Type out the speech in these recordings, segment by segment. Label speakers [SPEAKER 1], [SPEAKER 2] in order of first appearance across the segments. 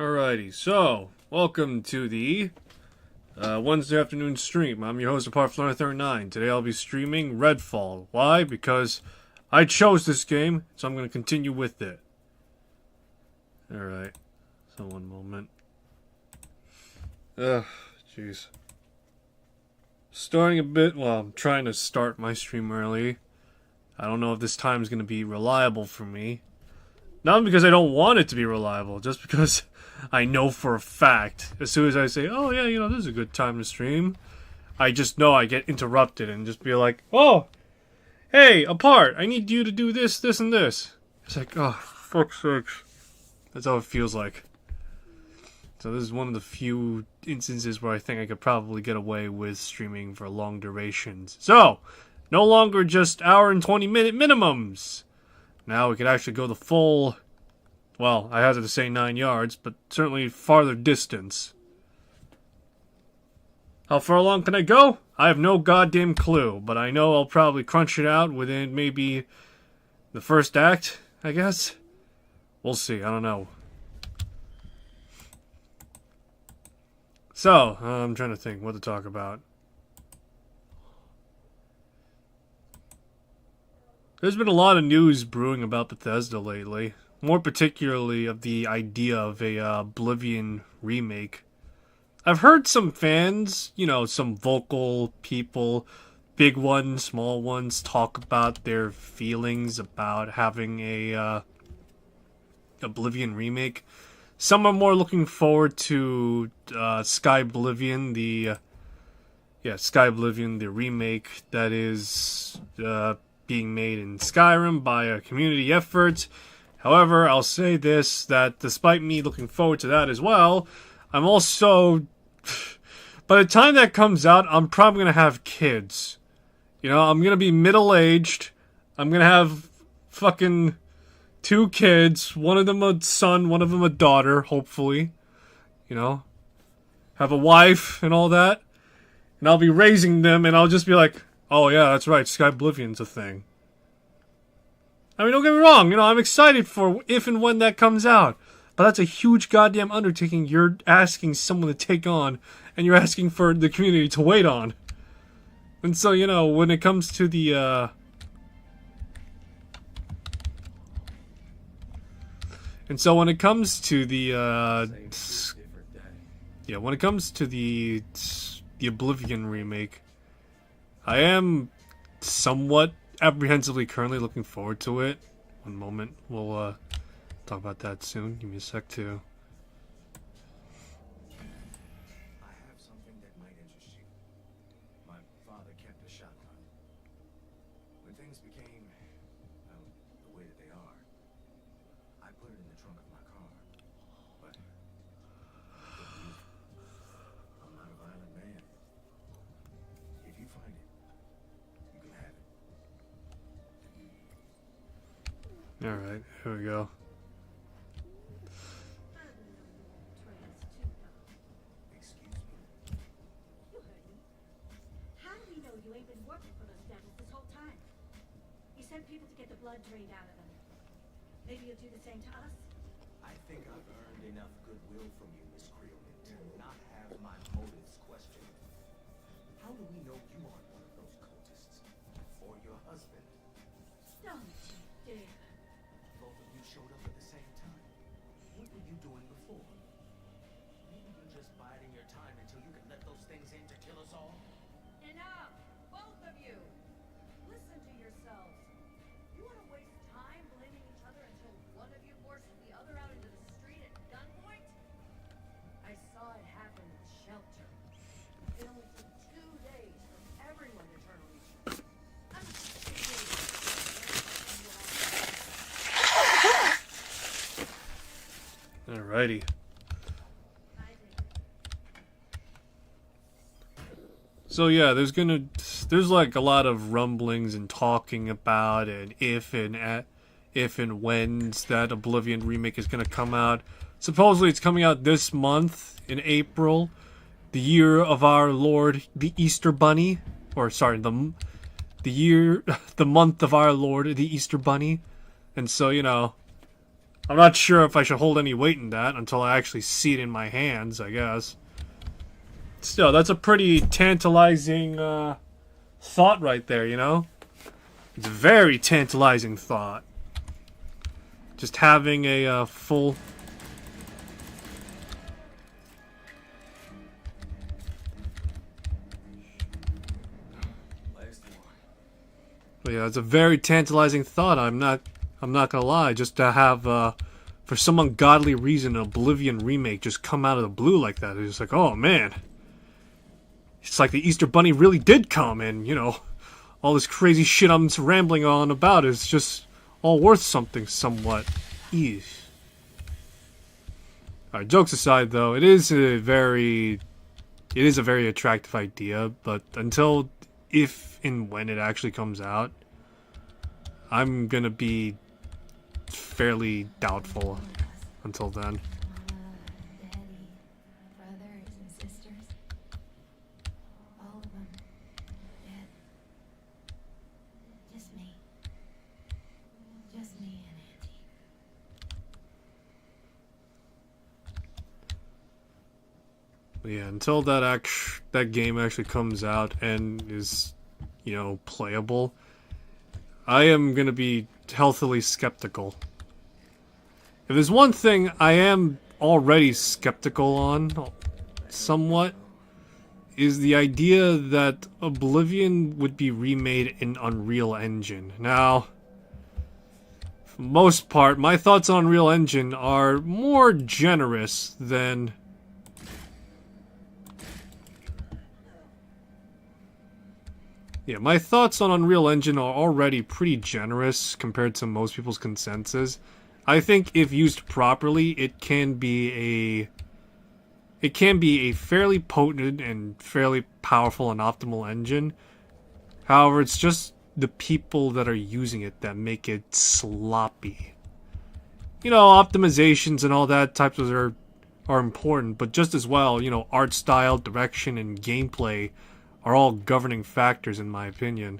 [SPEAKER 1] Alrighty, so welcome to the Wednesday afternoon stream. I'm your host, Apart39. Today I'll be streaming Redfall. Why? Because I chose this game, so I'm going to continue with it. Alright, so one moment. Ugh, jeez. Starting a bit, well, I'm trying to start my stream early. I don't know if this time is going to be reliable for me. Not because I don't want it to be reliable, just because I know for a fact, as soon as I say, oh yeah, this is a good time to stream, I just know I get interrupted and just be like, oh, hey, Apart, I need you to do this, this, and this. It's like, oh, fuck's sakes. That's how it feels like. So this is one of the few instances where I think I could probably get away with streaming for long durations. So, no longer just hour and 20-minute minimums. Now we could actually go the full, well, I had to say 9 yards, but certainly farther distance. How far along can I go? I have no goddamn clue, but I know I'll probably crunch it out within maybe the first act, I guess? We'll see, I don't know. So, I'm trying to think what to talk about. There's been a lot of news brewing about Bethesda lately. More particularly of the idea of a Oblivion remake. I've heard some fans, some vocal people, big ones, small ones, talk about their feelings about having a Oblivion remake. Some are more looking forward to Sky Oblivion, the remake that is being made in Skyrim by a community effort. However, I'll say this, that despite me looking forward to that as well, I'm also, by the time that comes out, I'm probably going to have kids. I'm going to be middle-aged. I'm going to have fucking 2 kids, one of them a son, one of them a daughter, hopefully. Have a wife and all that. And I'll be raising them, and I'll just be like, oh yeah, that's right, Sky Oblivion's a thing. I mean, don't get me wrong, I'm excited for if and when that comes out. But that's a huge goddamn undertaking you're asking someone to take on, and you're asking for the community to wait on. And so, when it comes to the, when it comes to the Oblivion remake, I am somewhat apprehensively currently looking forward to it. One moment. We'll talk about that soon. Give me a sec too.
[SPEAKER 2] I have something that might interest you. My father kept a shotgun. When things became, well, the way that they are, I put it in the trunk of my car. But I'm not a violent man. If you find it, you can have it.
[SPEAKER 1] Alright, here we go.
[SPEAKER 2] Excuse me.
[SPEAKER 3] You heard me. How do we know you ain't been working for those devils this whole time? You sent people to get the blood drained out of them. Maybe you'll do the same to us?
[SPEAKER 2] I think I've earned enough goodwill from you, Miss Creelman, to not have my motives questioned. How do we know you aren't one of those cultists? Or your husband?
[SPEAKER 3] Don't you dare.
[SPEAKER 2] Both of you showed up at the same time. What were you doing before? Maybe you're just biding your time until you can let those things in to kill us all?
[SPEAKER 3] Enough! Both of you! Listen to yourselves. You want to waste time blaming each other until one of you forces the other out into the street at gunpoint? I saw it happen in the shelter. It only took 2 days for everyone to turn on each other. I'm sick of it.
[SPEAKER 1] Alrighty. So yeah, there's like a lot of rumblings and talking about and if and when's that Oblivion remake is gonna come out. Supposedly it's coming out this month in April, the year of our Lord, the Easter Bunny, or sorry, the month of our Lord, the Easter Bunny, and so I'm not sure if I should hold any weight in that until I actually see it in my hands, I guess. Still, that's a pretty tantalizing thought right there, you know? It's a very tantalizing thought. Just having a full... But yeah, it's a very tantalizing thought. I'm not gonna lie. Just to have, for some ungodly reason, an Oblivion remake just come out of the blue like that. It's just like, oh man. It's like the Easter Bunny really did come, and, you know, all this crazy shit I'm rambling on about is just all worth something somewhat. Eesh. Alright, jokes aside though, it is a very attractive idea, but until, if and when it actually comes out, I'm gonna be fairly doubtful until then.
[SPEAKER 4] Daddy, brothers and sisters, all of them dead. Just me and Auntie.
[SPEAKER 1] But yeah, until that game actually comes out and is, you know, playable, I am gonna be healthily skeptical. If there's one thing I am already skeptical on, somewhat, is the idea that Oblivion would be remade in Unreal Engine. Now, for the most part, my thoughts on Unreal Engine are more generous than... Yeah, my thoughts on Unreal Engine are already pretty generous compared to most people's consensus. I think if used properly, it can be a fairly potent and fairly powerful and optimal engine. However, it's just the people that are using it that make it sloppy. You know, optimizations and all that types of are important, but just as well, you know, art style, direction, and gameplay are all governing factors in my opinion.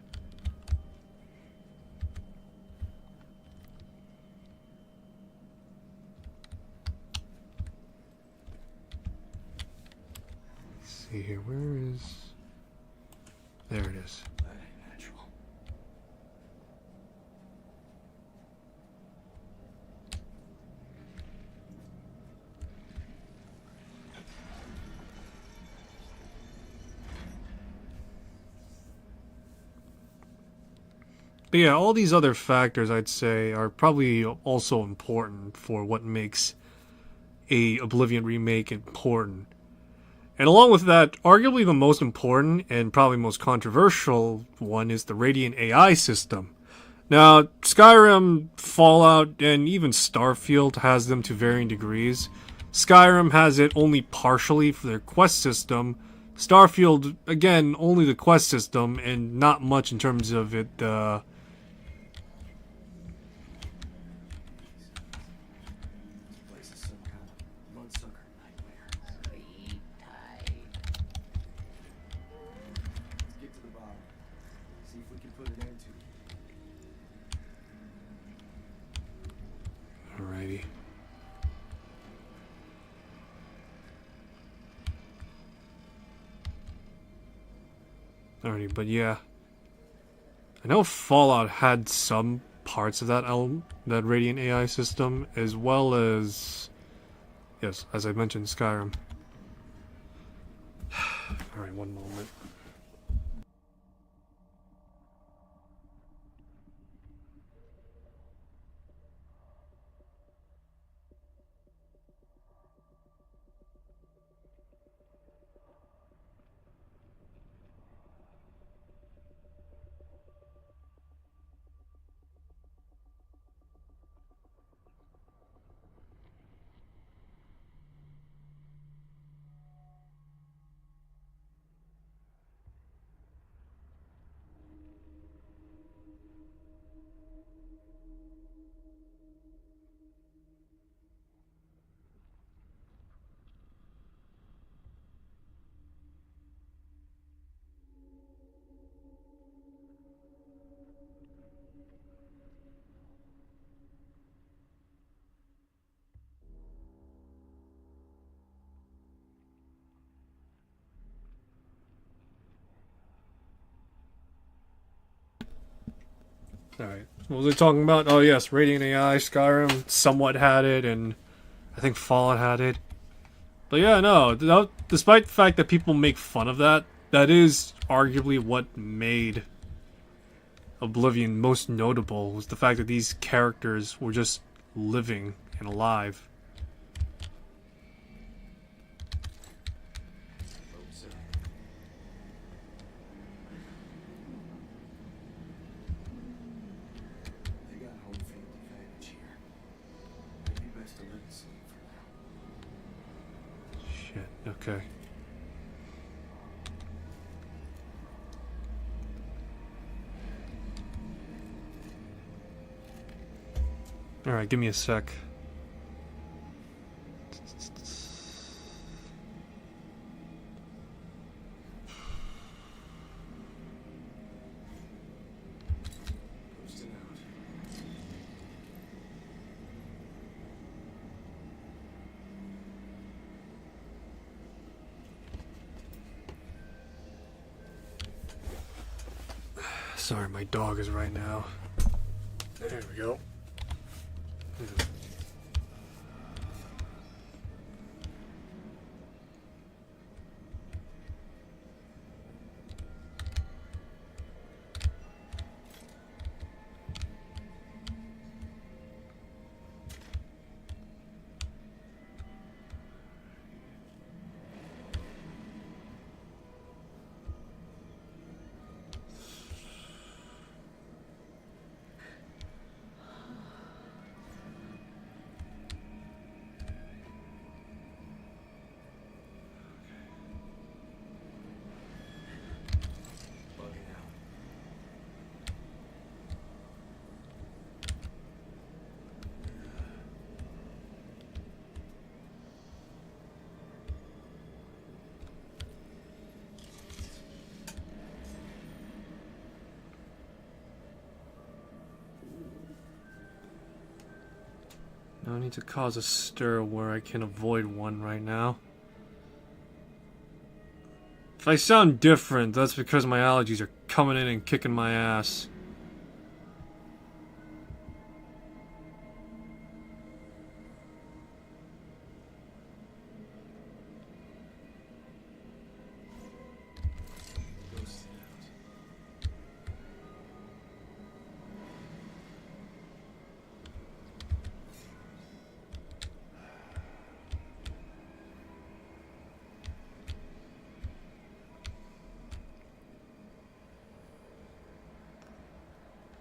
[SPEAKER 1] Let's see here, where is... There it is.
[SPEAKER 2] That ain't natural.
[SPEAKER 1] But yeah, all these other factors I'd say are probably also important for what makes a Oblivion remake important. And along with that, arguably the most important and probably most controversial one is the Radiant AI system. Now, Skyrim, Fallout, and even Starfield has them to varying degrees. Skyrim has it only partially for their quest system. Starfield, again, only the quest system, and not much in terms of it,
[SPEAKER 2] This place is some kind of bloodsucker nightmare.
[SPEAKER 4] Sleep tight.
[SPEAKER 2] Let's get to the bottom. See if we can put an end to it.
[SPEAKER 1] Alrighty. Alrighty, but yeah. I know Fallout had some parts of that that Radiant AI system, as well as... Yes, as I mentioned, Skyrim. Alright, one moment. Alright. What was I talking about? Oh, yes, Radiant AI, Skyrim somewhat had it, and I think Fallout had it. But yeah, no, despite the fact that people make fun of that, that is arguably what made Oblivion most notable, was the fact that these characters were just living and alive.
[SPEAKER 2] Folks, they got home field advantage here. Maybe best to let it sleep for now.
[SPEAKER 1] Shit, okay. Alright, give me a sec.
[SPEAKER 2] Posting out.
[SPEAKER 1] Sorry, my dog is right now. There we go.
[SPEAKER 2] Bugging out.
[SPEAKER 1] No need to cause a stir where I can avoid one right now. If I sound different, that's because my allergies are coming in and kicking my ass.
[SPEAKER 2] Posting out.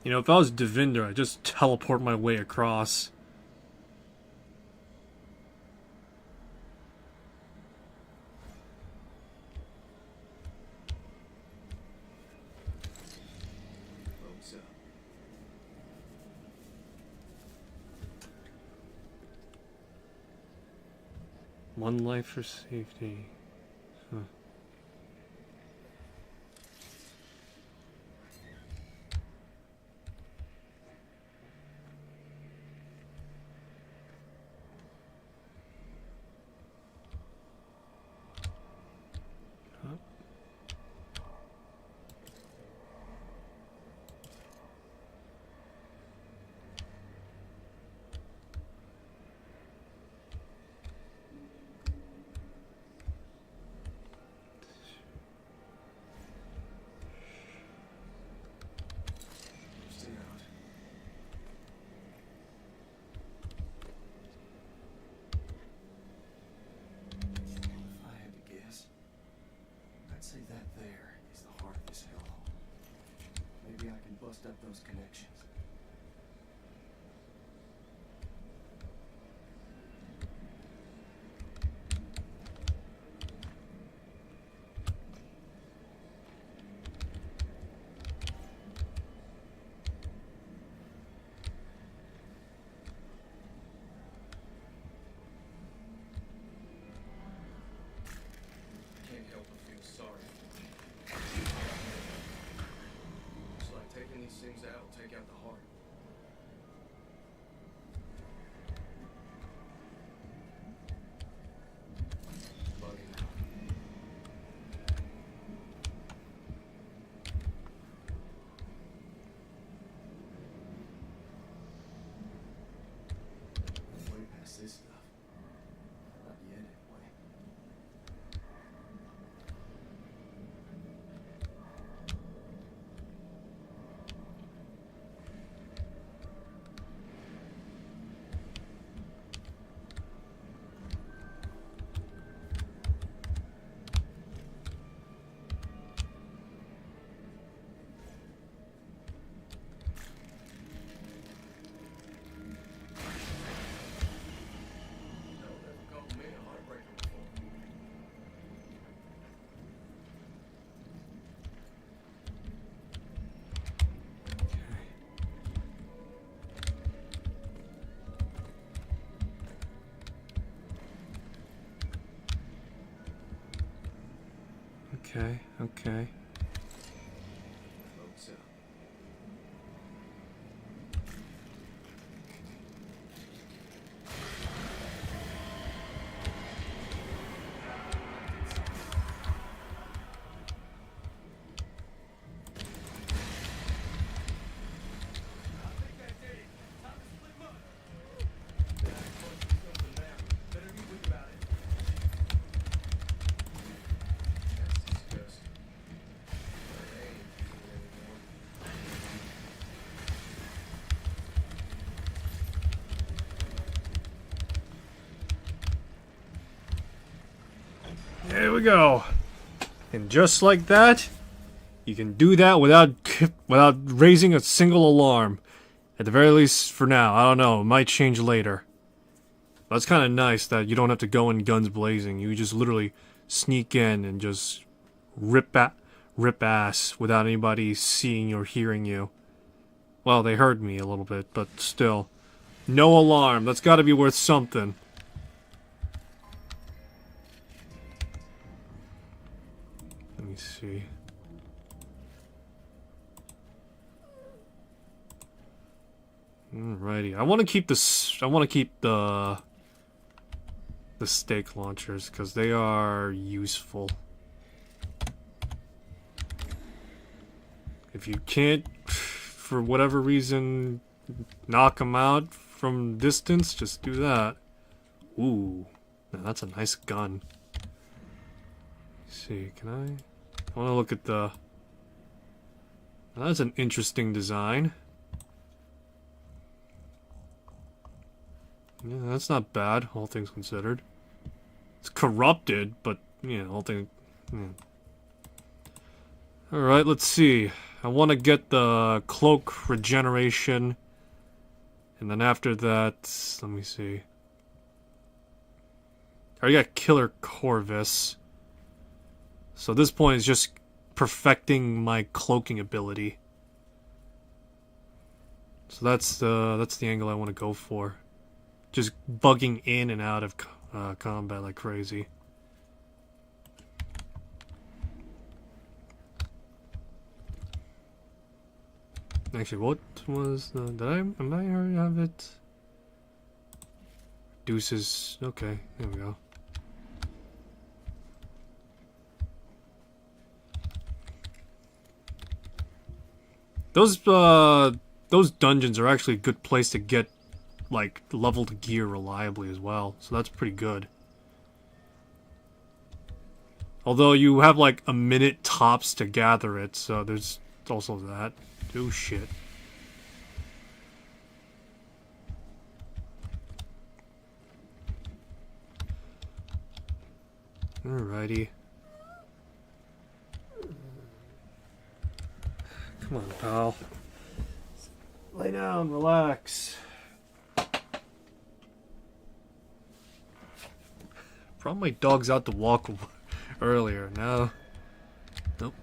[SPEAKER 1] You know, if I was Devinder, I'd just teleport my way across.
[SPEAKER 2] Folks up.
[SPEAKER 1] One life for safety. Huh. Huh.
[SPEAKER 2] Posting out. If I had to guess, I'd say that there is the heart of this hellhole. Maybe I can bust up those connections. Can't help but feel sorry for them. It's like taking these things out will take out the heart
[SPEAKER 1] Okay, okay.
[SPEAKER 2] Hope so.
[SPEAKER 1] There we go. And just like that, you can do that without raising a single alarm. At the very least for now. I don't know, it might change later. That's kind of nice that you don't have to go in guns blazing. You just literally sneak in and just rip ass without anybody seeing or hearing you. Well, they heard me a little bit, but still. No alarm. That's got to be worth something. Let me see. Alrighty. I want to keep this. I want to keep the stake launchers because they are useful. If you can't, for whatever reason, knock them out from distance, just do that. Ooh, now that's a nice gun. Let's see, can I want to look at the. Now that's an interesting design. Yeah, that's not bad, all things considered. It's corrupted, but, you know, all things... Yeah. Alright, let's see. I want to get the cloak regeneration. And then after that, let me see. I already got Killer Corvus. So at this point is just perfecting my cloaking ability. So that's the angle I want to go for. Just bugging in and out of combat like crazy. Actually, what was the... Am I already have it? Deuces. Okay, there we go. Those dungeons are actually a good place to get like leveled gear reliably as well, so that's pretty good. Although you have like a minute tops to gather it, so there's also that. Oh shit. Alrighty. Come on, pal. Lay down, relax. Brought my dogs out to walk earlier. Now, nope.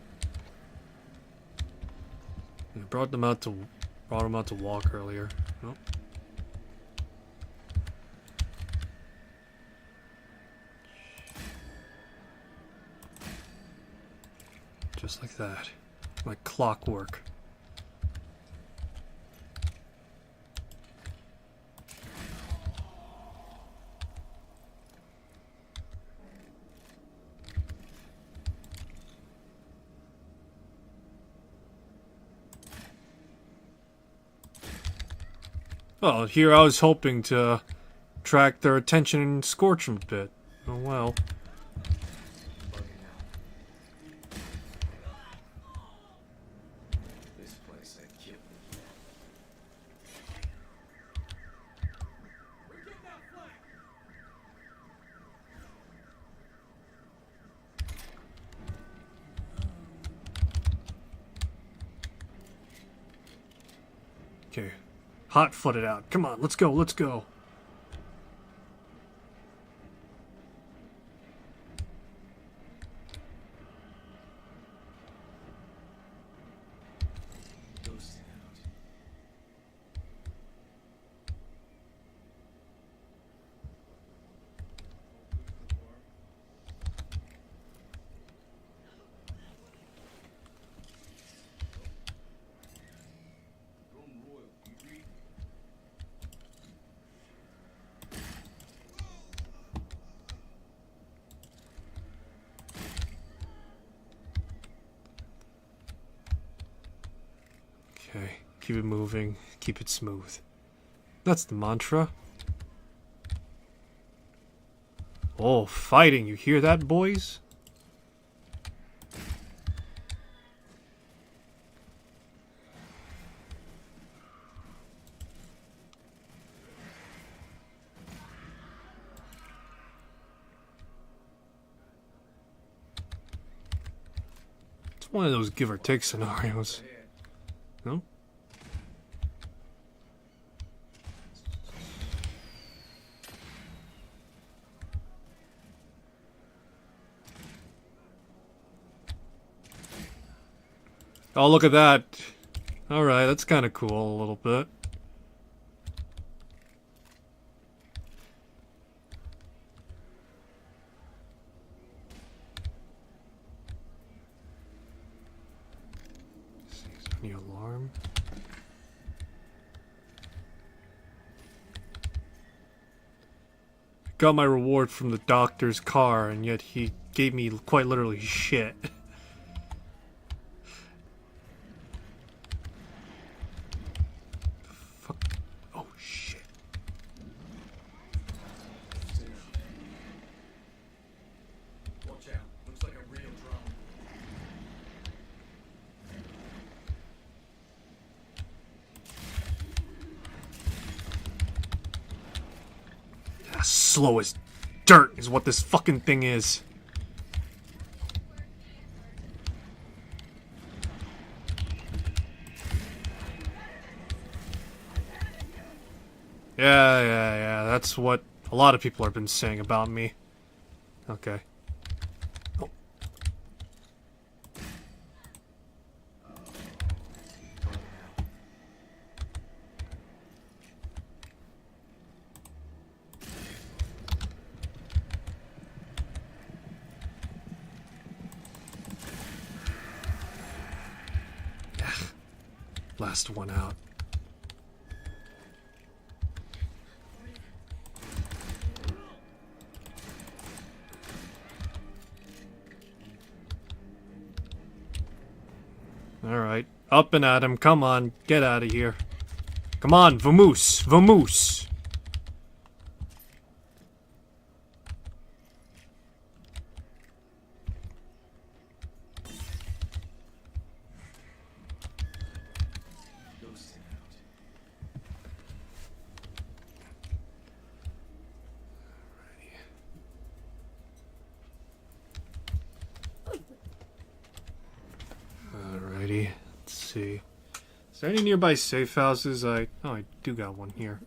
[SPEAKER 1] I brought them out to walk earlier. Nope. Just like that, like clockwork. Well, here I was hoping to attract their attention and scorch them a bit. Oh well.
[SPEAKER 2] This place had killed me.
[SPEAKER 1] Okay. Hot-footed out. Come on, let's go, let's go.
[SPEAKER 2] Ghost hound.
[SPEAKER 1] Okay, keep it moving, keep it smooth. That's the mantra. Oh, fighting, you hear that, boys? It's one of those give or take scenarios. No? Oh, look at that. Alright, that's kind of cool a little bit. Is there any alarm? Got my reward from the doctor's car, and yet he gave me quite literally shit. Fuck. Oh, shit.
[SPEAKER 2] Watch out. Looks like a real drone.
[SPEAKER 1] Slow as dirt is what this fucking thing is. Yeah, that's what a lot of people have been saying about me. Okay. Oh. Last one out. Alright, up and at him. Come on, get out of here. Come on, vamoose, vamoose.
[SPEAKER 2] Ghosting out.
[SPEAKER 1] Alrighty, let's see. Is there any nearby safe houses? Oh, I do got one here.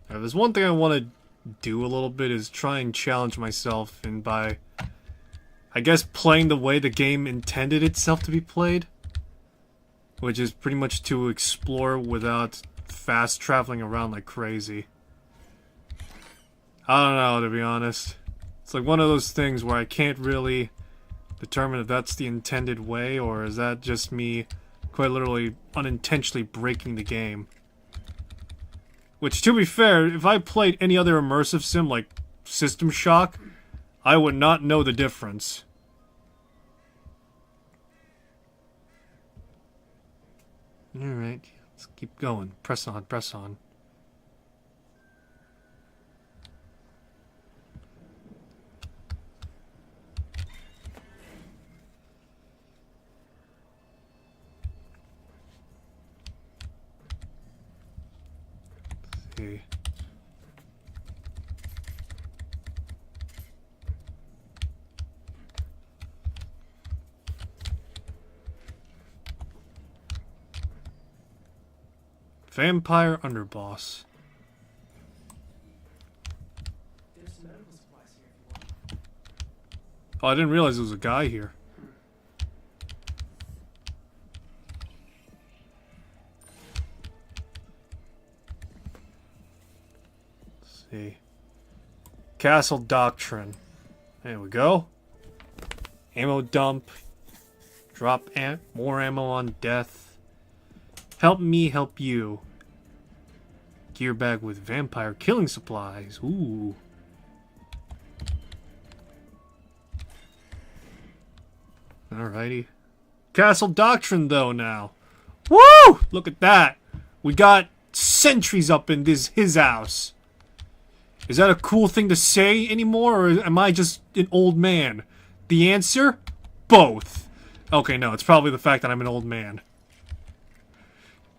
[SPEAKER 1] There's one thing I want to do a little bit is try and challenge myself, and by, I guess, playing the way the game intended itself to be played, which is pretty much to explore without fast traveling around like crazy. I don't know, to be honest. It's like one of those things where I can't really determine if that's the intended way, or is that just me quite literally unintentionally breaking the game. Which, to be fair, if I played any other immersive sim like System Shock, I would not know the difference. Alright, let's keep going. Press on, press on. See. Vampire underboss.
[SPEAKER 2] There's some medical supplies here if you want.
[SPEAKER 1] Oh, I didn't realize there was a guy here. Let's see. Castle Doctrine. There we go. Ammo dump. Drop more ammo on death. Help me help you. Gear bag with vampire killing supplies. Ooh. Alrighty. Castle Doctrine, though, now. Woo! Look at that. We got sentries up in his house. Is that a cool thing to say anymore, or am I just an old man? The answer? Both. Okay, no, it's probably the fact that I'm an old man.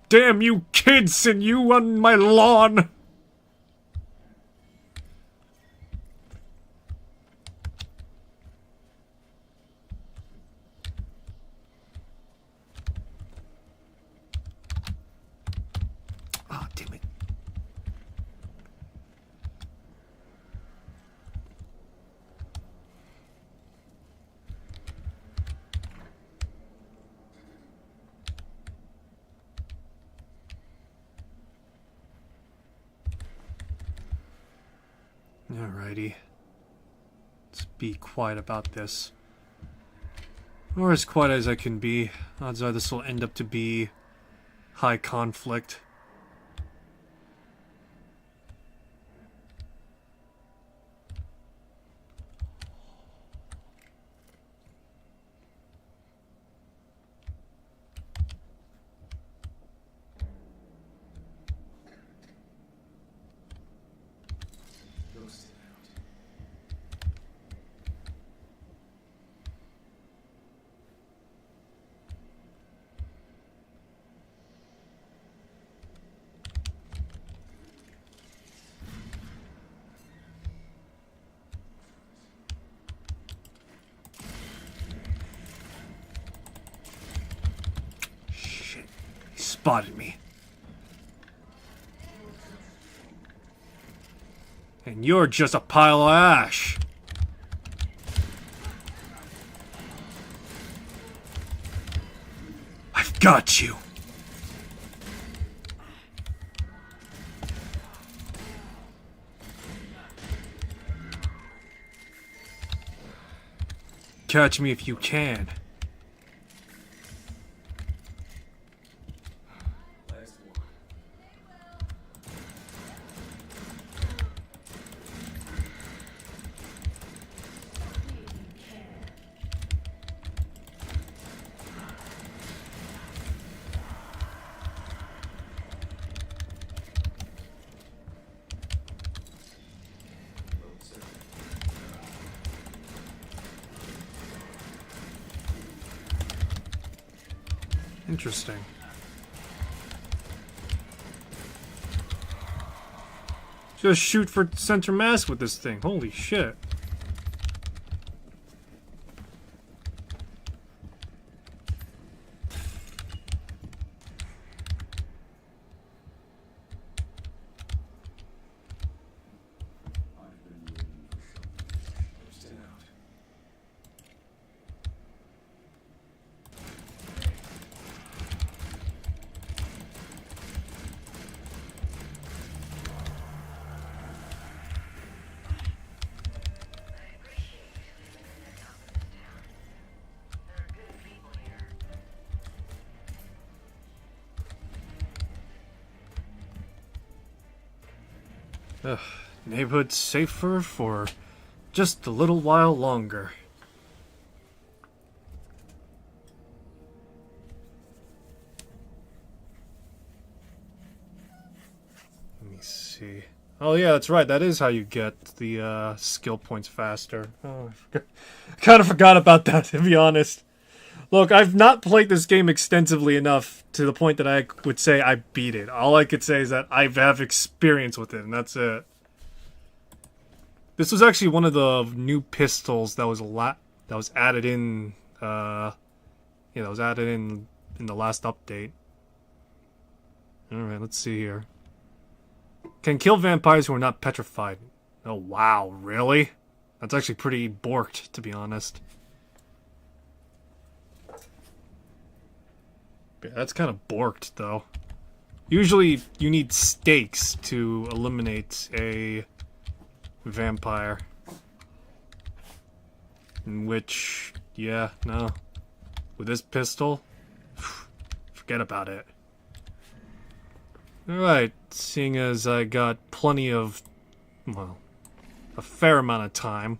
[SPEAKER 1] Damn you kids and you on my lawn! Ah, damn it. Alrighty. Let's be quiet about this. Or as quiet as I can be. Odds are this will end up to be high conflict. Spotted me. And you're just a pile of ash. I've got you. Catch me if you can. Interesting. Just shoot for center mass with this thing. Holy shit. Ugh, neighborhood safer for just a little while longer. Let me see. Oh yeah, that's right. That is how you get the skill points faster. Oh, I kind of forgot about that, to be honest. Look, I've not played this game extensively enough to the point that I would say I beat it. All I could say is that I have experience with it, and that's it. This was actually one of the new pistols that was added in. Yeah, that was added in the last update. All right, let's see here. Can kill vampires who are not petrified. Oh wow, really? That's actually pretty borked, to be honest. Yeah, that's kind of borked, though. Usually, you need stakes to eliminate a vampire. In which, yeah, no. With this pistol, forget about it. Alright, seeing as I got plenty of, well, a fair amount of time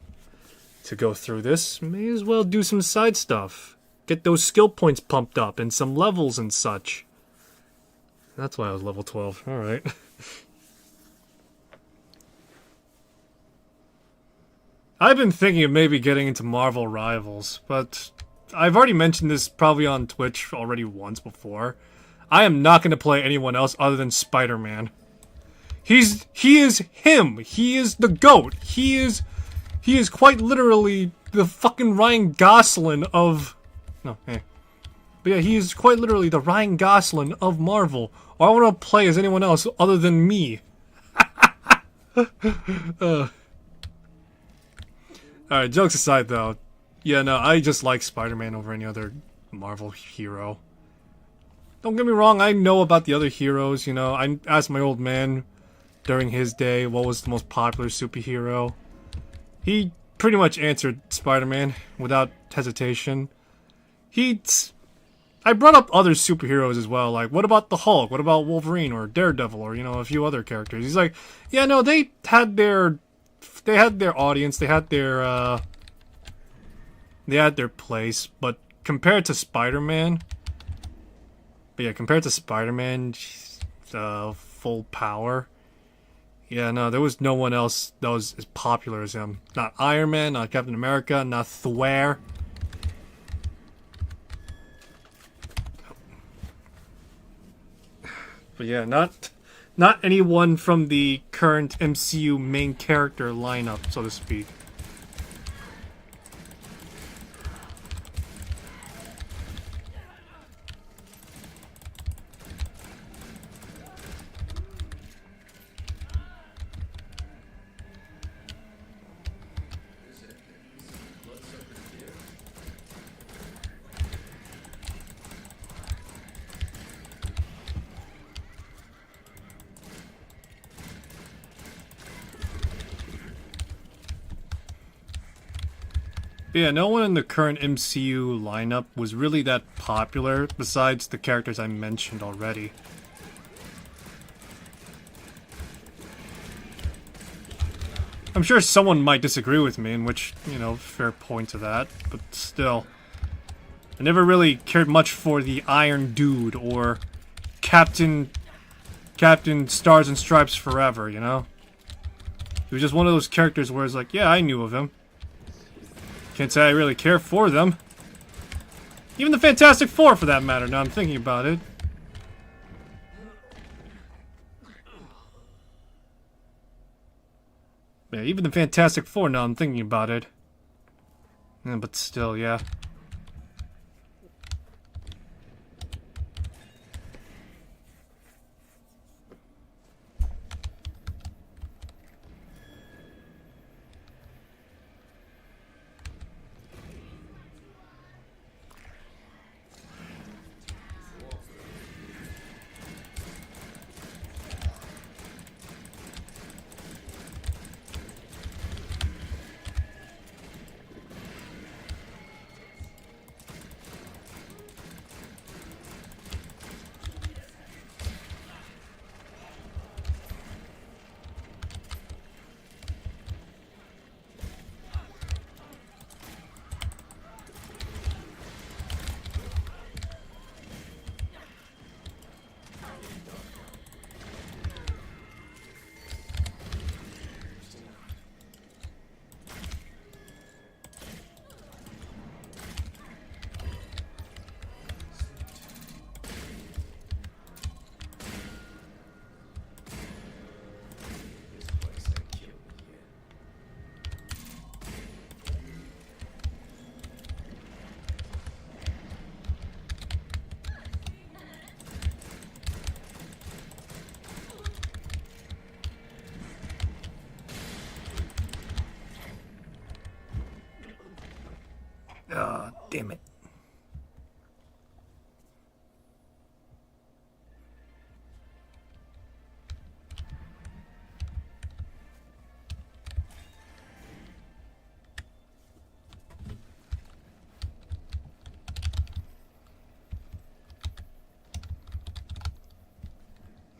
[SPEAKER 1] to go through this, may as well do some side stuff. get those skill points pumped up and some levels and such. That's why I was level 12. Alright. I've been thinking of maybe getting into Marvel Rivals, but I've already mentioned this probably on Twitch already once before. I am not going to play anyone else other than Spider-Man. He is him. He is the GOAT. He is quite literally the fucking Ryan Gosling of... No, hey. But yeah, he is quite literally the Ryan Gosling of Marvel. I don't want to play as anyone else other than me. Alright, jokes aside though. Yeah, no, I just like Spider-Man over any other Marvel hero. Don't get me wrong, I know about the other heroes, you know. I asked my old man during his day what was the most popular superhero. He pretty much answered Spider-Man without hesitation. I brought up other superheroes as well, like, what about the Hulk? What about Wolverine or Daredevil or, you know, a few other characters? He's like, yeah, no, they had their audience, they had their place, but compared to Spider-Man, full power, yeah, no, there was no one else that was as popular as him. Not Iron Man, not Captain America, not Thor. But yeah, not anyone from the current MCU main character lineup, so to speak. But yeah, no one in the current MCU lineup was really that popular besides the characters I mentioned already. I'm sure someone might disagree with me, in which, you know, fair point to that, but still. I never really cared much for the Iron Dude or Captain Stars and Stripes Forever, you know? He was just one of those characters where it's like, yeah, I knew of him. Can't say I really care for them. Even the Fantastic Four, for that matter, now I'm thinking about it. Yeah, even the Fantastic Four, now I'm thinking about it. Yeah, but still, yeah. Ah, damn it.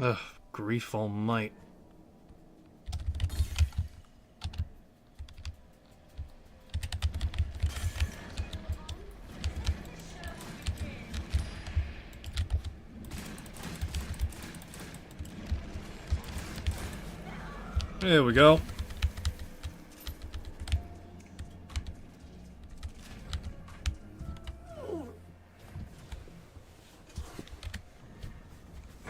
[SPEAKER 1] Ugh, grief all might. There we go.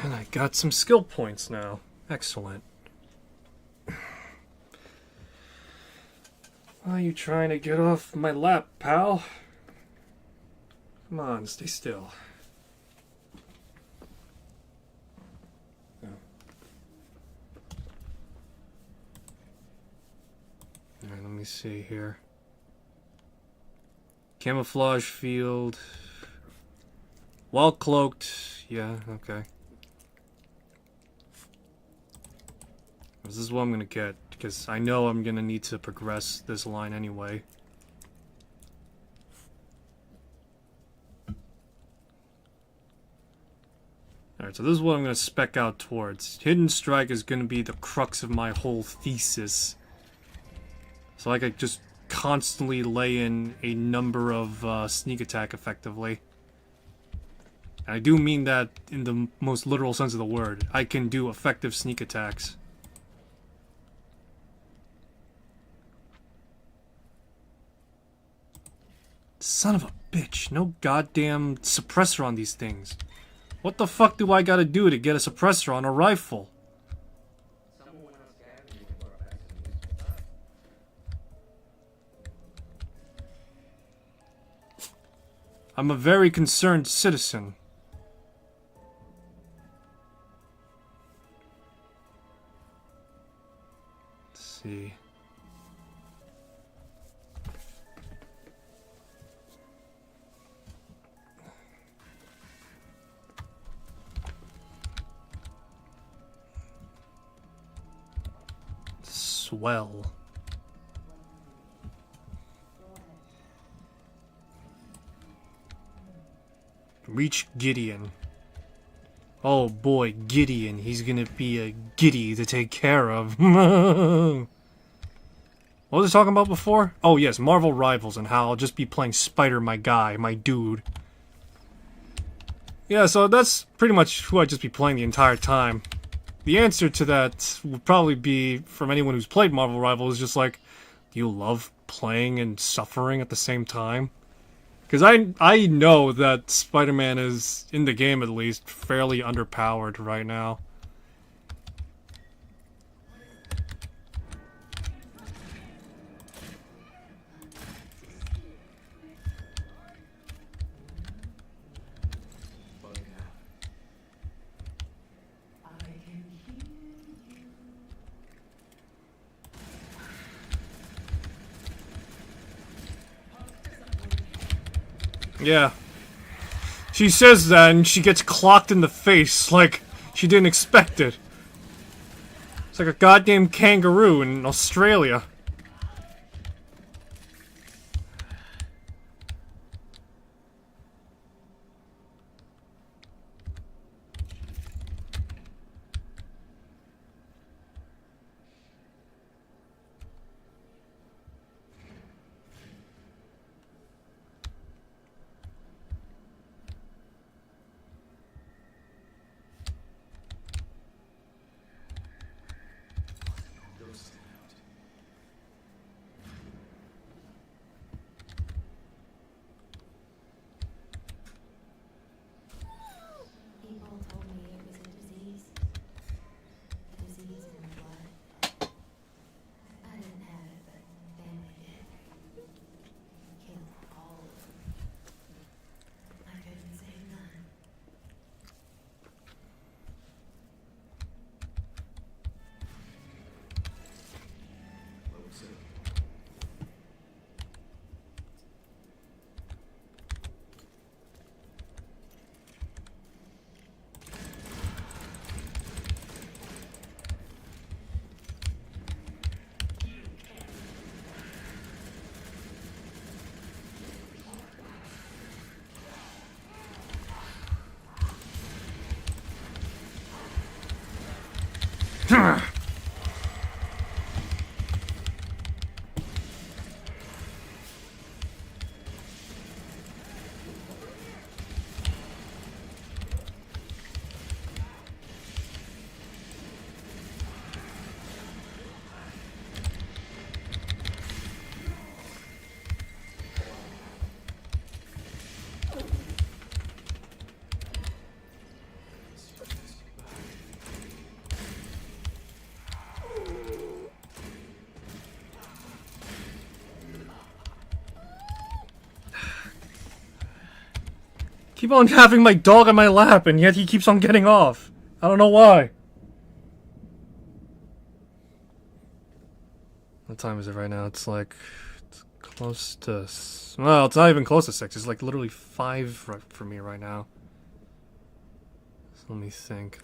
[SPEAKER 1] And I got some skill points now. Excellent. Why are you trying to get off my lap, pal? Come on, stay still. Oh. Alright, let me see here. Camouflage field. Well cloaked. Yeah, okay. This is what I'm gonna get, because I know I'm gonna need to progress this line anyway. Alright, so this is what I'm gonna spec out towards. Hidden Strike is gonna be the crux of my whole thesis. So I could just constantly lay in a number of sneak attack effectively. And I do mean that in the most literal sense of the word. I can do effective sneak attacks. Son of a bitch, no goddamn suppressor on these things. What the fuck do I gotta do to get a suppressor on a rifle? I'm a very concerned citizen. Let's see. Swell. Reach Gideon. Oh boy, Gideon. He's gonna be a giddy to take care of. What was I talking about before? Oh yes, Marvel Rivals and how I'll just be playing Spider, my guy, my dude. Yeah, so that's pretty much who I'd just be playing the entire time. The answer to that would probably be, from anyone who's played Marvel Rivals, just like, do you love playing and suffering at the same time? Because I know that Spider-Man is, in the game at least, fairly underpowered right now. Yeah. She says that and she gets clocked in the face like she didn't expect it. It's like a goddamn kangaroo in Australia.
[SPEAKER 4] People told me it was a disease. A disease in the blood. I didn't have it, but family did. Killed all of them. I couldn't save none.
[SPEAKER 1] Keep on having my dog on my lap, and yet he keeps on getting off. I don't know why. What time is it right now? It's like... It's close to... Well, it's not even close to 6. It's like literally 5 right for me right now. So let me think.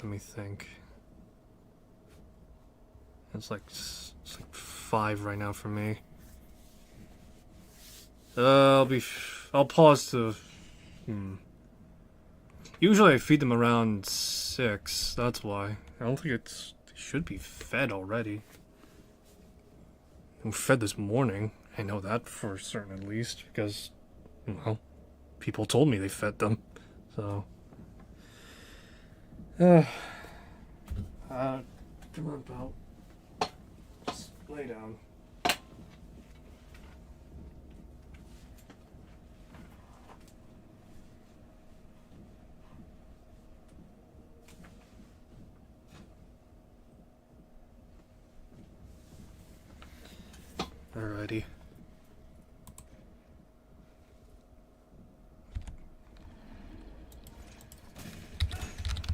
[SPEAKER 1] It's like 5 right now for me. I'll pause to... Usually I feed them around 6. That's why. I don't think they should be fed already. They were fed this morning. I know that for certain at least, because, well, people told me they fed them. So... come on, pal. Just lay down. Alrighty.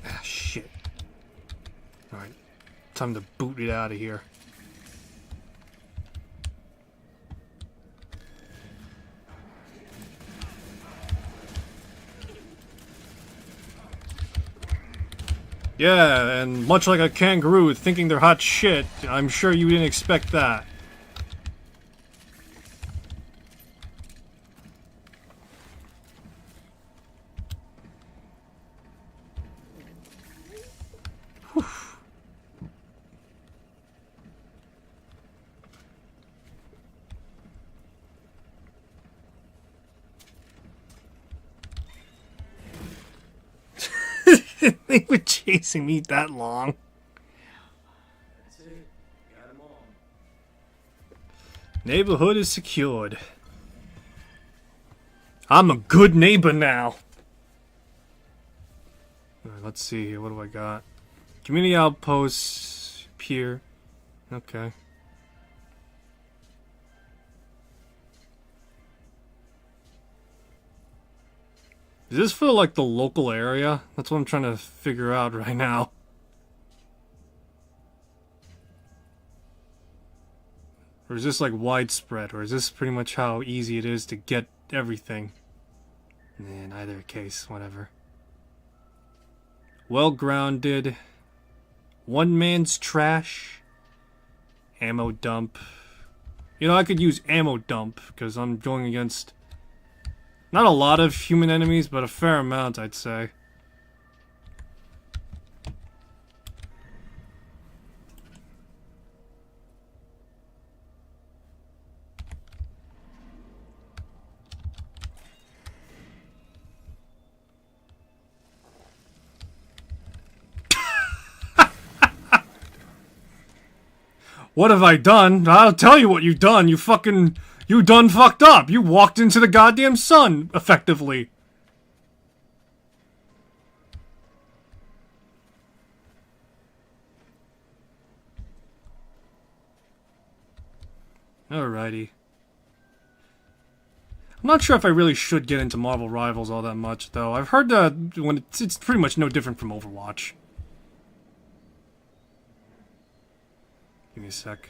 [SPEAKER 1] Ah, shit. Alright. Time to boot it out of here. Yeah, and much like a kangaroo thinking they're hot shit, I'm sure you didn't expect that. They were chasing me that long.
[SPEAKER 2] That's it. Got 'em all.
[SPEAKER 1] Neighborhood is secured. I'm a good neighbor now. Alright, let's see here. What do I got? Community outposts. Pier. Okay. Is this for, like, the local area? That's what I'm trying to figure out right now. Or is this, like, widespread? Or is this pretty much how easy it is to get everything? In either case, whatever. Well-grounded. One man's trash. Ammo dump. You know, I could use ammo dump, because I'm going against... not a lot of human enemies, but a fair amount, I'd say. What have I done? I'll tell you what you done. You done fucked up. You walked into the goddamn sun, effectively. Alrighty. I'm not sure if I really should get into Marvel Rivals all that much, though. I've heard that when it's pretty much no different from Overwatch. Give me a sec.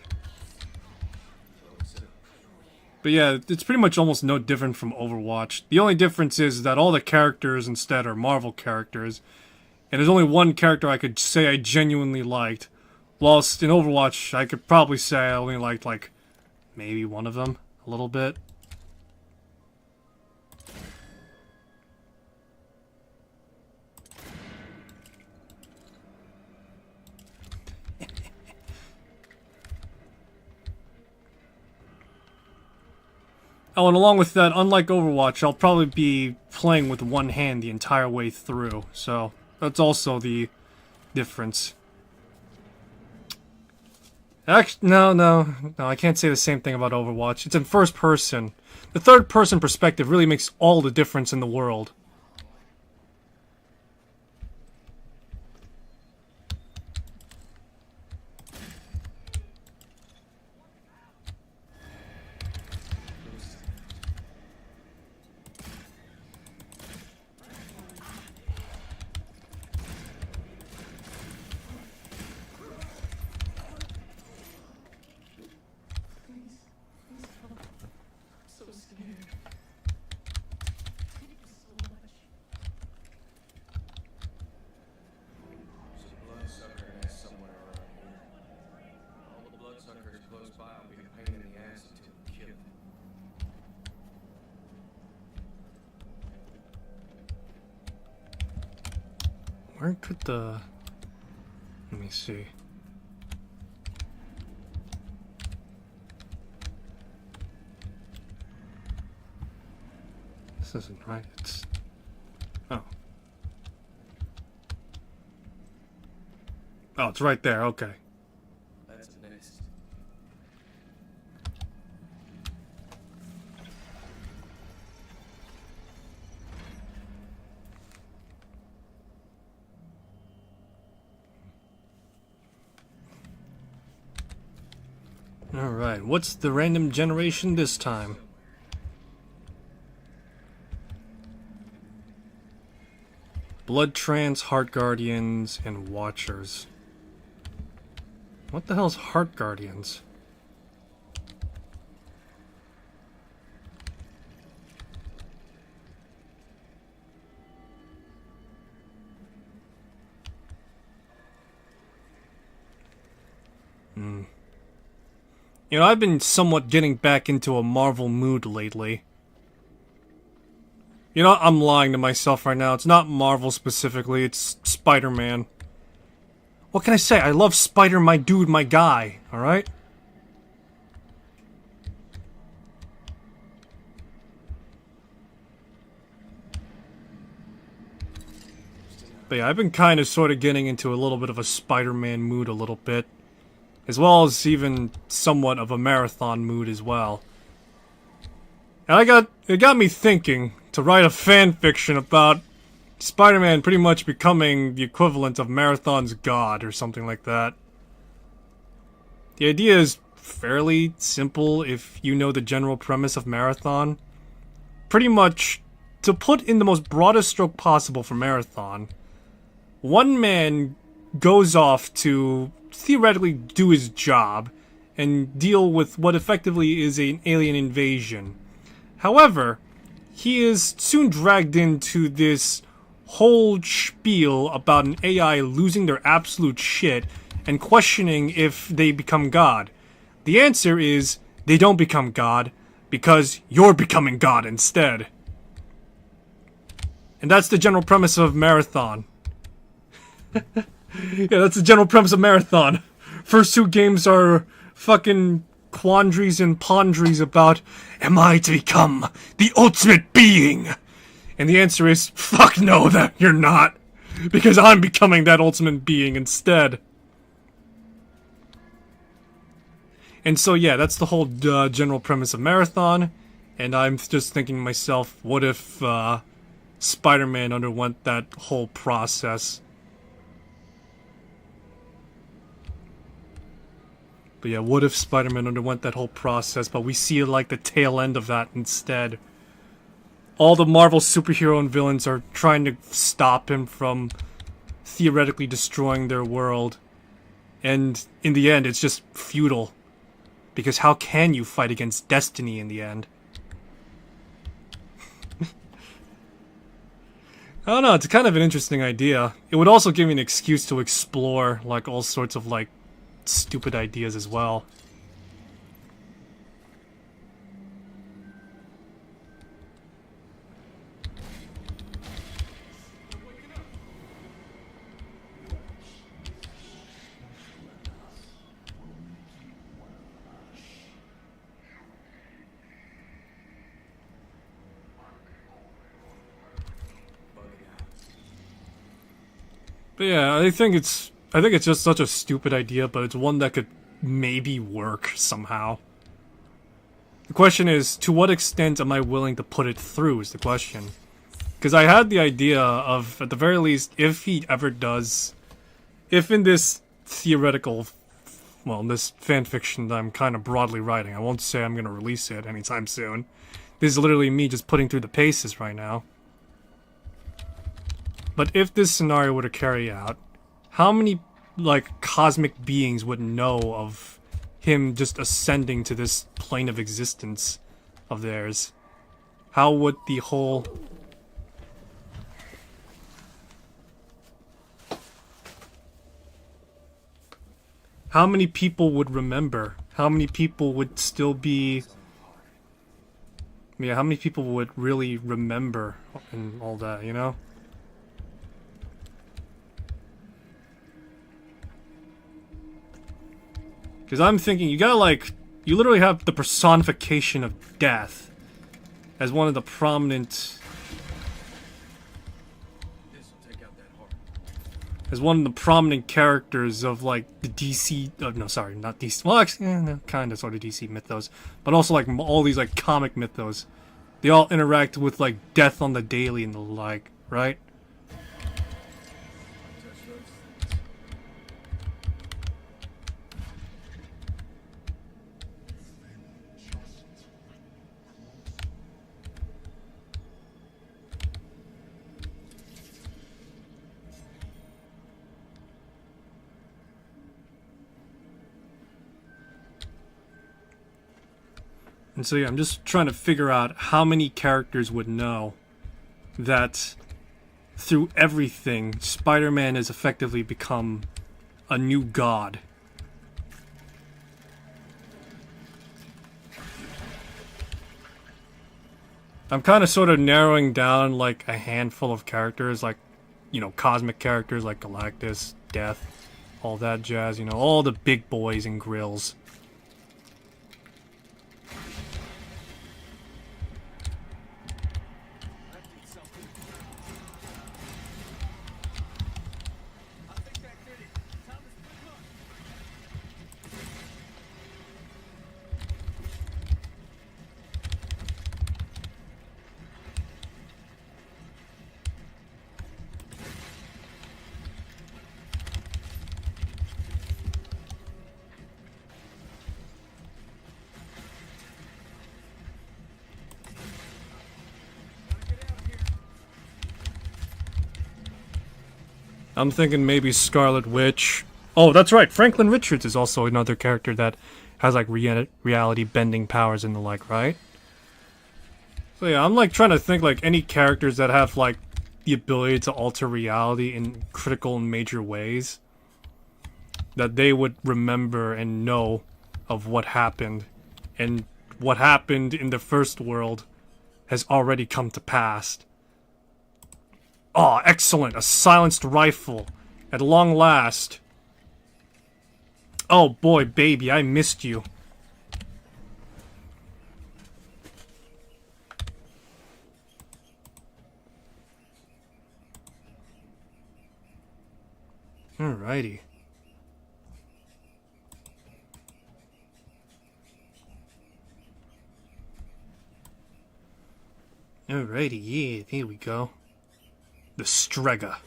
[SPEAKER 1] But yeah, it's pretty much almost no different from Overwatch. The only difference is that all the characters instead are Marvel characters. And there's only one character I could say I genuinely liked. Whilst in Overwatch, I could probably say I only liked, like, maybe one of them. A little bit. Oh, and along with that, unlike Overwatch, I'll probably be playing with one hand the entire way through, so that's also the difference. Actually, no, I can't say the same thing about Overwatch. It's in first person. The third person perspective really makes all the difference in the world. Where could the... Let me see. This isn't right. It's... Oh. Oh, it's right there. Okay.
[SPEAKER 2] That's a nest.
[SPEAKER 1] Alright, what's the random generation this time? Blood Trance, Heart Guardians, and Watchers. What the hell's Heart Guardians? You know, I've been somewhat getting back into a Marvel mood lately. You know, I'm lying to myself right now. It's not Marvel specifically, it's Spider-Man. What can I say? I love Spider, my dude, my guy, alright? But yeah, I've been kind of sort of getting into a little bit of a Spider-Man mood a little bit. As well as even somewhat of a marathon mood as well. And it got me thinking to write a fan fiction about Spider-Man pretty much becoming the equivalent of Marathon's god or something like that. The idea is fairly simple if you know the general premise of Marathon. Pretty much, to put in the most broadest stroke possible for Marathon, one man goes off to theoretically do his job and deal with what effectively is an alien invasion. However, he is soon dragged into this whole spiel about an AI losing their absolute shit and questioning if they become God. The answer is they don't become God because you're becoming God instead. And that's the general premise of Marathon. Yeah, that's the general premise of Marathon. First two games are fucking quandaries and pondries about, am I to become the ultimate being? And the answer is, fuck no, that you're not. Because I'm becoming that ultimate being instead. And so yeah, that's the whole general premise of Marathon. And I'm just thinking to myself, what if Spider-Man underwent that whole process? But yeah, what if Spider-Man underwent that whole process, but we see like the tail end of that instead? All the Marvel superhero and villains are trying to stop him from theoretically destroying their world. And in the end, it's just futile. Because how can you fight against destiny in the end? I don't know, it's kind of an interesting idea. It would also give me an excuse to explore, like, all sorts of, like, stupid ideas as well. But yeah, I think it's just such a stupid idea, but it's one that could maybe work somehow. The question is, to what extent am I willing to put it through is the question. Because I had the idea of, at the very least, if he ever does, if in this theoretical, well, in this fanfiction that I'm kind of broadly writing, I won't say I'm going to release it anytime soon. This is literally me just putting through the paces right now. But if this scenario were to carry out, how many, like, cosmic beings would know of him just ascending to this plane of existence of theirs? How would the whole... How many people would remember? How many people would still be... Yeah, how many people would really remember and all that, you know? Because I'm thinking, you gotta like, you literally have the personification of death as one of the prominent, as one of the prominent characters of like the DC, no sorry, not DC, well actually, no, kinda sort of DC mythos, but also like all these like comic mythos. They all interact with like death on the daily and the like, right? And so yeah, I'm just trying to figure out how many characters would know that through everything, Spider-Man has effectively become a new god. I'm kind of sort of narrowing down like a handful of characters, like, you know, cosmic characters like Galactus, Death, all that jazz, you know, all the big boys and grills. I'm thinking maybe Scarlet Witch. Oh, that's right. Franklin Richards is also another character that has like reality bending powers and the like, right? So yeah, I'm like trying to think like any characters that have like the ability to alter reality in critical and major ways that they would remember and know of what happened, and what happened in the first world has already come to pass. Oh, excellent! A silenced rifle. At long last. Oh boy, baby, I missed you. Alrighty. Alrighty, yeah, here we go. The Strega.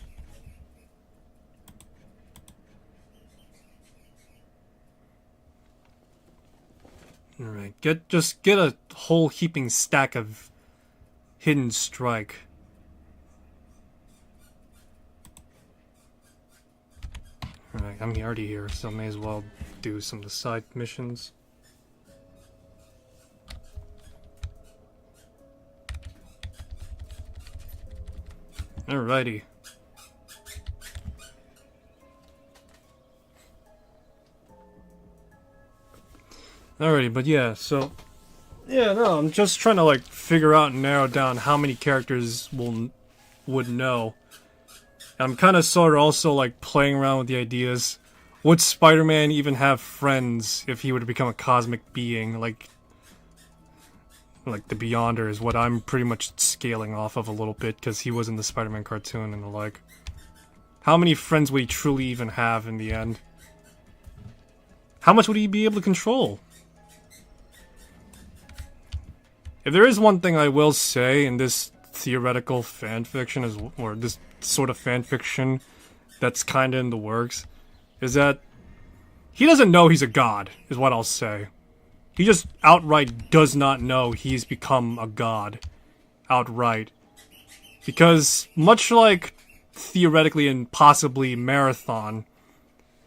[SPEAKER 1] Alright, just get a whole heaping stack of Hidden Strike. Alright, I'm already here, so I may as well do some of the side missions. Alrighty. Alrighty, but yeah, so... Yeah, no, I'm just trying to, like, figure out and narrow down how many characters would know. I'm kind of sort of also, like, playing around with the ideas. Would Spider-Man even have friends if he were to become a cosmic being? Like the Beyonder is what I'm pretty much scaling off of a little bit, because he was in the Spider-Man cartoon and the like. How many friends would he truly even have in the end? How much would he be able to control? If there is one thing I will say in this theoretical fanfiction, or this sort of fanfiction that's kinda in the works, is that he doesn't know he's a god, is what I'll say. He just outright does not know he's become a god. Outright. Because, much like theoretically and possibly Marathon,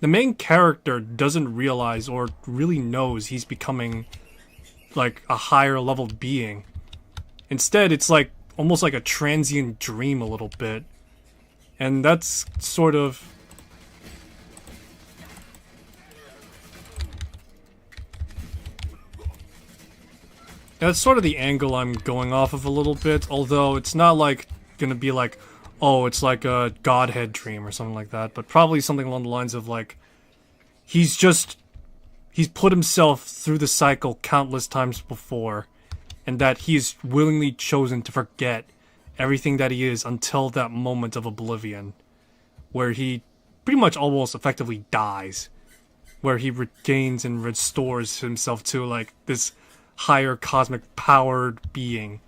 [SPEAKER 1] the main character doesn't realize or really knows he's becoming, like, a higher level being. Instead, it's like, almost like a transient dream a little bit. And that's sort of... That's sort of the angle I'm going off of a little bit, although it's not like gonna be like, oh, it's like a godhead dream or something like that, but probably something along the lines of like, he's he's put himself through the cycle countless times before, and that he's willingly chosen to forget everything that he is until that moment of oblivion, where he pretty much almost effectively dies, where he regains and restores himself to like this higher cosmic powered being.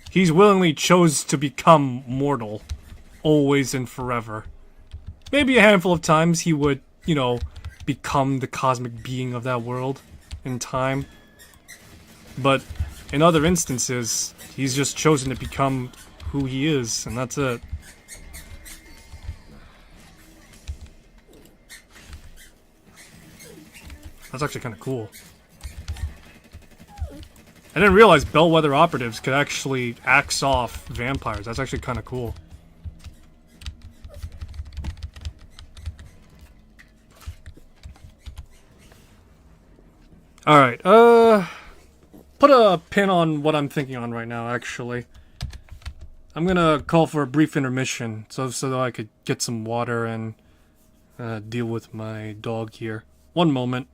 [SPEAKER 1] He's willingly chose to become mortal, always and forever. Maybe a handful of times he would, you know, become the cosmic being of that world in time. But in other instances, he's just chosen to become who he is, and that's it. That's actually kind of cool. I didn't realize bellwether operatives could actually axe off vampires. That's actually kind of cool. Alright, put a pin on what I'm thinking on right now, actually. I'm gonna call for a brief intermission so that I could get some water and deal with my dog here. One moment.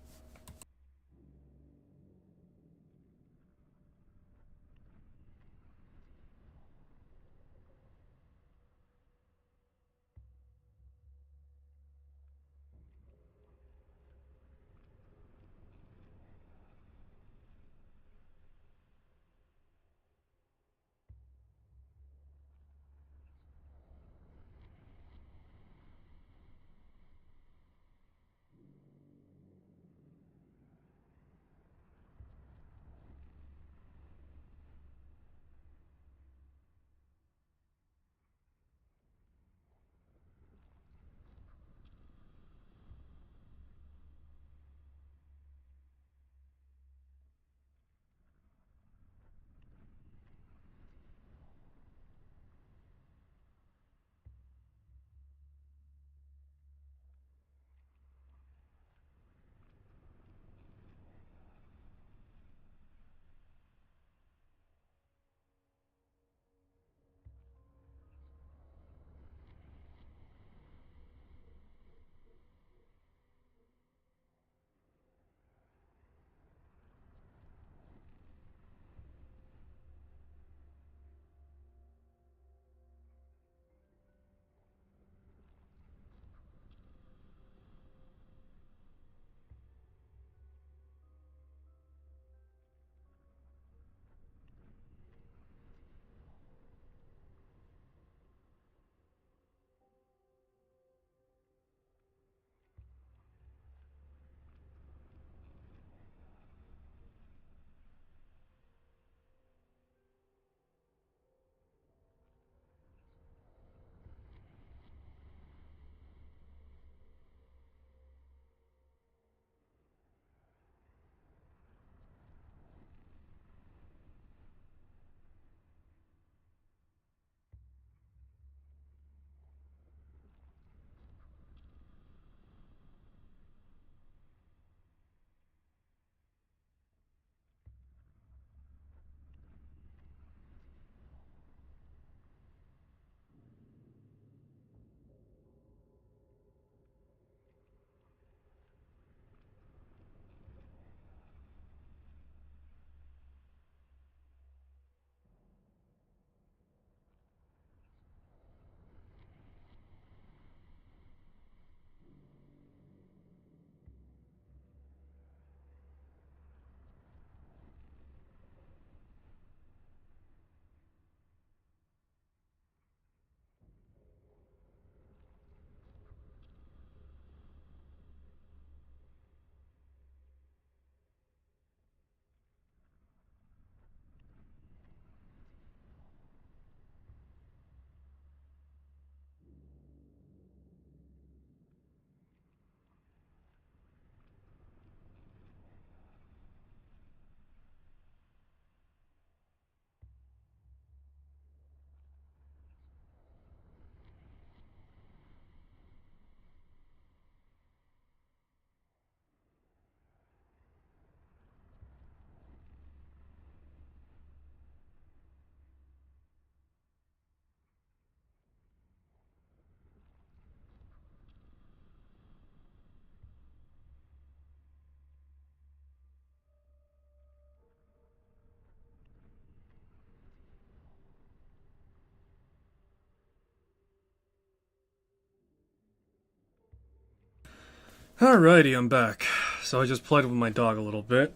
[SPEAKER 1] Alrighty, I'm back. So I just played with my dog a little bit.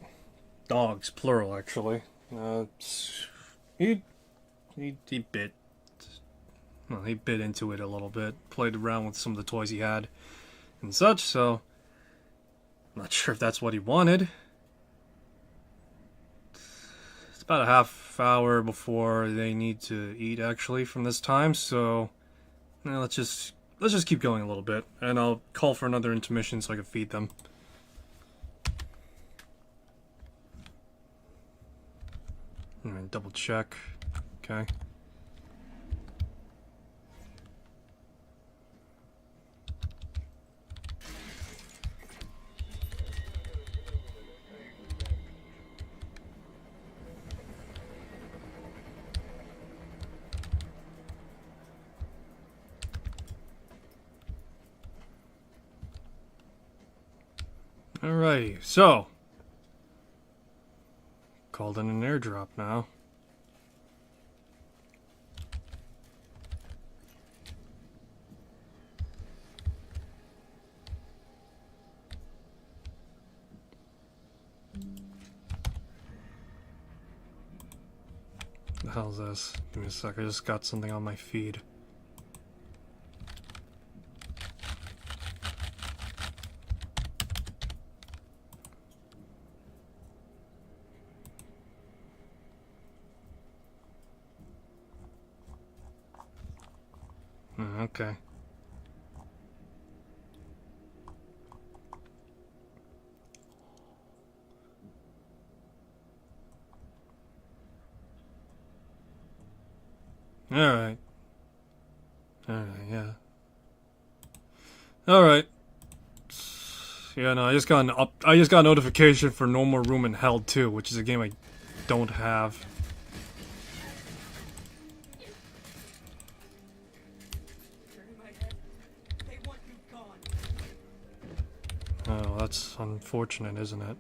[SPEAKER 1] Dogs, plural, actually. He bit. Well, he bit into it a little bit. Played around with some of the toys he had and such, so I'm not sure if that's what he wanted. It's about a half hour before they need to eat, actually, from this time, so let's just keep going a little bit, and I'll call for another intermission so I can feed them. Alright, double check. Okay. Alrighty, so called in an airdrop now. The hell's this? Give me a sec, I just got something on my feed. Okay. Alright. Alright, yeah. Alright. Yeah, no, I just got a notification for No More Room in Hell 2, which is a game I don't have. Oh, that's unfortunate, isn't it?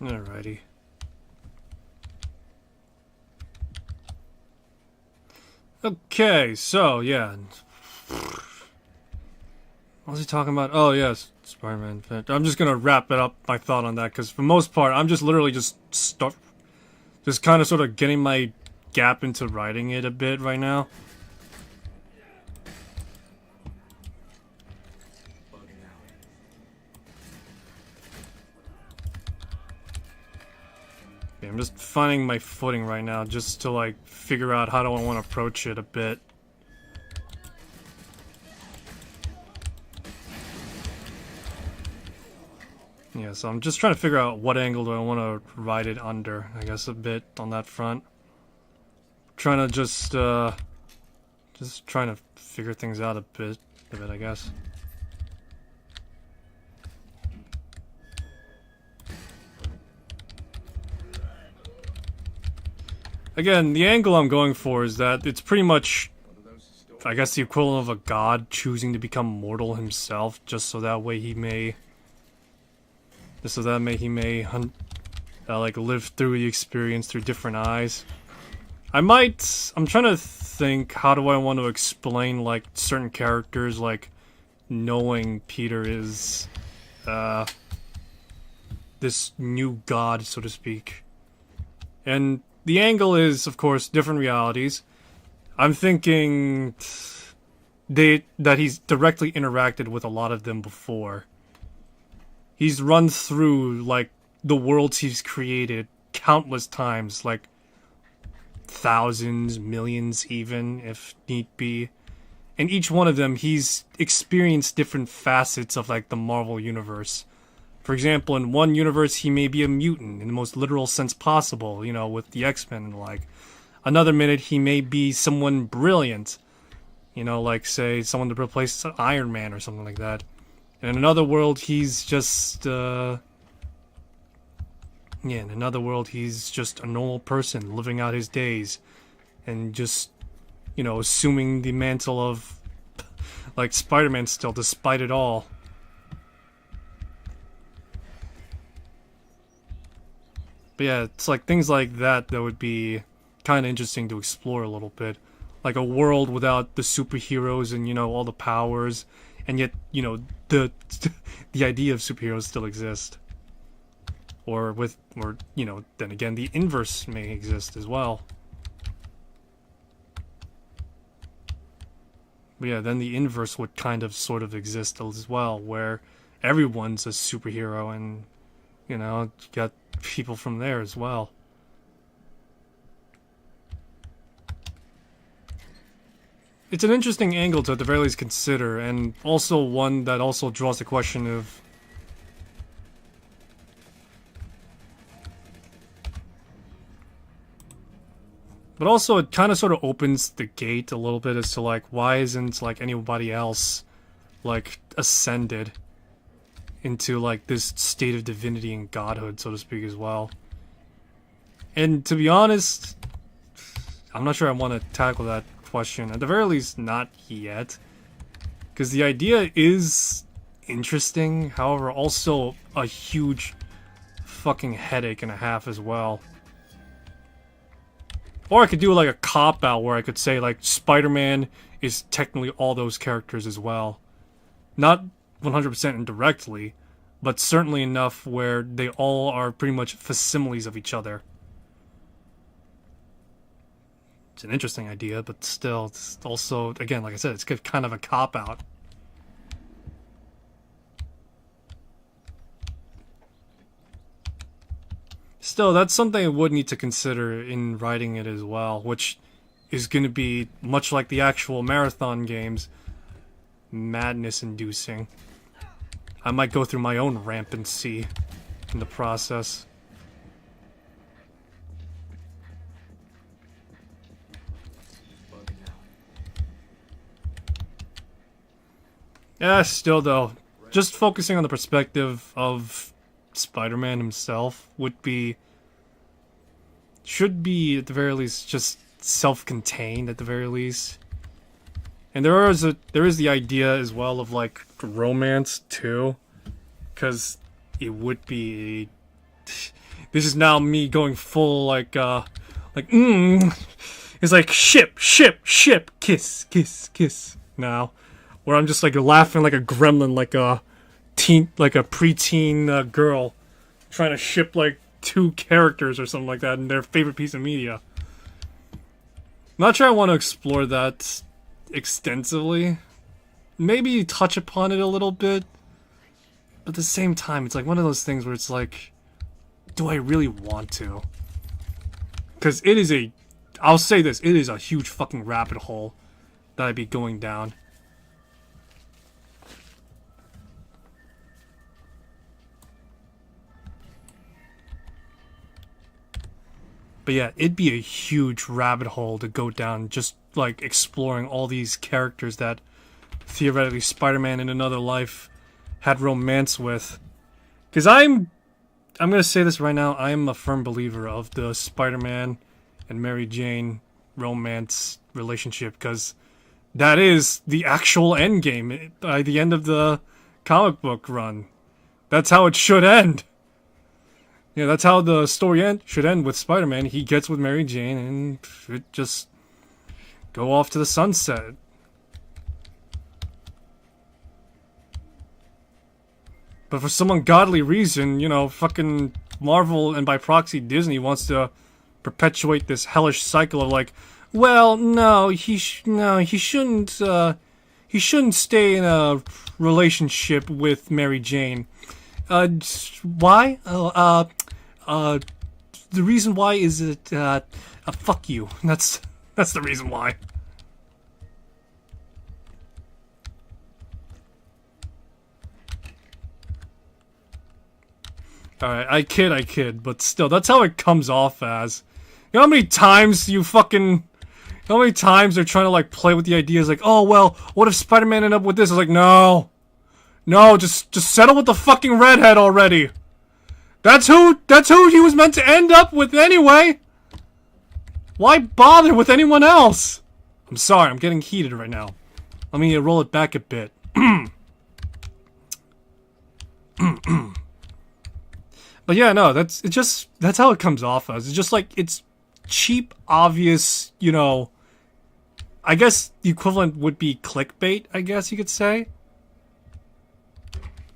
[SPEAKER 1] Alrighty. Okay, so, yeah. What was he talking about? Oh, yes, Spider-Man. I'm just gonna wrap it up, my thought on that, because for the most part, I'm just literally just kind of sort of getting my gap into writing it a bit right now. Yeah, I'm just finding my footing right now, just to like figure out how do I want to approach it a bit. Yeah, so I'm just trying to figure out what angle do I want to ride it under, I guess, a bit on that front. Trying to just trying to figure things out a bit, I guess. Again, the angle I'm going for is that it's pretty much, I guess, the equivalent of a god choosing to become mortal himself, just so that way he may... like, live through the experience through different eyes. I'm trying to think, how do I want to explain, like, certain characters, like, knowing Peter is, this new god, so to speak. And the angle is, of course, different realities. I'm thinking that he's directly interacted with a lot of them before. He's run through, like, the worlds he's created countless times, like, thousands, millions even, if need be. And each one of them, he's experienced different facets of, like, the Marvel Universe. For example, in one universe, he may be a mutant, in the most literal sense possible, you know, with the X-Men and, like. Another minute, he may be someone brilliant. You know, like, say, someone to replace Iron Man or something like that. In another world, he's just, in another world, he's just a normal person living out his days. And just, you know, assuming the mantle of, like, Spider-Man still, despite it all. But yeah, it's like things like that that would be kind of interesting to explore a little bit. Like a world without the superheroes and, you know, all the powers, and yet, you know, the the idea of superheroes still exist. Or you know, then again, the inverse may exist as well. But yeah, then the inverse would kind of sort of exist as well, where everyone's a superhero and, you know, you got people from there as well. It's an interesting angle to at the very least consider, and also one that also draws the question of but also it kind of sort of opens the gate a little bit as to like why isn't like anybody else like ascended into like this state of divinity and godhood, so to speak, as well. And to be honest, I'm not sure I want to tackle that question. At the very least, not yet. Because the idea is interesting, however, also a huge fucking headache and a half as well. Or I could do like a cop-out where I could say like Spider-Man is technically all those characters as well. Not 100% indirectly, but certainly enough where they all are pretty much facsimiles of each other. It's an interesting idea, but still, it's also, again, like I said, it's kind of a cop-out. Still, that's something I would need to consider in writing it as well, which is going to be, much like the actual marathon games, madness-inducing. I might go through my own rampancy in the process. Yeah, still though, just focusing on the perspective of Spider-Man himself should be at the very least just self-contained at the very least. And there is the idea as well of like romance too, because it would be. This is now me going full like it's like ship, kiss, kiss, kiss now, where I'm just like laughing like a gremlin, like a preteen girl trying to ship like two characters or something like that in their favorite piece of media. Not sure I want to explore that extensively. Maybe touch upon it a little bit, but at the same time, it's like one of those things where it's like, do I really want to? Because I'll say this, it is a huge fucking rabbit hole that I'd be going down. But yeah, it'd be a huge rabbit hole to go down, just like exploring all these characters that theoretically Spider-Man in another life had romance with. Because I'm gonna say this right now, I am a firm believer of the Spider-Man and Mary Jane romance relationship, because that is the actual endgame by the end of the comic book run. That's how it should end. Yeah, that's how the story should end with Spider-Man. He gets with Mary Jane and it just go off to the sunset. But for some ungodly reason, you know, fucking Marvel and by proxy Disney wants to perpetuate this hellish cycle of like, well, no, he shouldn't stay in a relationship with Mary Jane. Why? The reason why is that, fuck you. That's the reason why. Alright, I kid, but still, that's how it comes off as. You know how many times they're trying to, like, play with the ideas, like, oh, well, what if Spider-Man ended up with this? It's like, no, just settle with the fucking redhead already. That's who he was meant to end up with anyway. Why bother with anyone else? I'm sorry, I'm getting heated right now. Let me roll it back a bit. But yeah, no, that's how it comes off as. It's just like it's cheap, obvious, you know. I guess the equivalent would be clickbait, I guess you could say.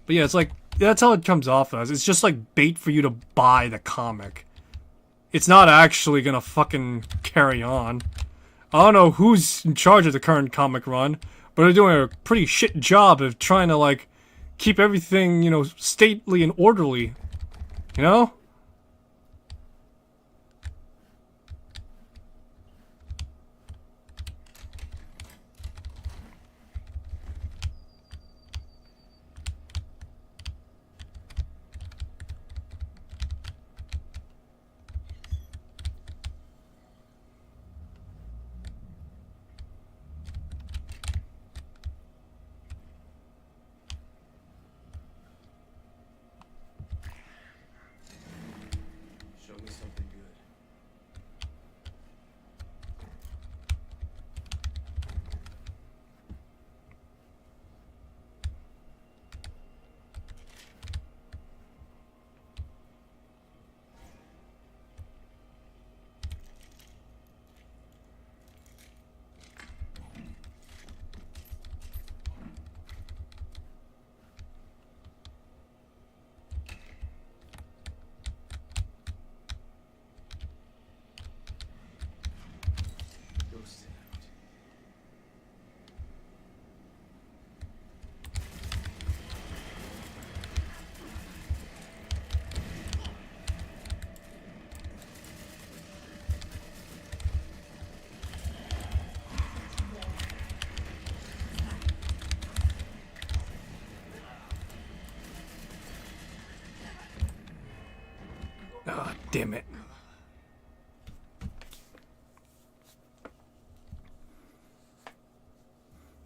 [SPEAKER 1] But yeah, it's like that's how it comes off as. It's just like bait for you to buy the comic. It's not actually gonna fucking carry on. I don't know who's in charge of the current comic run, but they're doing a pretty shit job of trying to like keep everything, you know, stately and orderly. You know?
[SPEAKER 2] Show me something good. Ghost out.
[SPEAKER 1] Ah, damn it.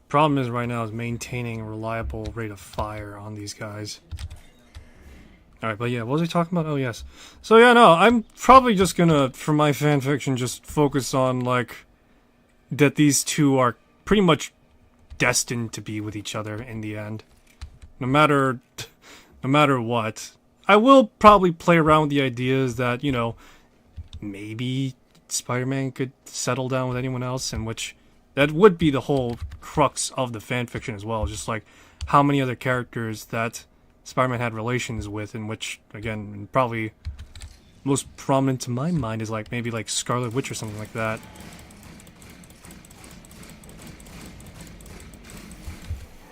[SPEAKER 1] Problem is right now is maintaining a reliable rate of fire on these guys. Alright, but yeah, what was I talking about? Oh, yes. So yeah, no, I'm probably just gonna, for my fanfiction, just focus on, like, that these two are pretty much destined to be with each other in the end. No matter what. I will probably play around with the ideas that, you know, maybe Spider-Man could settle down with anyone else, in which that would be the whole crux of the fanfiction as well. Just like how many other characters that Spider-Man had relations with, in which, again, probably most prominent to my mind is like maybe like Scarlet Witch or something like that.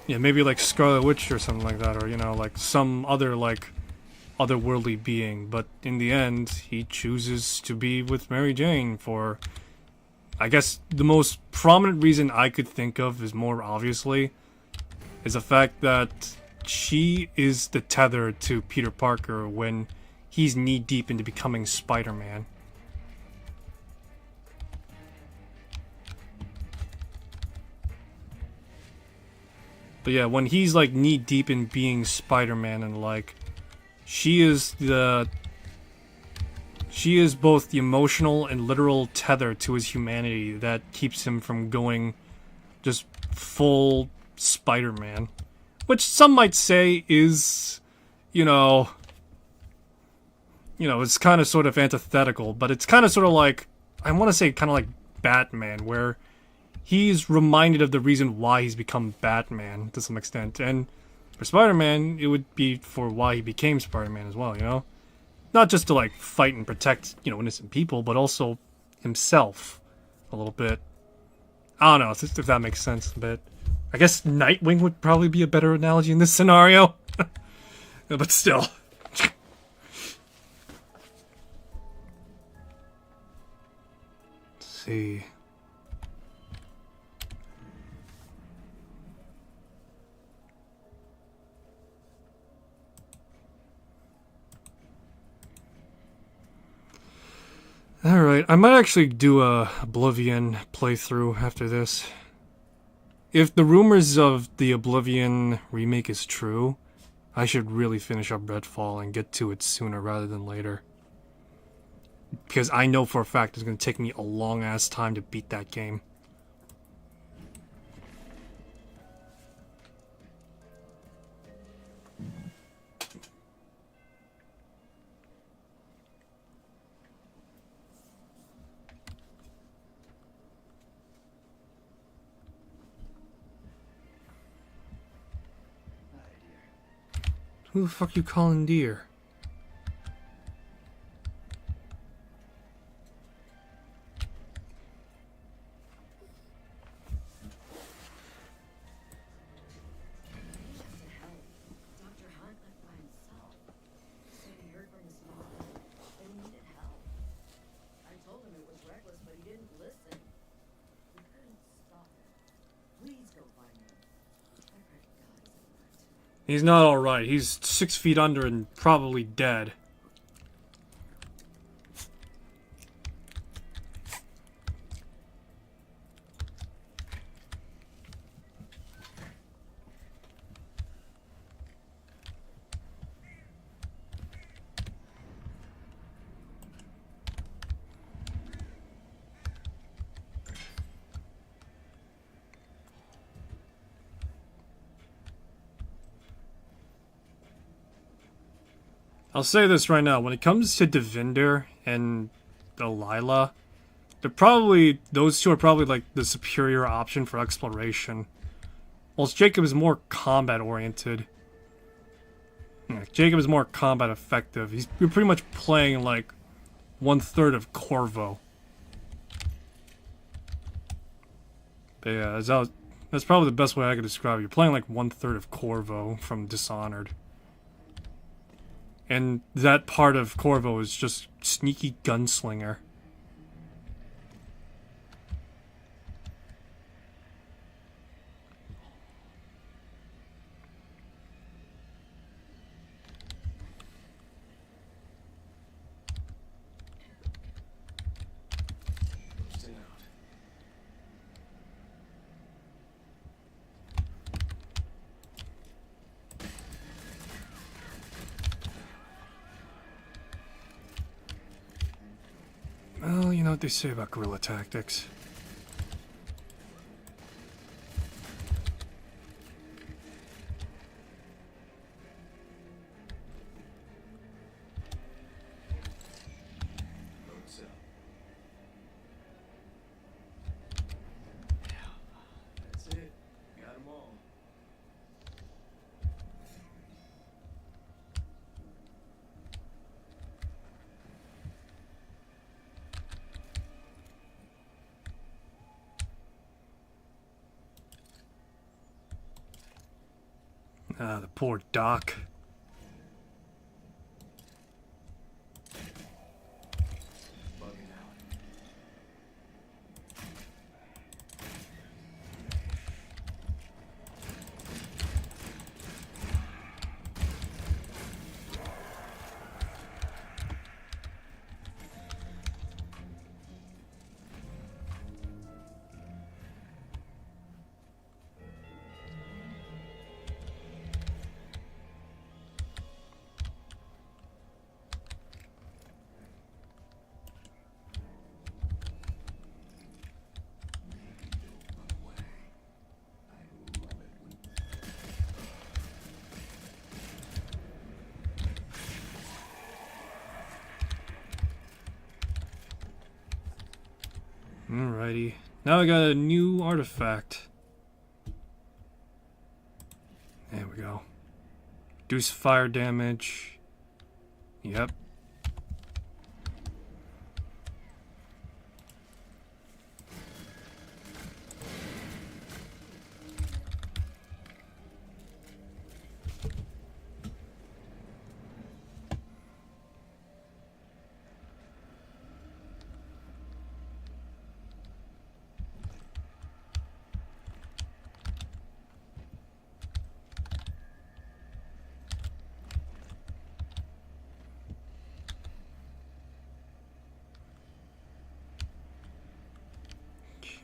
[SPEAKER 1] Yeah, maybe like Scarlet Witch or something like that, or, you know, like some other like otherworldly being, but in the end, he chooses to be with Mary Jane for, I guess, the most prominent reason I could think of is more obviously, is the fact that she is the tether to Peter Parker when he's knee-deep into becoming Spider-Man. But yeah, when he's like knee-deep in being Spider-Man and like, she is both the emotional and literal tether to his humanity that keeps him from going just full Spider-Man. Which some might say is, you know, it's kind of sort of antithetical, but it's kind of sort of like, I want to say kind of like Batman, where he's reminded of the reason why he's become Batman to some extent. And for Spider-Man, it would be for why he became Spider-Man as well, you know? Not just to, like, fight and protect, you know, innocent people, but also himself a little bit. I don't know if that makes sense a bit. I guess Nightwing would probably be a better analogy in this scenario. But still. Let's see. Alright, I might actually do a Oblivion playthrough after this. If the rumors of the Oblivion remake is true, I should really finish up Redfall and get to it sooner rather than later. Because I know for a fact it's going to take me a long-ass time to beat that game. Who the fuck you calling dear?
[SPEAKER 3] Dr. Hunt left by himself. Said he heard from his father that he needed help. I told him it was reckless, but he didn't listen. We couldn't stop him. Please go find him. I pray to God he's alright.
[SPEAKER 1] He's not alright. He's 6 feet under and probably dead. I'll say this right now, when it comes to Devinder and Delilah, those two are probably like the superior option for exploration. Whilst Jacob is more combat oriented. Yeah, Jacob is more combat effective. You're pretty much playing like 1/3 of Corvo. But yeah, that's probably the best way I could describe it. You're playing like 1/3 of Corvo from Dishonored. And that part of Corvo is just sneaky gunslinger.
[SPEAKER 2] Stay out.
[SPEAKER 1] Well, you know what they say about guerrilla tactics.
[SPEAKER 2] Loads up. That's it. Got them all.
[SPEAKER 1] Ah, the poor Doc.
[SPEAKER 2] Bugging out.
[SPEAKER 1] Alrighty. Now I got a new artifact. There we go. Reduce fire damage. Yep.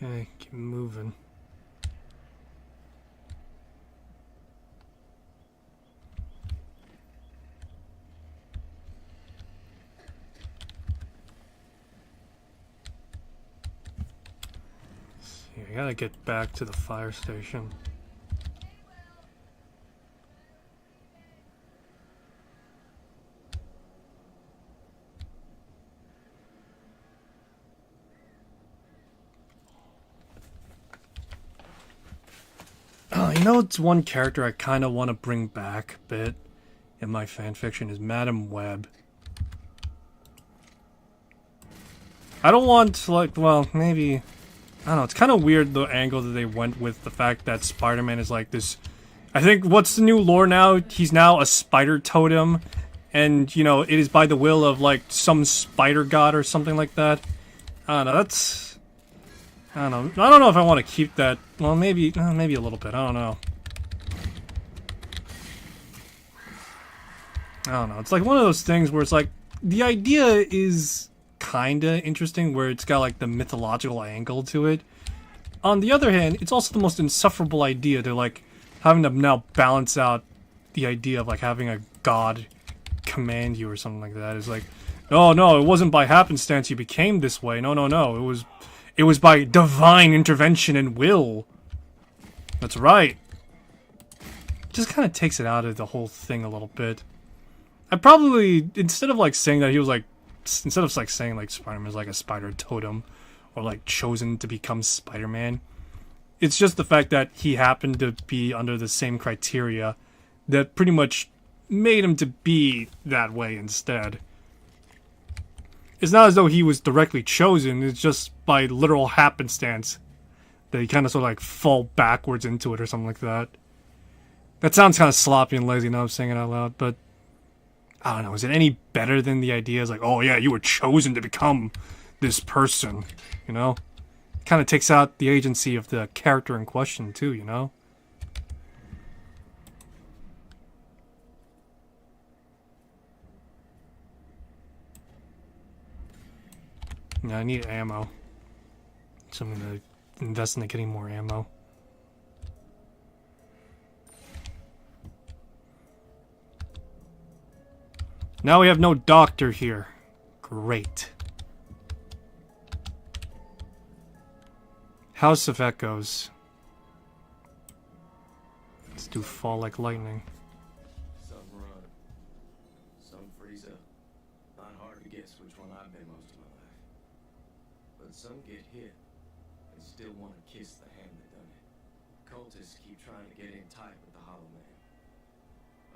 [SPEAKER 1] Okay, keep moving. See, I gotta get back to the fire station. You know, it's one character I kind of want to bring back a bit. in my fanfiction is Madam Web. I don't want to, like, well, maybe... I don't know, it's kind of weird the angle that they went with the fact that Spider-Man is like this... I think, what's the new lore now? He's now a spider totem, and, you know, it is by the will of, like, some spider god or something like that. I don't know, that's... I don't know. I don't know if I want to keep that... Well, maybe a little bit, I don't know. I don't know, it's like one of those things where it's like, the idea is kinda interesting, where it's got, like, the mythological angle to it. On the other hand, it's also the most insufferable idea to, like, having to now balance out the idea of, like, having a god command you or something like that. It's like, oh no, it wasn't by happenstance you became this way. No, it was by divine intervention and will. That's right. Just kind of takes it out of the whole thing a little bit. I probably, instead of, like, saying that he was, like, instead of, like, saying, like, Spider-Man is like a spider totem, or, like, chosen to become Spider-Man, it's just the fact that he happened to be under the same criteria that pretty much made him to be that way instead. It's not as though he was directly chosen, it's just by literal happenstance that he kind of sort of, like, fall backwards into it or something like that. That sounds kind of sloppy and lazy now I'm saying it out loud, but I don't know, is it any better than the idea is like, oh yeah, you were chosen to become this person, you know? Kind of takes out the agency of the character in question too, you know? Yeah, I need ammo. So I'm gonna invest in getting more ammo. Now we have no doctor here. Great. House of Echoes. Let's do Fall Like Lightning.
[SPEAKER 2] Some run, some freeze up. Not hard to guess which one I've been most of my life. But some get hit and still want to kiss the hand that done it. Cultists keep trying to get in tight with the Hollow Man.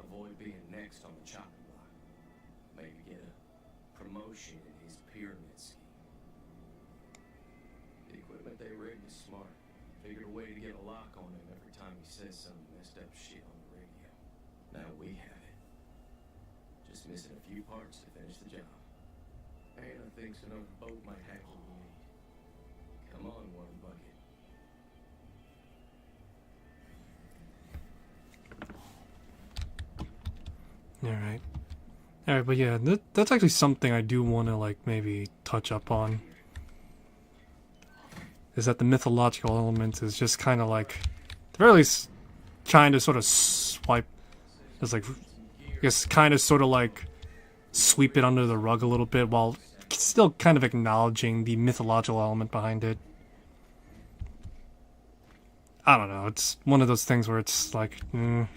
[SPEAKER 2] Avoid being next on the chopping block. Maybe get a promotion in his pyramid scheme. The equipment they rigged is smart. Figured a way to get a lock on him every time he says some messed up shit on the radio. Now we have it. Just missing a few parts to finish the job. Anna thinks another boat might have what we need. Come on, Warren Bucket.
[SPEAKER 1] Alright. Alright, but yeah, that's actually something I do want to, like, maybe touch up on. Is that the mythological element is just kind of like, at the very least, trying to sort of swipe, just like, I guess kind of sort of like sweep it under the rug a little bit while still kind of acknowledging the mythological element behind it. I don't know, it's one of those things where it's like, You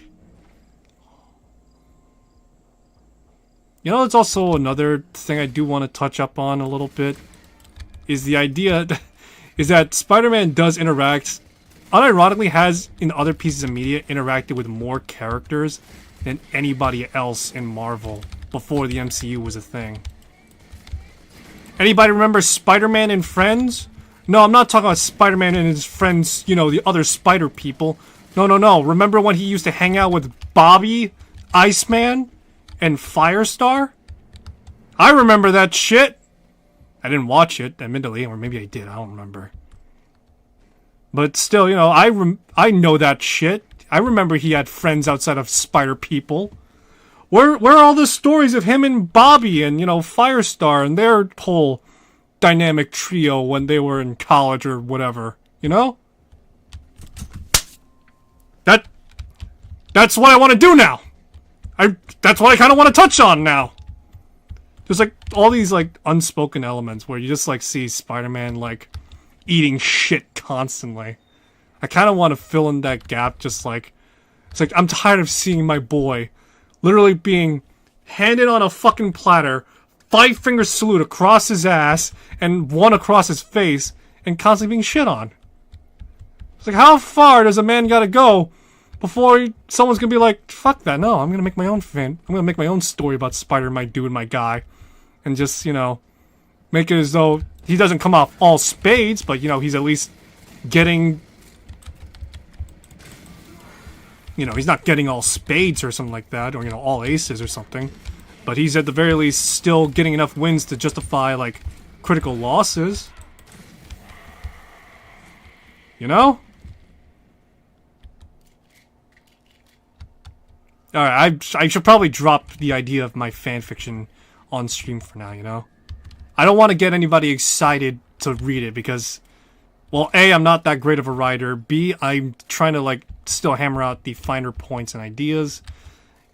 [SPEAKER 1] know, it's also another thing I do want to touch up on a little bit, is the idea is that Spider-Man does interact, unironically has, in other pieces of media, interacted with more characters than anybody else in Marvel before the MCU was a thing. Anybody remember Spider-Man and Friends? No, I'm not talking about Spider-Man and his friends, you know, the other spider people. No. Remember when he used to hang out with Bobby, Iceman, and Firestar? I remember that shit! I didn't watch it, admittedly, or maybe I did, I don't remember. But still, you know, I know that shit. I remember he had friends outside of Spider People. Where are all the stories of him and Bobby and, you know, Firestar and their whole dynamic trio when they were in college or whatever, you know? That's what I want to do now! That's what I kind of want to touch on now! There's, like, all these, like, unspoken elements where you just, like, see Spider-Man, like, eating shit constantly. I kind of want to fill in that gap, just, like... It's like, I'm tired of seeing my boy literally being handed on a fucking platter, 5-finger salute across his ass, and one across his face, and constantly being shit on. It's like, how far does a man gotta go before someone's gonna be like, fuck that, no, I'm gonna make my own I'm gonna make my own story about Spider, my dude, my guy. And just, you know, make it as though he doesn't come off all spades, but, you know, he's at least getting... You know, he's not getting all spades or something like that, or, you know, all aces or something. But he's at the very least still getting enough wins to justify, like, critical losses. You know? Alright, I should probably drop the idea of my fanfiction on stream for now, you know? I don't want to get anybody excited to read it because, well, A, I'm not that great of a writer. B, I'm trying to, like, still hammer out the finer points and ideas.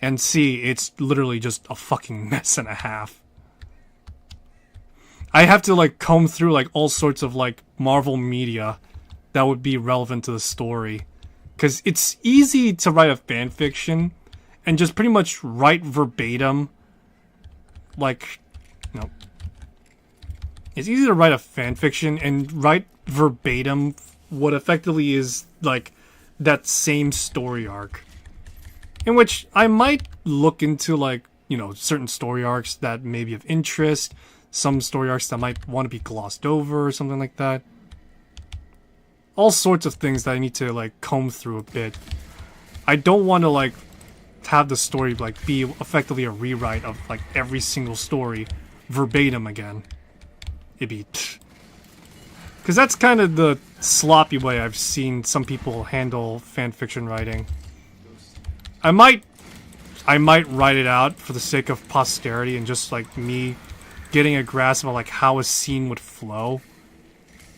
[SPEAKER 1] And C, it's literally just a fucking mess and a half. I have to, like, comb through, like, all sorts of, like, Marvel media that would be relevant to the story. Because it's easy to write a fanfiction and just pretty much write verbatim, like, you know, it's easy to write a fanfiction and write verbatim what effectively is, like, that same story arc. In which I might look into, like, you know, certain story arcs that may be of interest, some story arcs that might want to be glossed over or something like that. All sorts of things that I need to, like, comb through a bit. I don't want to, like, have the story, like, be effectively a rewrite of, like, every single story verbatim again. It'd be... Because that's kind of the sloppy way I've seen some people handle fanfiction writing. I might write it out for the sake of posterity and just, like, me getting a grasp of, like, how a scene would flow.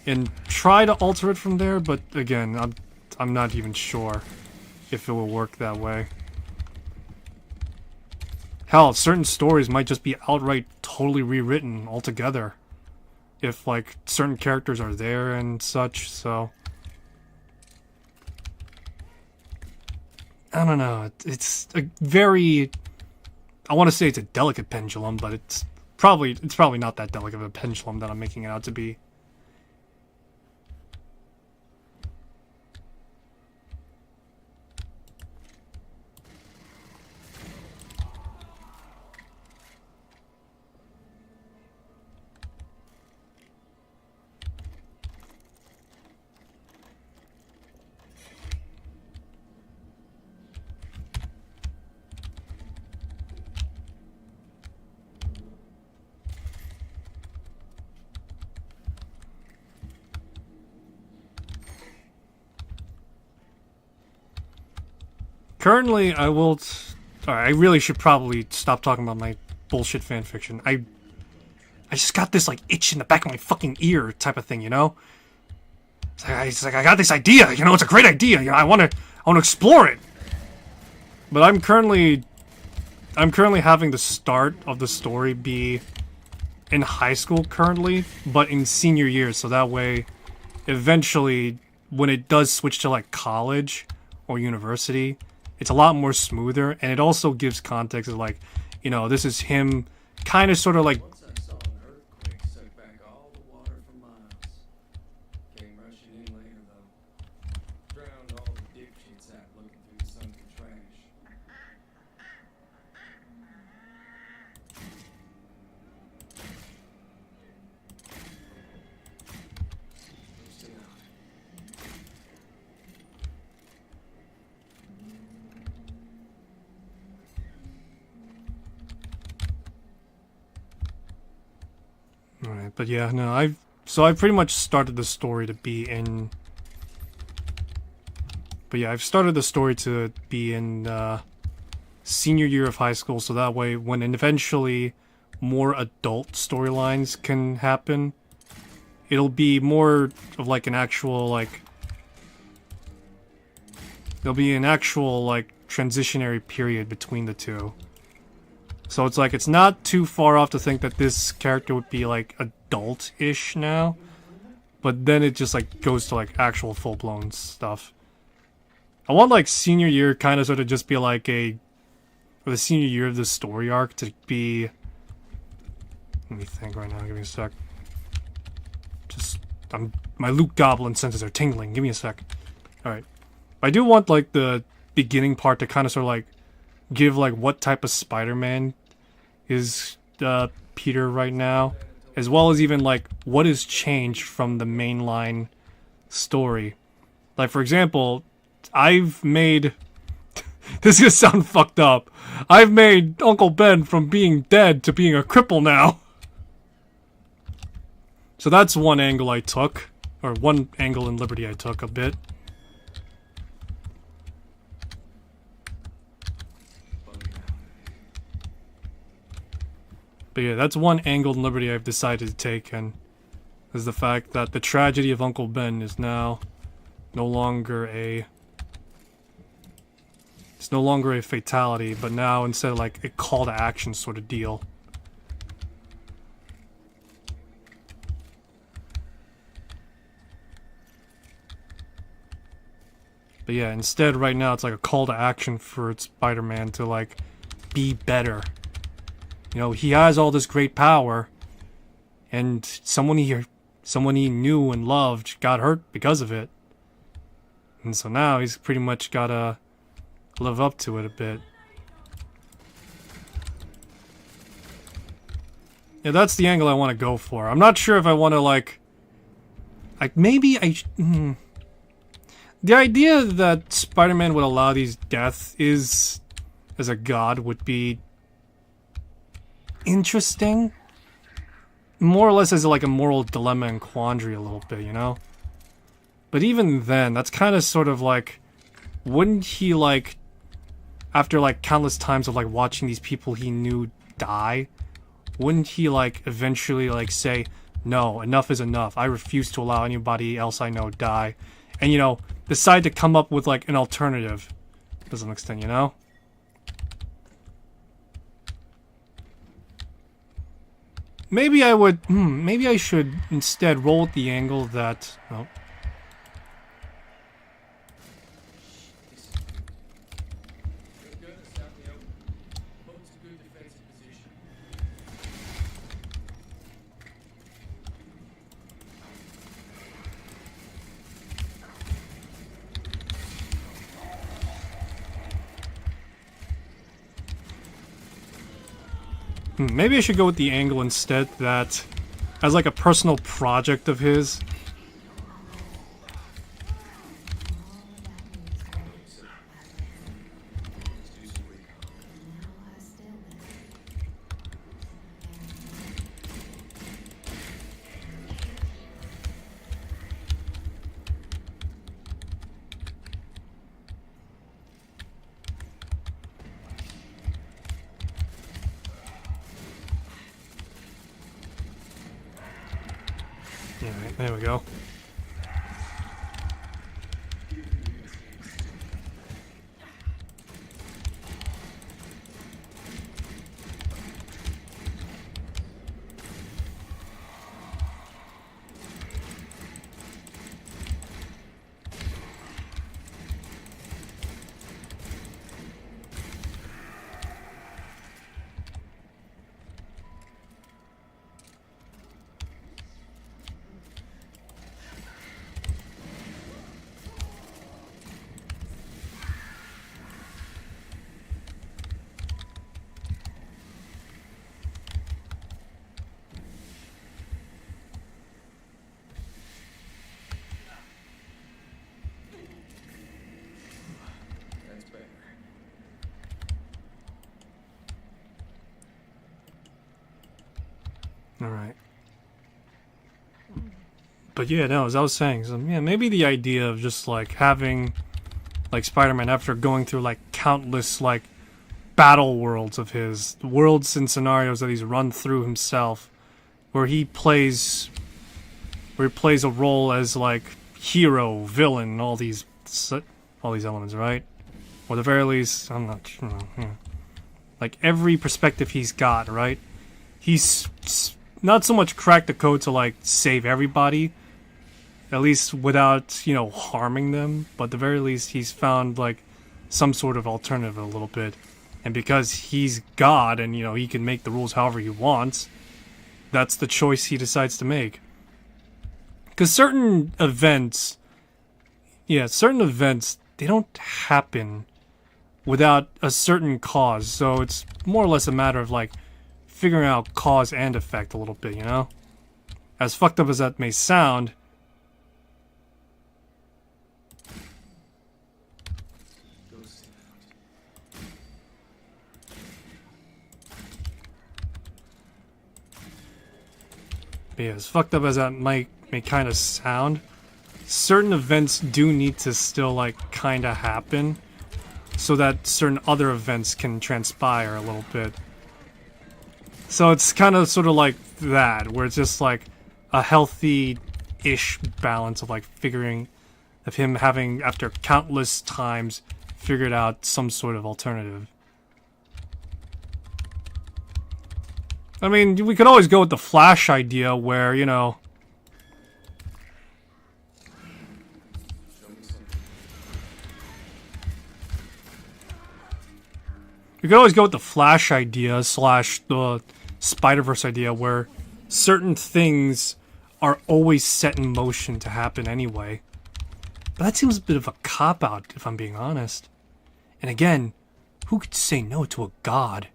[SPEAKER 1] And try to alter it from there, but again, I'm not even sure if it will work that way. Hell, certain stories might just be outright totally rewritten altogether. If, like, certain characters are there and such, so... I don't know, it's a very... I want to say it's a delicate pendulum, but it's probably not that delicate of a pendulum that I'm making it out to be. Currently, I will... Alright, I really should probably stop talking about my bullshit fanfiction. I just got this, like, itch in the back of my fucking ear type of thing, you know? It's like I got this idea, you know? It's a great idea, you know? I want to explore it! But I'm currently having the start of the story be in high school currently, but in senior year, so that way, eventually, when it does switch to, like, college or university... It's a lot more smoother, and it also gives context of, like, you know, this is him kind of sort of like...
[SPEAKER 2] Once I saw an earthquake suck back all the water for miles. Came rushing in later, though. Drowned all the dipshits out looking through the sunken trash. Stay on.
[SPEAKER 1] Alright, but yeah, no, I've pretty much started the story to be in... But yeah, I've started the story to be in, senior year of high school, so that way, when eventually more adult storylines can happen, it'll be more of, like, an actual, like... There'll be an actual, like, transitionary period between the two. So it's like, it's not too far off to think that this character would be, like, adult-ish now. But then it just, like, goes to, like, actual full-blown stuff. I want, like, senior year kind of sort of just be, like, or the senior year of the story arc to be... Let me think right now, give me a sec. Just, my Luke Goblin senses are tingling, give me a sec. Alright. I do want, like, the beginning part to kind of sort of like give like what type of Spider-Man is Peter right now, as well as even like what has changed from the mainline story. Like, for example, I've made this is gonna sound fucked up. I've made Uncle Ben from being dead to being a cripple now. So that's one angle I took, or one angle and liberty I took a bit. But yeah, that's one angle and liberty I've decided to take, and is the fact that the tragedy of Uncle Ben is now no longer a... It's no longer a fatality, but now instead like a call to action sort of deal. But yeah, instead right now it's like a call to action for Spider-Man to like be better. You know, he has all this great power, and someone he knew and loved got hurt because of it. And so now he's pretty much gotta live up to it a bit. Yeah, that's the angle I want to go for. I'm not sure if I want to like maybe the idea that Spider-Man would allow these deaths is as a god would be interesting. More or less as like a moral dilemma and quandary a little bit, you know? But even then, that's kind of sort of like, wouldn't he like, after like countless times of like watching these people he knew die, wouldn't he like eventually like say, no, enough is enough, I refuse to allow anybody else I know die, and you know, decide to come up with like an alternative to some extent, you know? Maybe I would, maybe I should instead roll with the angle that, oh. Maybe I should go with the angle instead that, as like a personal project of his. Alright, there we go. Alright. But yeah, no, as I was saying, so yeah, maybe the idea of just like having like Spider-Man after going through like countless like battle worlds of his, worlds and scenarios that he's run through himself, where he plays a role as like hero, villain, all these elements, right? Or at the very least, I'm not sure. Like every perspective he's got, right? He's not so much cracked the code to like save everybody, at least without, you know, harming them, but at the very least he's found like some sort of alternative a little bit. And because he's God and, you know, he can make the rules however he wants, that's the choice he decides to make. Because certain events, they don't happen without a certain cause. So it's more or less a matter of like figuring out cause and effect a little bit, you know? As fucked up as that may sound, but yeah, as fucked up as that may kind of sound, certain events do need to still like kind of happen so that certain other events can transpire a little bit. So it's kind of sort of like that, where it's just like a healthy-ish balance of like figuring, of him having, after countless times, figured out some sort of alternative. I mean, we could always go with the Flash idea where, you know, we could always go with the Flash idea slash the Spider-Verse idea where certain things are always set in motion to happen anyway. But that seems a bit of a cop-out, if I'm being honest. And again, who could say no to a god?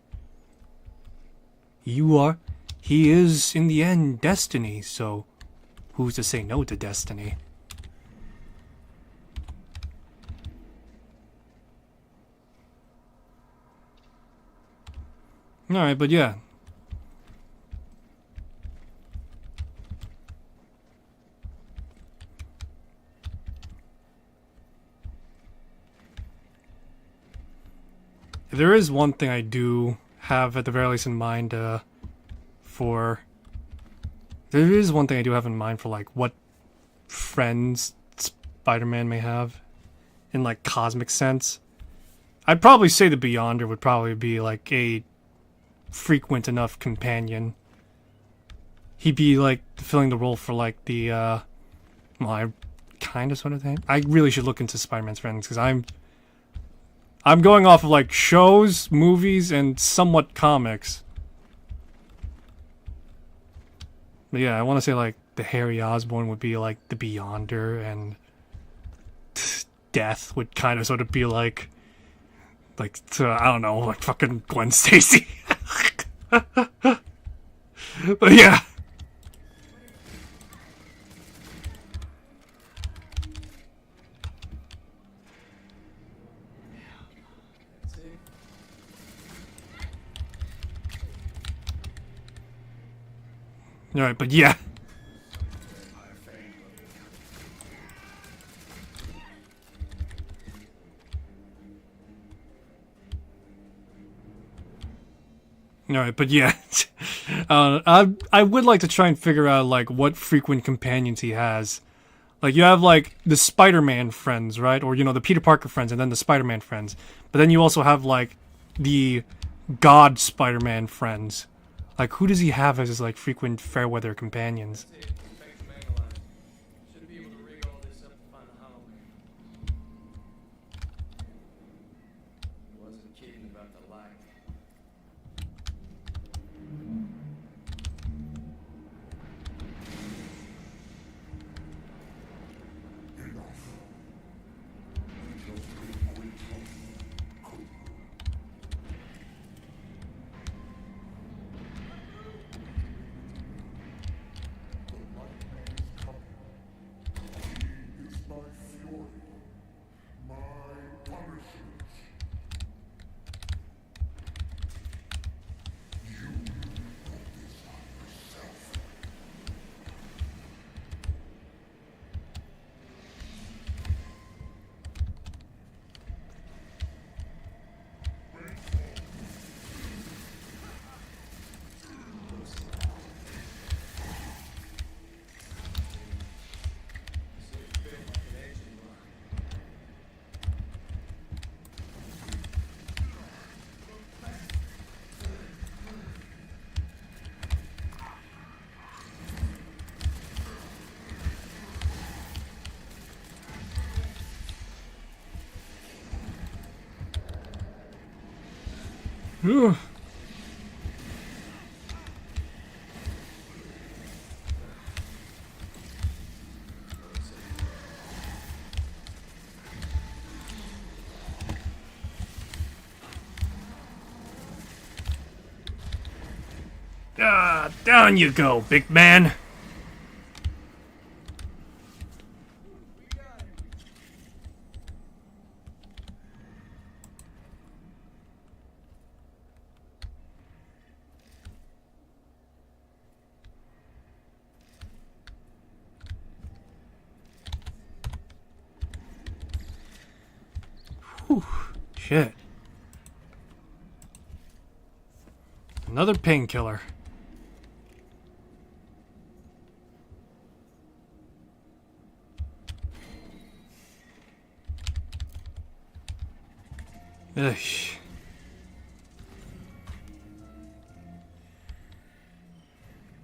[SPEAKER 1] You are. He is, in the end, destiny, so who's to say no to destiny? Alright, but yeah. There is one thing I do have at the very least in mind for... There is one thing I do have in mind for like what friends Spider-Man may have in like cosmic sense. I'd probably say the Beyonder would probably be like a frequent enough companion. He'd be like filling the role for like the well, I kind of sort of thing. I really should look into Spider-Man's friends because I'm going off of like shows, movies, and somewhat comics. But yeah, I want to say like the Harry Osborn would be like the Beyonder, and Death would kind of sort of be like I don't know, like fucking Gwen Stacy. But yeah. Alright, but yeah. Alright, but yeah. I would like to try and figure out, like, what frequent companions he has. Like, you have, like, the Spider-Man friends, right? Or, you know, the Peter Parker friends, and then the Spider-Man friends. But then you also have, like, the God Spider-Man friends. Like, who does he have as his, like, frequent fair-weather companions? Ugh. Ah, down you go, big man. Whew, shit. Another painkiller. Ugh.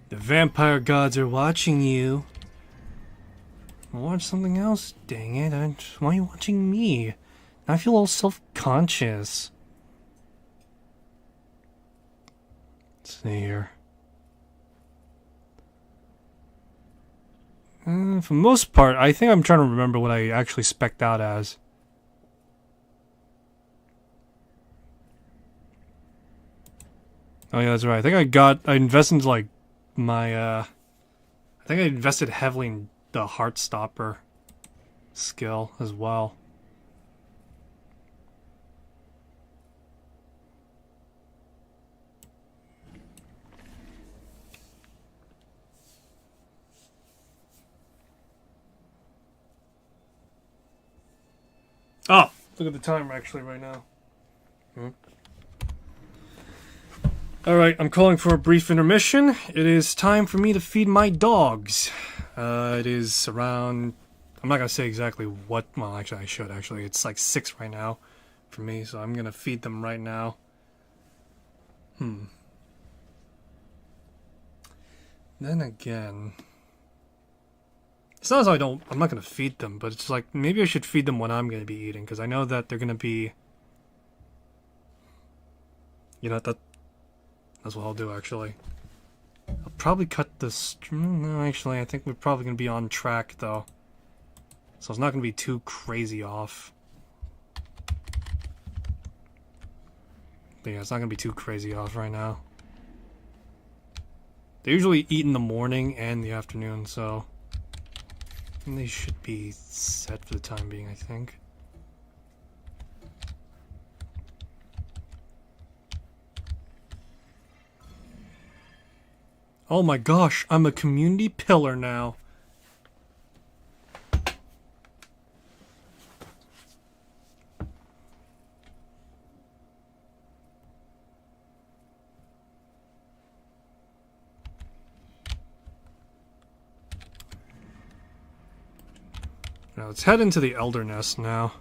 [SPEAKER 1] The vampire gods are watching you. Watch something else, dang it. Why are you watching me? I feel all self-conscious. Let's see here. For the most part, I think I'm trying to remember what I actually spec'd out as. Oh yeah, that's right. I think I invested like my, I think I invested heavily in the Heartstopper skill as well. Oh, look at the timer actually right now. Alright, I'm calling for a brief intermission. It is time for me to feed my dogs. It is around... I'm not gonna say exactly what... Well, actually, I should, actually. It's like 6 right now for me, so I'm gonna feed them right now. Then again... It's not as though I'm not gonna feed them, but it's like, maybe I should feed them when I'm gonna be eating, because I know that they're gonna be... You know, that's what I'll do, actually. I'll probably cut this... No, actually, I think we're probably going to be on track, though. So it's not going to be too crazy off. But yeah, it's not going to be too crazy off right now. They usually eat in the morning and the afternoon, so... they should be set for the time being, I think. Oh my gosh, I'm a community pillar now. Now let's head into the Elder Nest now.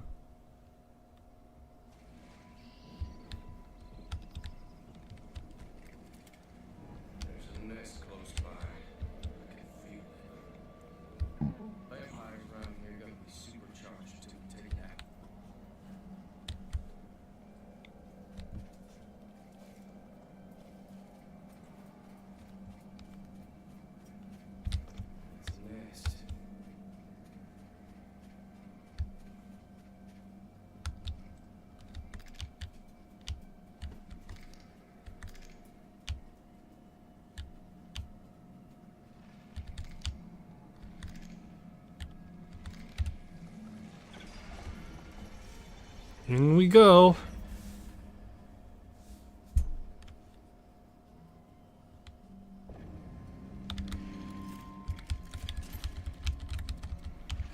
[SPEAKER 1] In we go.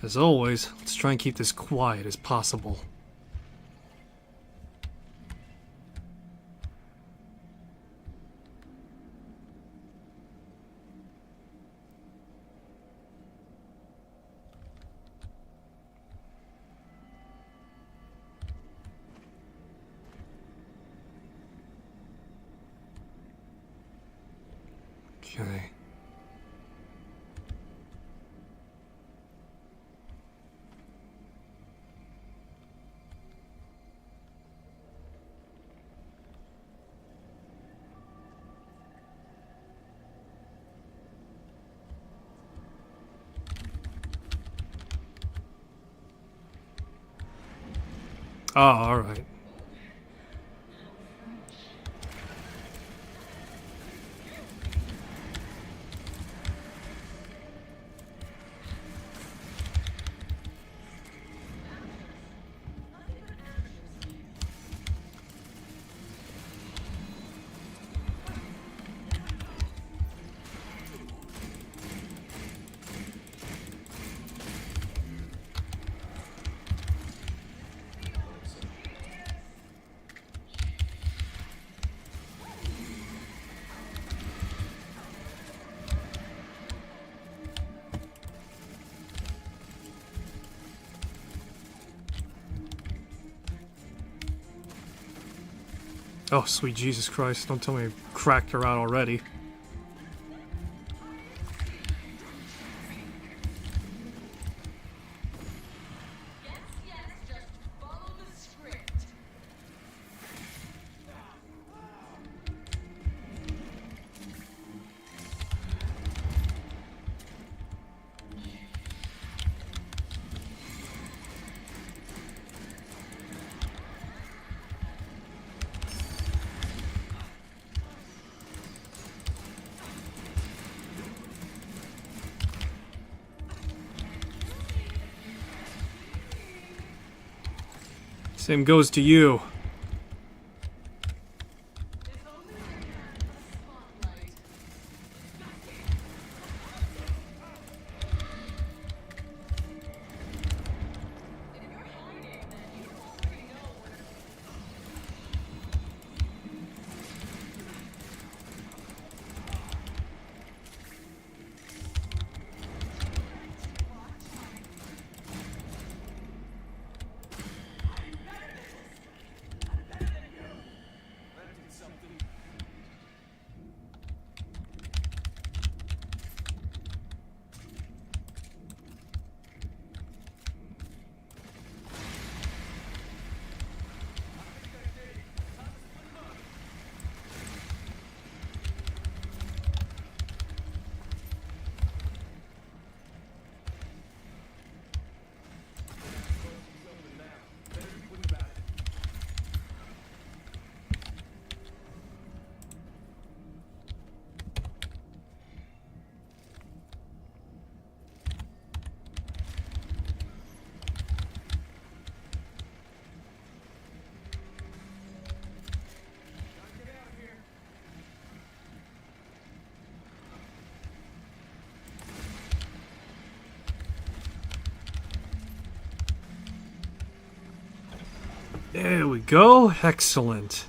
[SPEAKER 1] As always, let's try and keep this quiet as possible. Okay. Oh, alright. Oh, sweet Jesus Christ. Don't tell me I cracked her out already. Same goes to you. There we go. Excellent.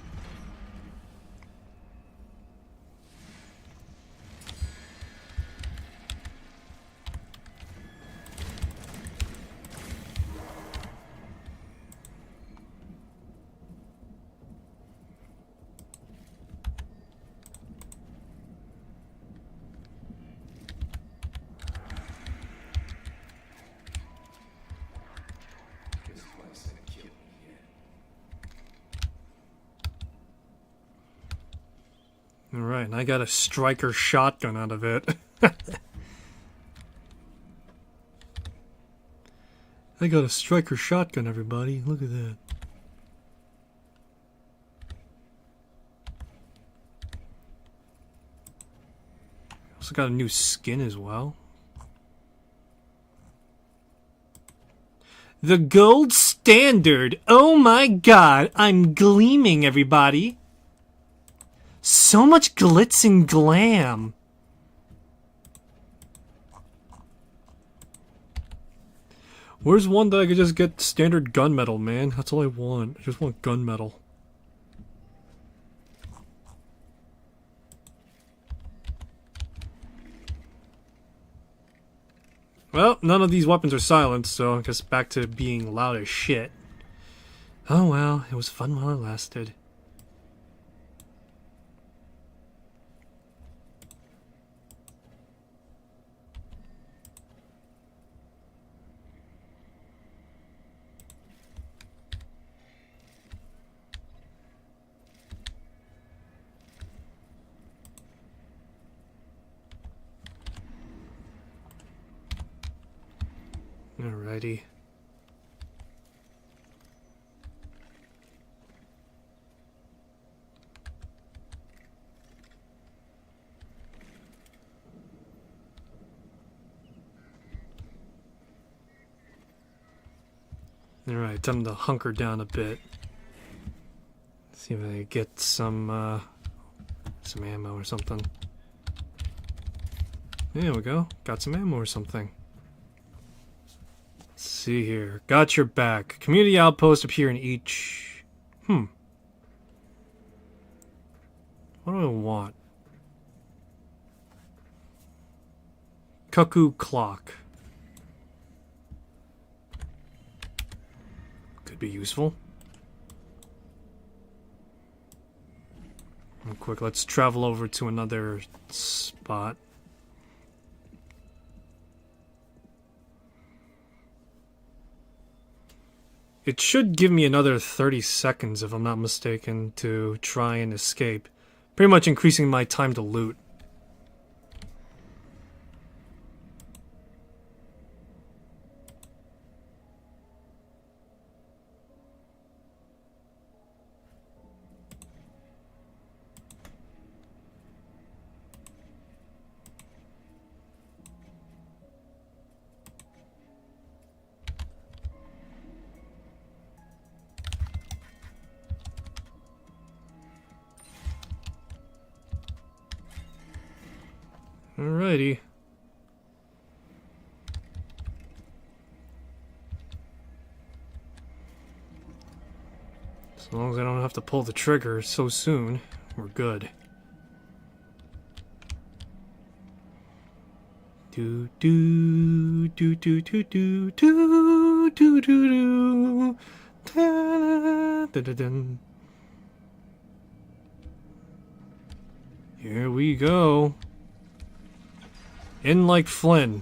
[SPEAKER 2] This place ain't killed me yet.
[SPEAKER 1] Alright, and I got a striker shotgun out of it. I got a striker shotgun, everybody. Look at that. Also got a new skin as well. The gold standard! Oh my god, I'm gleaming, everybody! So much glitz and glam! Where's one that I could just get standard gunmetal, man? That's all I want. I just want gunmetal. Well, none of these weapons are silenced, so I guess back to being loud as shit. Oh well, it was fun while it lasted. Alrighty. Alright, time to hunker down a bit. See if I can get some ammo or something. There we go. Got some ammo or something. Let's see here. Got your back. Community outpost appear in each... What do I want? Cuckoo clock. Could be useful. Real quick, let's travel over to another spot. It should give me another 30 seconds, if I'm not mistaken, to try and escape. Pretty much increasing my time to loot. Alrighty. As long as I don't have to pull the trigger so soon, we're good. Do do do do do do do do do do da da da dun. Here we go. In like Flynn.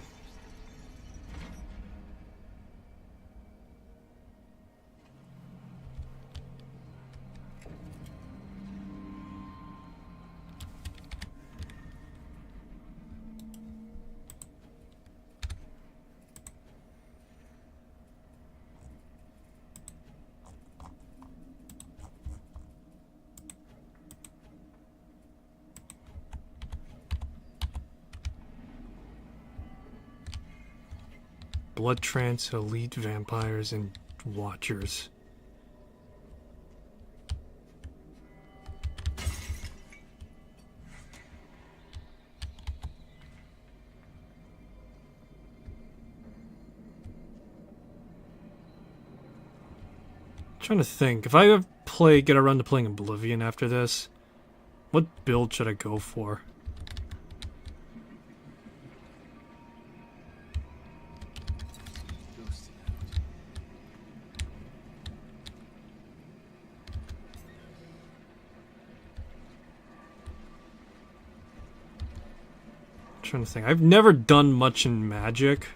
[SPEAKER 1] Blood trance, elite vampires, and watchers. Trying to think. If I get around to playing Oblivion after this, what build should I go for? Trying to think. I've never done much in Magic.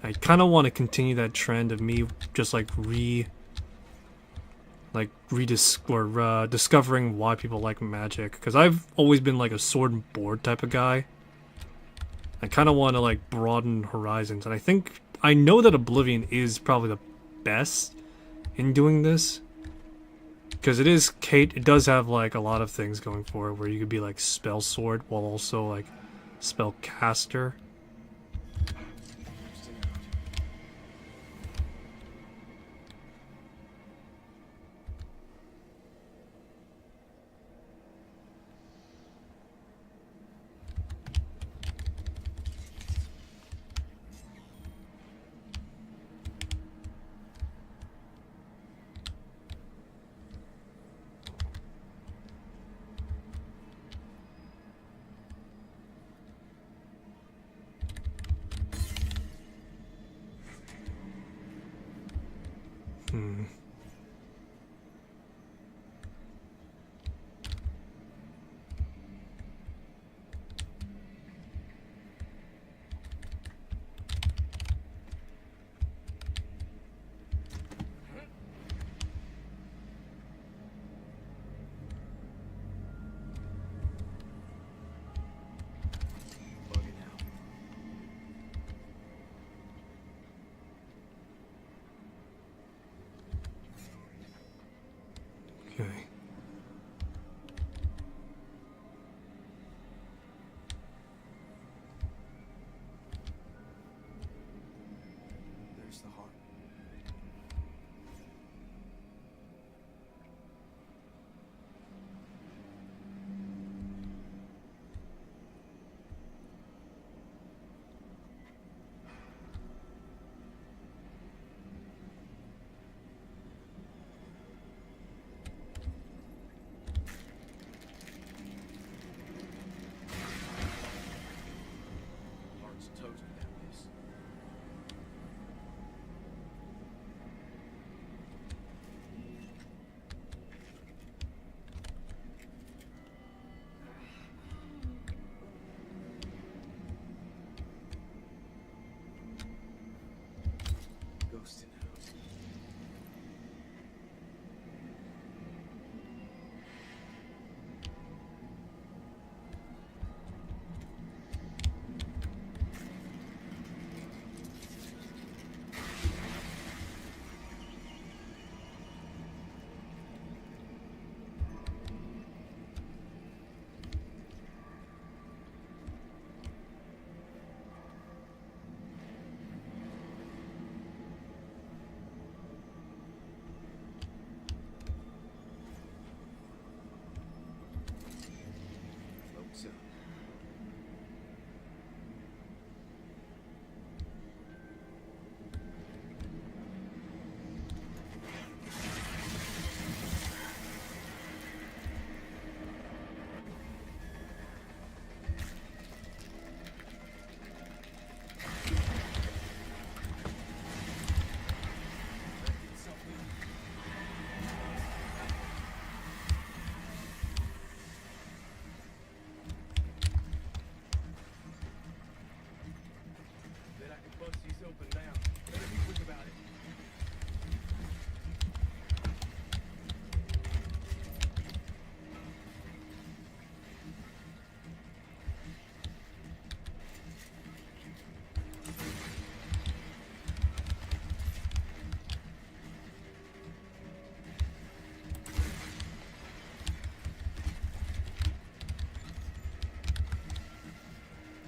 [SPEAKER 1] I kind of want to continue that trend of me just discovering why people like Magic, because I've always been like a sword and board type of guy. I kind of want to like broaden horizons, and I know that Oblivion is probably the best in doing this, because it does have like a lot of things going for it, where you could be like spell sword while also like spellcaster. Okay.
[SPEAKER 2] There's the heart.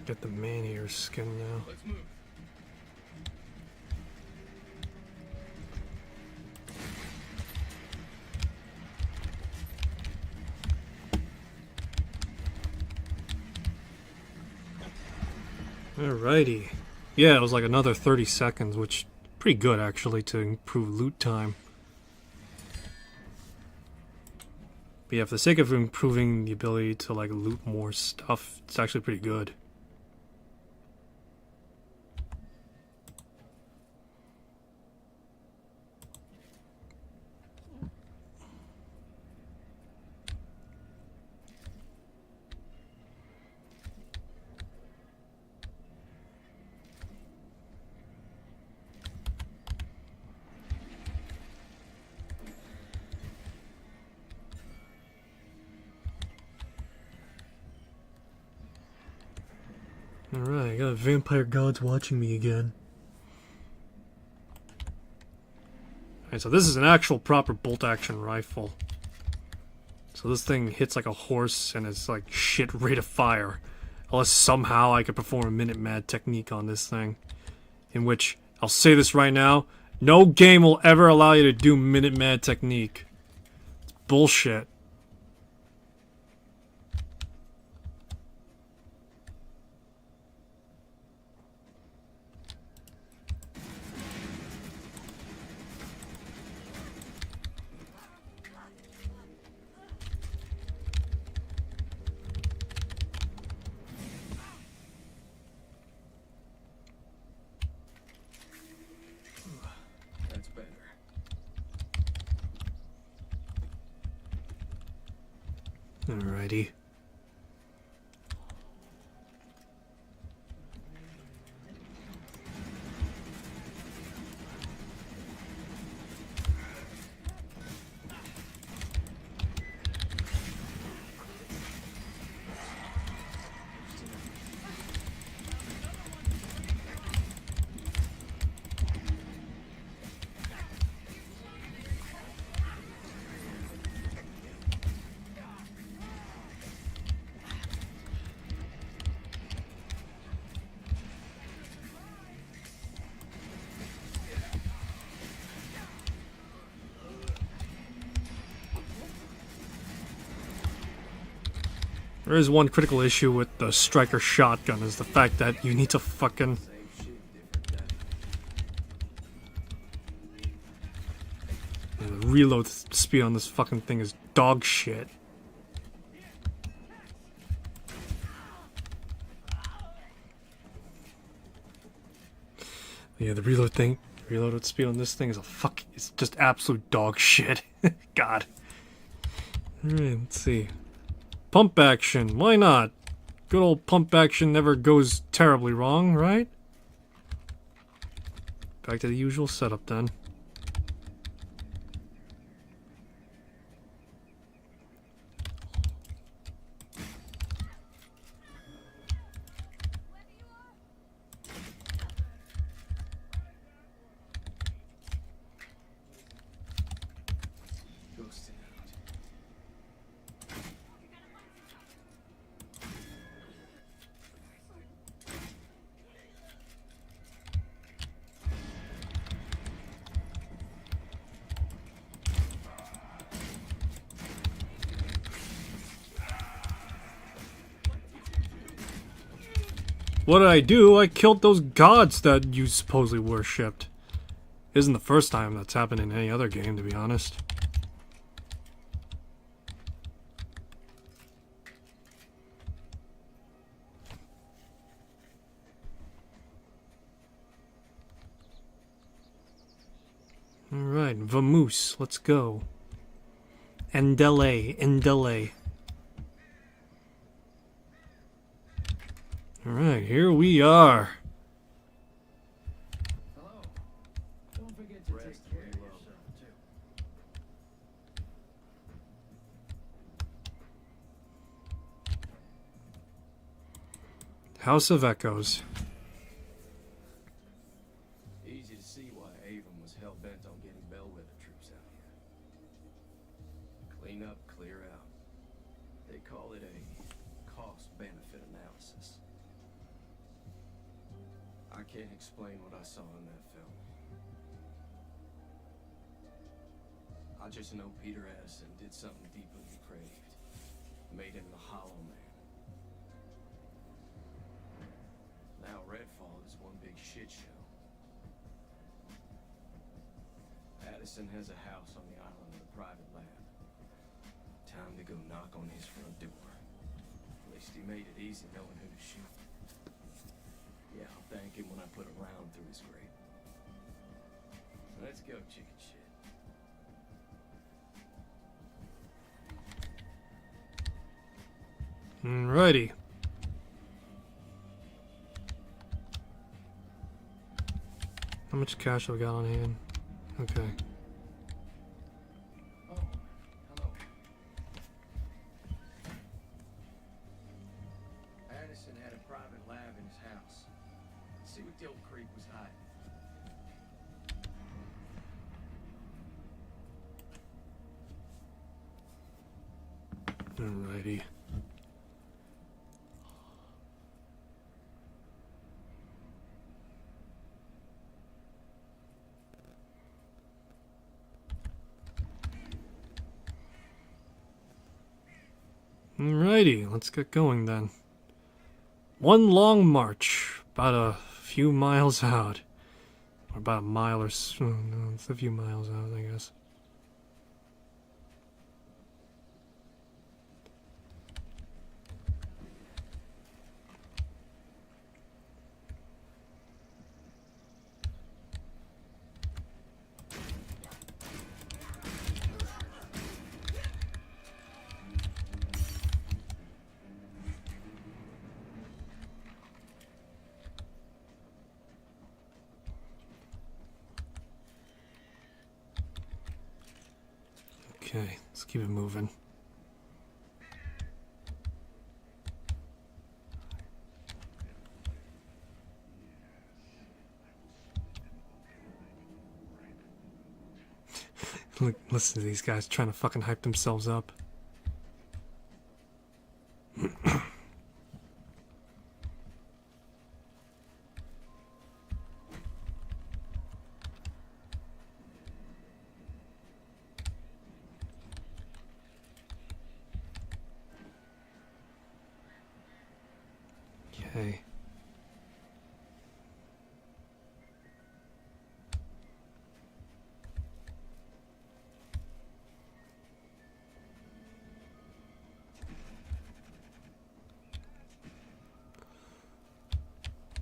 [SPEAKER 1] Get the man-eater skin now.
[SPEAKER 2] Let's move.
[SPEAKER 1] Alrighty. Yeah, it was like another 30 seconds, which pretty good actually to improve loot time. But yeah, for the sake of improving the ability to like loot more stuff, it's actually pretty good. Alright, I got vampire gods watching me again. Alright, so this is an actual proper bolt-action rifle. So this thing hits like a horse and it's like shit rate of fire. Unless somehow I could perform a Minute Mad technique on this thing. In which, I'll say this right now, no game will ever allow you to do Minute Mad technique. It's bullshit.
[SPEAKER 2] That's better.
[SPEAKER 1] Alrighty. There is one critical issue with the striker shotgun, is the fact that you need to fucking...
[SPEAKER 2] Same shit, different day.
[SPEAKER 1] The reload speed on this fucking thing is dog shit. Yeah, the reload speed on this thing is it's just absolute dog shit. God. Alright, let's see. Pump action, why not? Good old pump action never goes terribly wrong, right? Back to the usual setup then.
[SPEAKER 2] Ghosting out.
[SPEAKER 1] What did I do? I killed those gods that you supposedly worshipped. Isn't the first time that's happened in any other game, to be honest. Alright, vamoose, let's go. Endele, Endele. Alright, here we are.
[SPEAKER 2] Hello. Don't forget to take care of yourself, too.
[SPEAKER 1] House of Echoes.
[SPEAKER 2] Easy to see why Avon was hell-bent on getting bellwether troops out here. Clean up, clear out. They call it a cost-benefit analysis. I can't explain what I saw in that film. I just know Peter Addison did something deeply depraved. Made him the Hollow Man. Now Redfall is one big shit show. Addison has a house on the island with a private lab. Time to go knock on his front door. At least he made it easy knowing who to shoot. Yeah, I'll thank him when I put a round through his grate. Let's go, chicken shit.
[SPEAKER 1] Alrighty. How much cash have I got on hand? Okay.
[SPEAKER 2] Oh, hello. Addison had a private lab in his house. Let's see what the old creep was hiding.
[SPEAKER 1] Alrighty. Alrighty, let's get going then. One long march, about a few miles out. Or about a mile or so. No, it's a few miles out, I guess. Okay, let's keep it moving. Look, listen to these guys trying to fucking hype themselves up. Okay.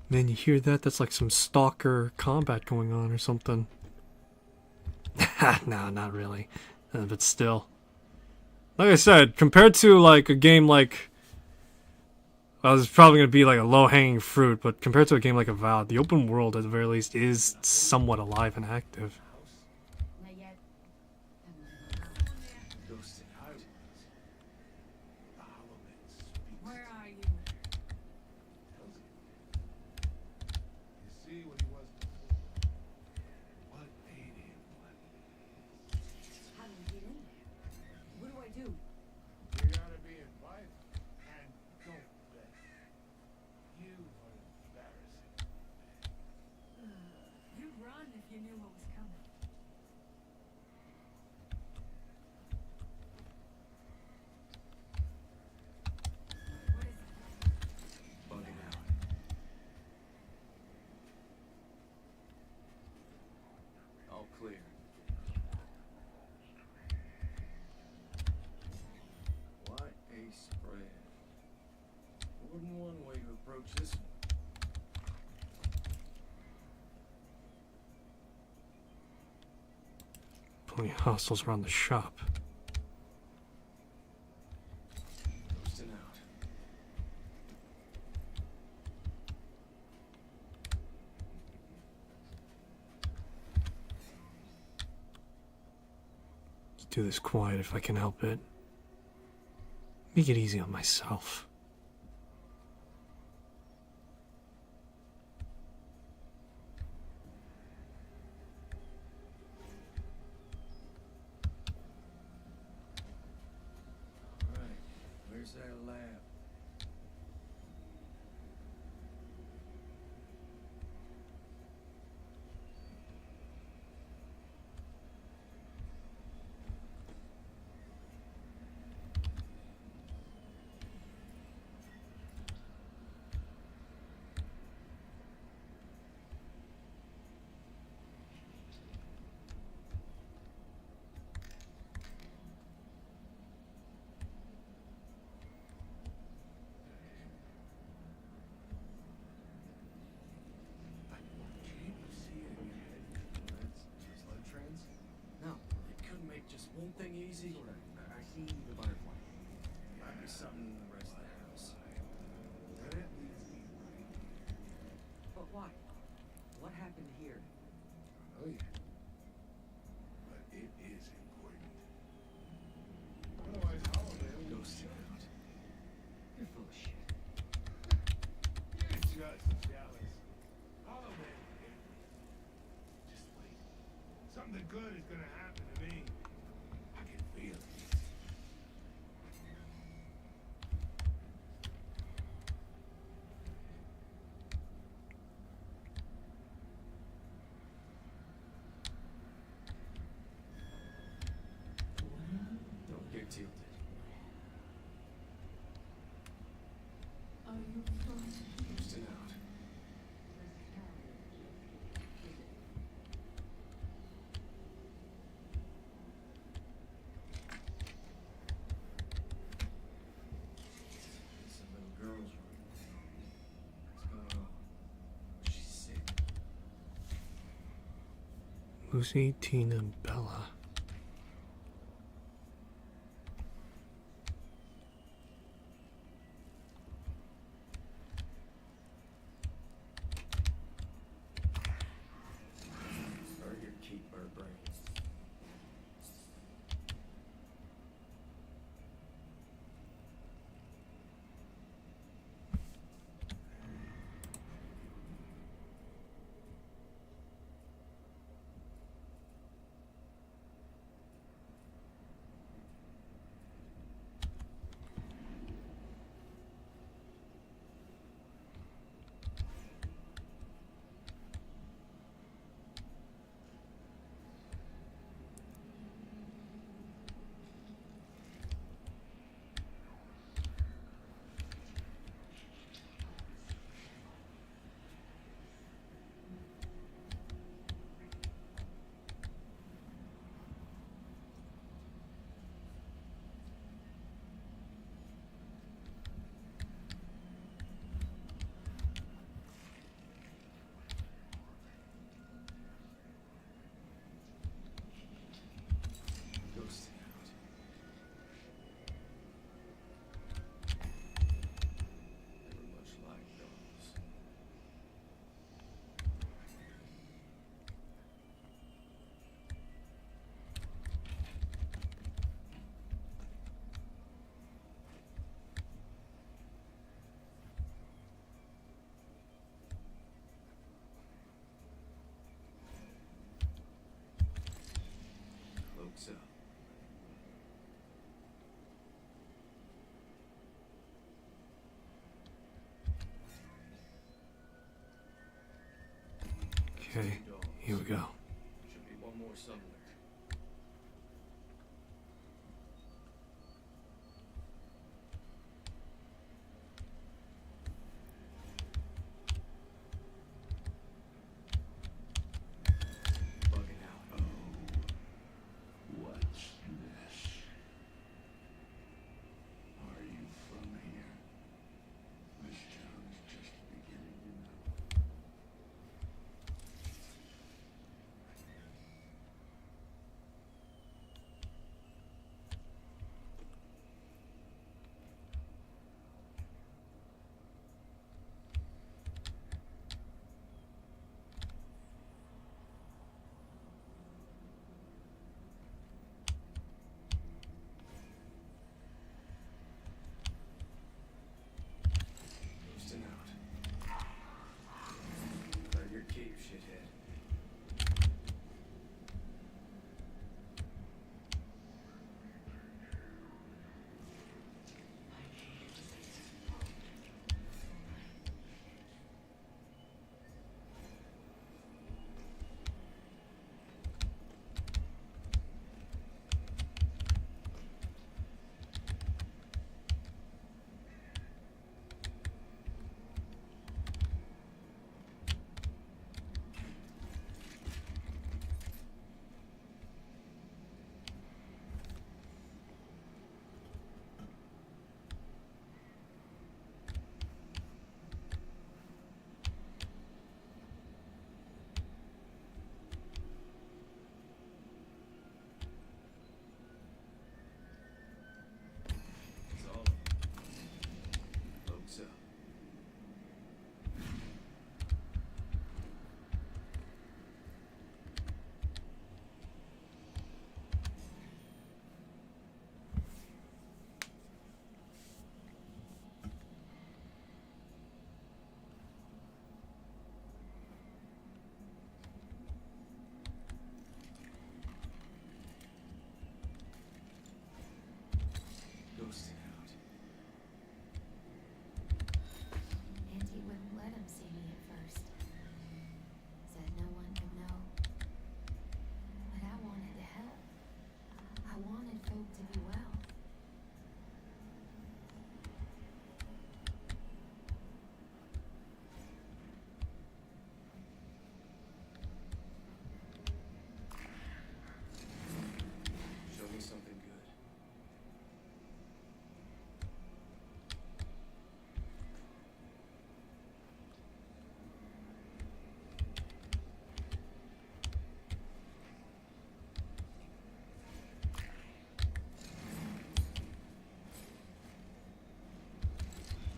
[SPEAKER 1] Man, you hear that? That's like some stalker combat going on or something. No, not really. But still. Like I said, compared to like a game like... Well, it's probably going to be like a low-hanging fruit, but compared to a game like Avowed, the open world, at the very least, is somewhat alive and active.
[SPEAKER 3] Not yet.
[SPEAKER 2] Ghosts and houses. The Hollow Man speaks.
[SPEAKER 3] Where are you?
[SPEAKER 5] You see what he was before. What made him what he is.
[SPEAKER 3] How do we get in there? What do I do?
[SPEAKER 5] You gotta be invited. And don't beg. You are embarrassing.
[SPEAKER 3] You'd run if you knew what was coming. What is it?
[SPEAKER 2] Bugging out. All clear. What a spread. More than one way to approach this one.
[SPEAKER 1] Plenty of hostiles around the shop.
[SPEAKER 2] Ghosting out.
[SPEAKER 1] Let's do this quiet if I can help it. Make it easy on myself.
[SPEAKER 2] Alright, where's that lab? easy, or I see the butterfly. Might be something in the rest of the house.
[SPEAKER 5] That leads me right.
[SPEAKER 6] But why? What happened here?
[SPEAKER 5] Oh yeah. But it is important. Otherwise, Holiday will
[SPEAKER 2] Ghosting out.
[SPEAKER 6] You're full of shit.
[SPEAKER 5] You're just jealous. Holiday. Just wait. Something good is gonna happen to me. I can feel it.
[SPEAKER 2] Don't get tilted. Ghosting out. It's a little girl's room. What's going on? She's sick.
[SPEAKER 1] Lucy, Tina, Bella.
[SPEAKER 2] Start your keep our brains. Ghosting out. Never much like those. Cloaks up.
[SPEAKER 1] Okay, here we go.
[SPEAKER 2] Should be one more somewhere. Bugging out.
[SPEAKER 5] What's this? Are you from here? This town's just beginning, you know.
[SPEAKER 2] ghosted out.
[SPEAKER 4] Auntie wouldn't let him see me at first. Said no one could know. But I wanted to help. I wanted folk to be well.
[SPEAKER 2] Show me something good.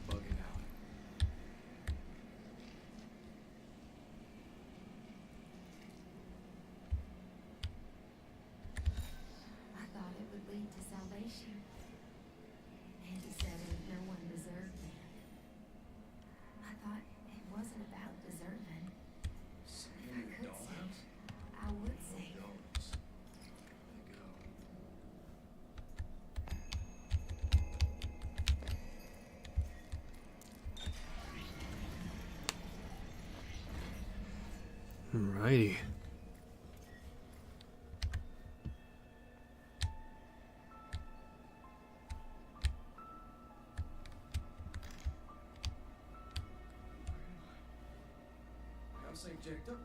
[SPEAKER 2] Bugging out.
[SPEAKER 4] I thought it would lead to salvation. Auntie said that no one deserved that. I thought it wasn't about deserving.
[SPEAKER 2] Something
[SPEAKER 4] I
[SPEAKER 2] in the
[SPEAKER 4] could say.
[SPEAKER 2] dollhouse?
[SPEAKER 4] I would say.
[SPEAKER 2] Dolls. Let it go.
[SPEAKER 1] Alrighty.
[SPEAKER 2] House ain't jacked up.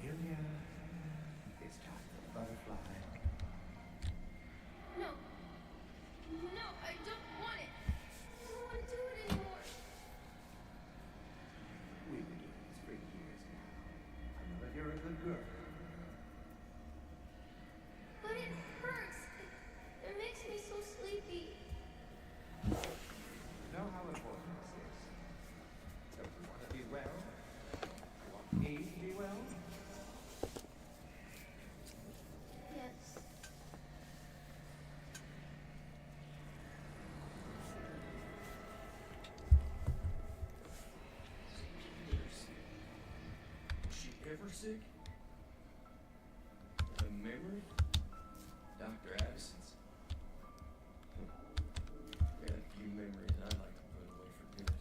[SPEAKER 2] Amelia, it's time for butterfly.
[SPEAKER 7] No. No, I don't want it. I don't want to do it anymore.
[SPEAKER 2] We've been doing this for years now. I know that you're a good girl.
[SPEAKER 7] But it hurts. It makes me so sleepy.
[SPEAKER 2] You know how important this is. Don't you want to be well? You want me to be well?
[SPEAKER 7] Yes.
[SPEAKER 2] Was she ever sick? A memory? Dr. Addison's? Got a few memories I'd like to put away for good.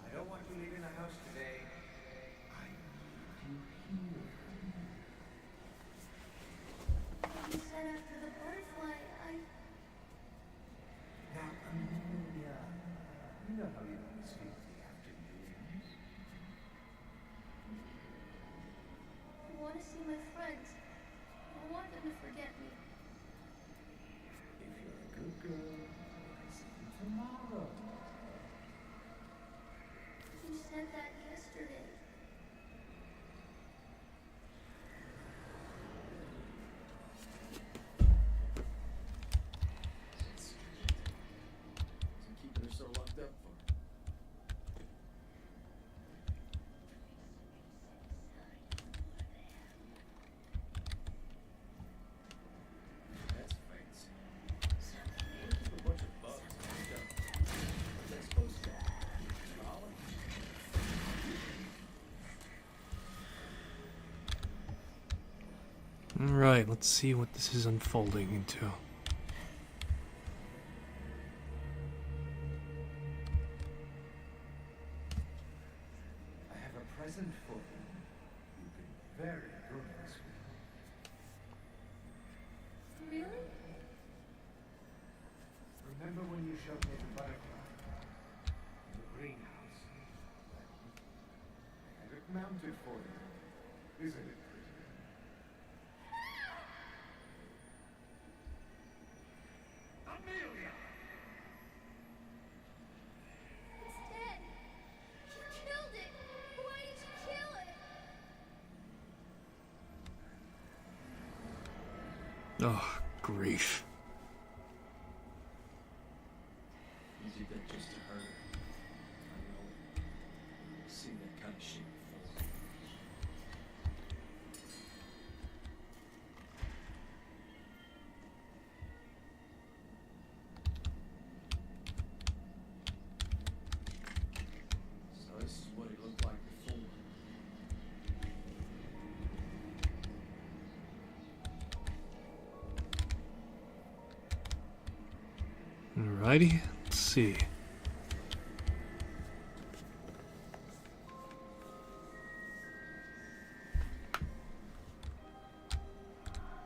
[SPEAKER 2] I don't want you leaving the house today. I need you here.
[SPEAKER 7] You said after the butterfly,
[SPEAKER 2] Now, Amelia, you know how you always feel in the afternoons.
[SPEAKER 7] I want to see my friends. I want them to forget me.
[SPEAKER 2] If you're a good girl, I'll see you tomorrow.
[SPEAKER 7] You said that yesterday.
[SPEAKER 2] What's keeping her so locked up for? That's fancy. Keep a bunch of bugs locked up. What's that supposed to be? Trolley?
[SPEAKER 1] Alright, let's see what this is unfolding into.
[SPEAKER 2] Isn't it?
[SPEAKER 5] Amelia!
[SPEAKER 7] It's dead. You killed it. Why did you kill it?
[SPEAKER 1] Oh, grief.
[SPEAKER 2] You did that just to hurt her. I know it. I've seen that kind of shit before. So this is what it looked like before.
[SPEAKER 1] Alrighty, let's see.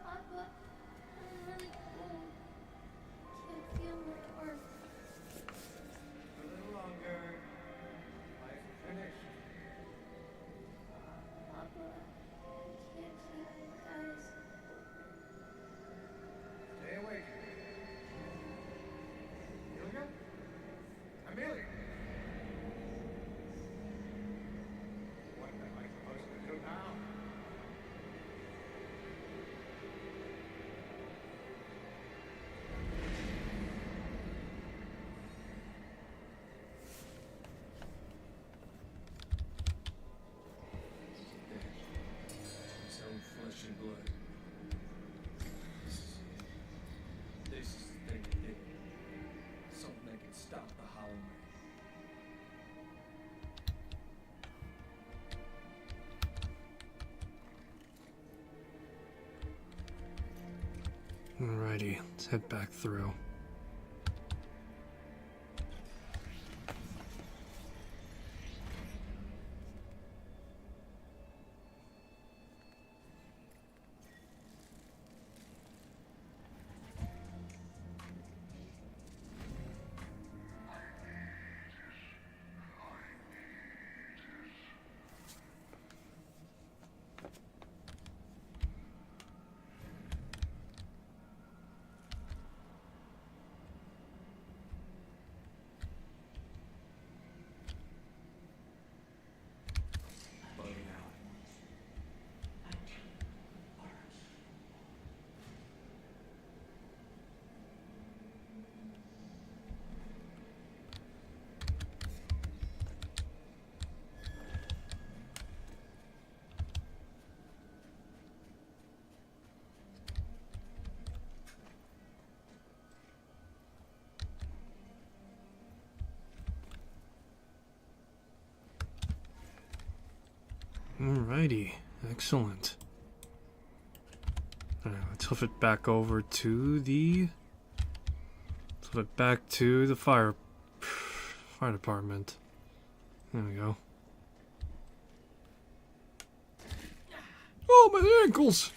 [SPEAKER 7] Papa, I'm really cold. Can't feel my arm.
[SPEAKER 2] A little longer. Life is finished.
[SPEAKER 7] Papa, I can't see my eyes.
[SPEAKER 2] Stay awake. Amelia? Amelia! What am I supposed to do now? His own flesh and blood. This is the thing he did. Something that could stop the Hollow Man.
[SPEAKER 1] Alrighty, let's head back through.
[SPEAKER 2] Bugging out.
[SPEAKER 1] Alrighty, excellent. Alright, let's flip it back over to the... Flip it back to the fire department. There we go. Oh, my ankles!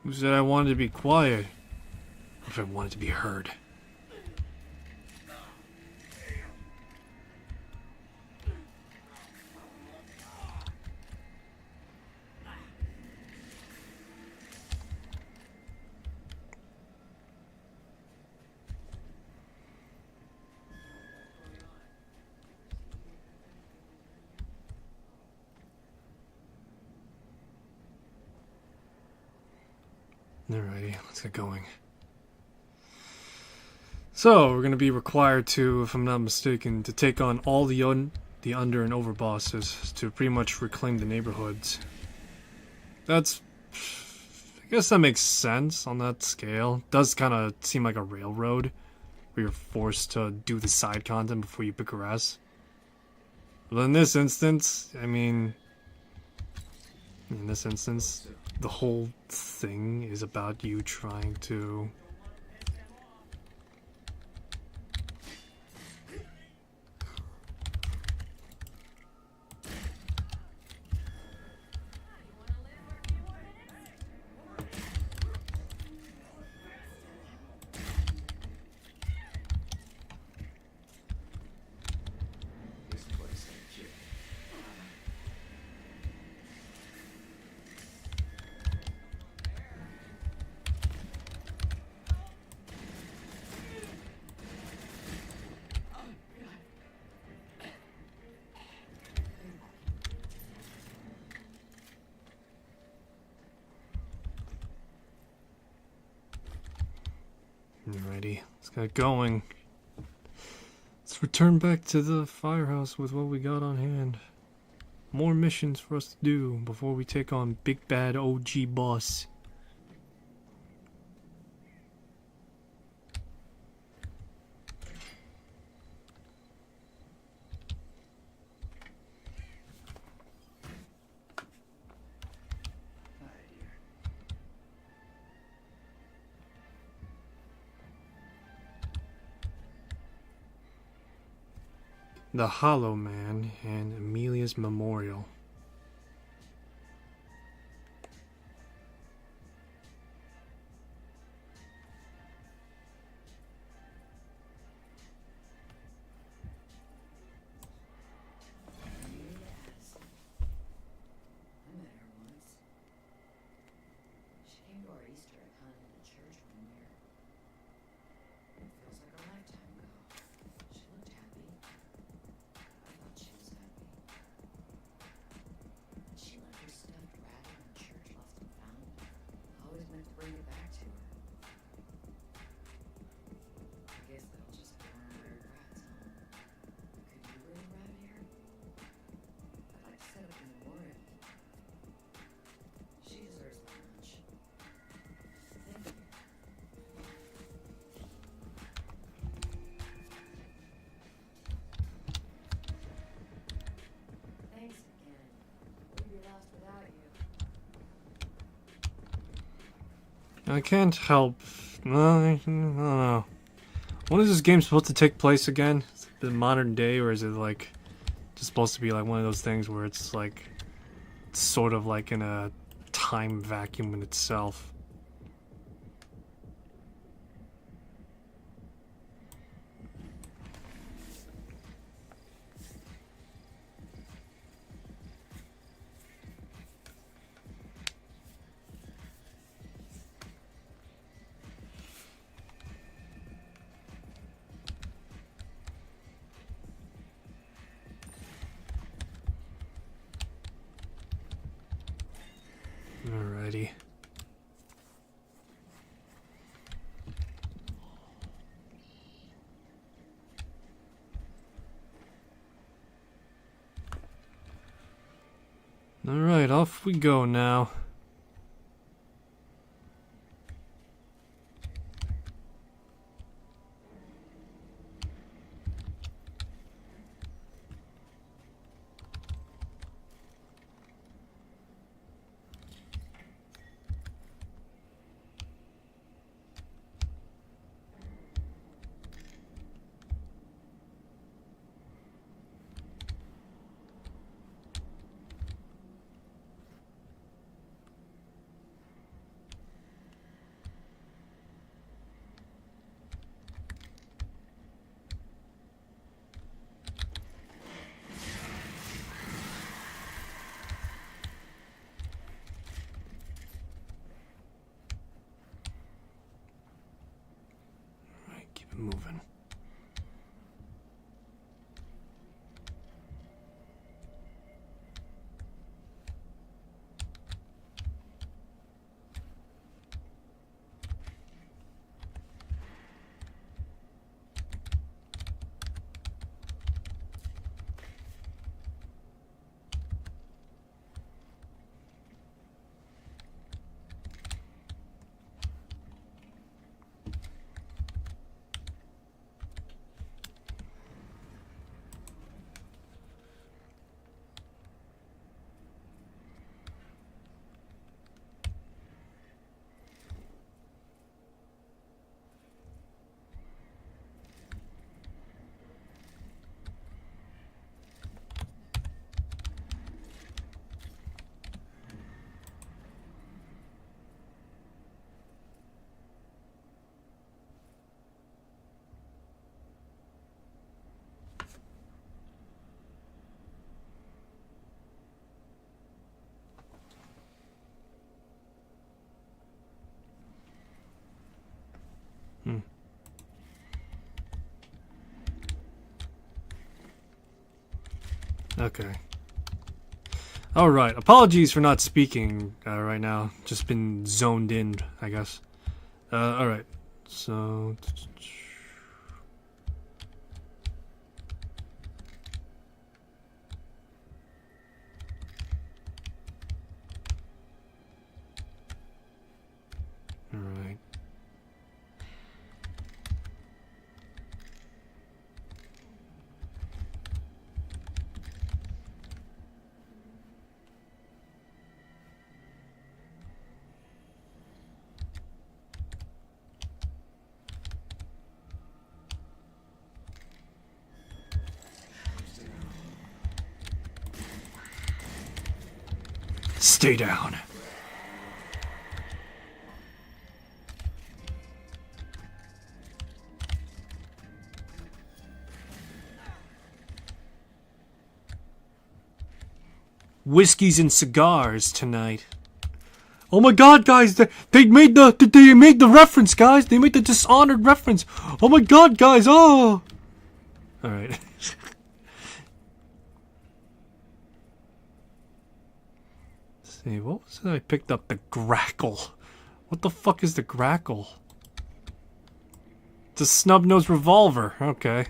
[SPEAKER 1] Who said I wanted to be quiet? Or if I wanted to be heard? Alrighty, let's get going. So, we're going to be required to, if I'm not mistaken, to take on all the under and over bosses to pretty much reclaim the neighborhoods. That's... I guess that makes sense on that scale. It does kind of seem like a railroad, where you're forced to do the side content before you progress. But in this instance, I mean... In this instance, the whole thing is about you trying to... Alrighty, let's get going. Let's return back to the firehouse with what we got on hand. More missions for us to do before we take on Big Bad OG Boss. The Hollow Man and Amelia's Memorial.
[SPEAKER 6] Yes. I met her once. She came to our Easter egg hunt in the church one year. It feels like a lifetime ago. She looked happy. I thought she was happy. And she left her stuffed rat in her church lost and found. I always meant to bring it back to her. I guess they'll just be honorary rats, huh? Could you bring a rat here? I'd like to set up a memorial. She deserves that much. Thank you. Thanks again. We'd be lost without you.
[SPEAKER 1] I can't help. I don't know. When is this game supposed to take place again? Is it the modern day, or is it like just supposed to be like one of those things where it's like sort of like in a time vacuum in itself? Alrighty. Alright, off we go now. Alright, keep it moving. Okay. Alright, apologies for not speaking right now. Just been zoned in, I guess. Alright. So. Alright. Stay down. Whiskeys and cigars tonight. Oh my god, guys, they made the reference, guys. They made the Dishonored reference. Oh my god, guys. Oh. All right. Let's see, what was it I picked up? The Grackle. What the fuck is the Grackle? It's a snub-nosed revolver. Okay.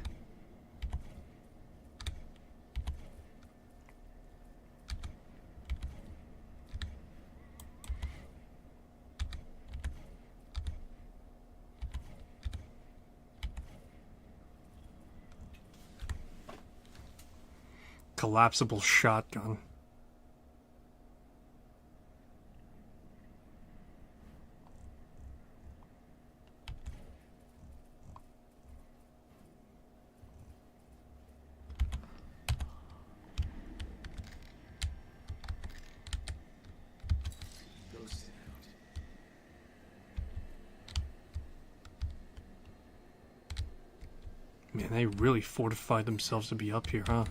[SPEAKER 1] Collapsible shotgun.
[SPEAKER 2] Ghosted out.
[SPEAKER 1] Man, they really fortified themselves to be up here, huh?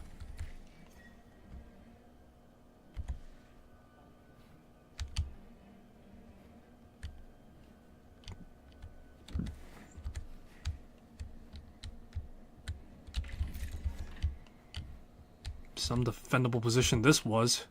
[SPEAKER 1] Some defendable position this was.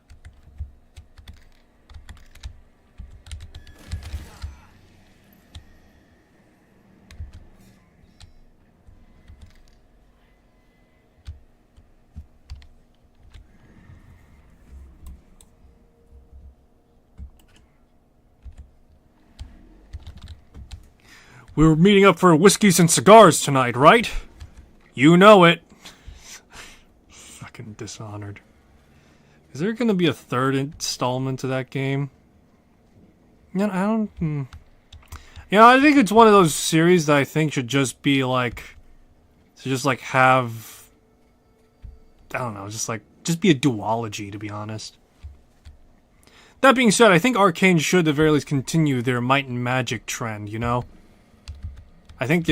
[SPEAKER 1] We were meeting up for whiskeys and cigars tonight, right? You know it. Fucking Dishonored. Is there gonna be a third installment to that game? Yeah, I don't. You know, I think it's one of those series that I think should just be like, to just like have. I don't know, just be a duology, to be honest. That being said, I think Arcane should at the very least continue their might and magic trend. You know. I think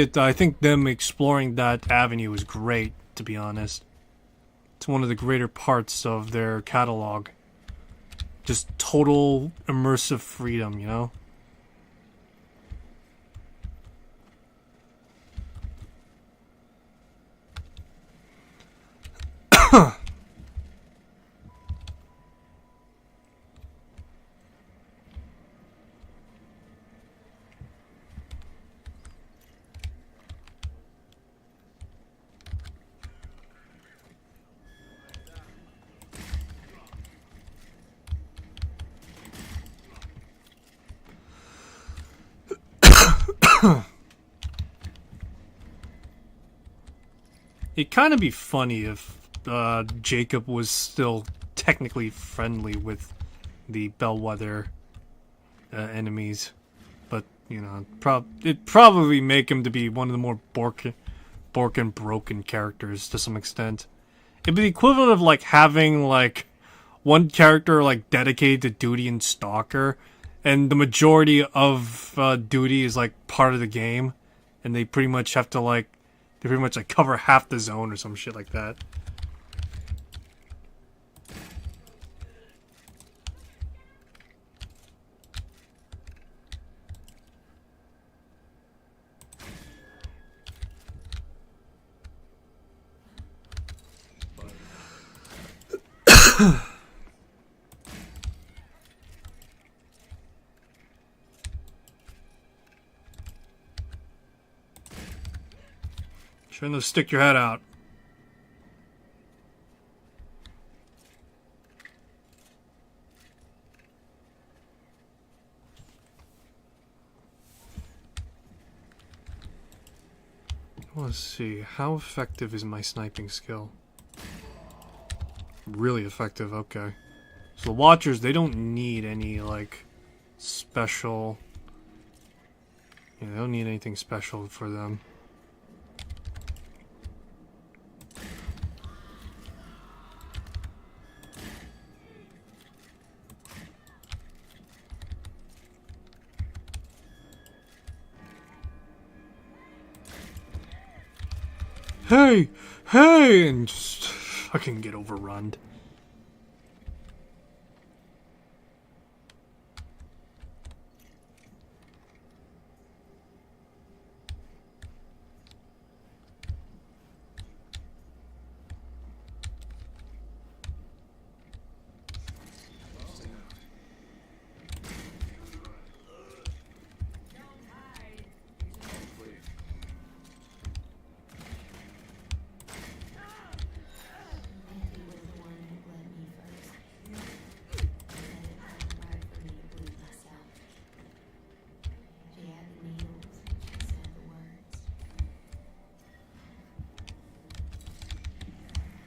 [SPEAKER 1] them exploring that avenue is great, to be honest. It's one of the greater parts of their catalog. Just total immersive freedom, you know? It'd kind of be funny if Jacob was still technically friendly with the Bellwether enemies, but you know, it'd probably make him to be one of the more broken characters to some extent. It'd be the equivalent of like having like one character like dedicated to Duty and Stalker, and the majority of Duty is like part of the game, and they pretty much have to like. They pretty much like cover half the zone or some shit like that. Trying to stick your head out. Let's see, how effective is my sniping skill? Really effective, okay. So the Watchers, they don't need any, like, special... Yeah, they don't need anything special for them. Hey! Hey! And just fucking get overrun.
[SPEAKER 4] Andy was the one who bled me first. Said it wasn't right for me to bleed myself. She had the needles. She said the words.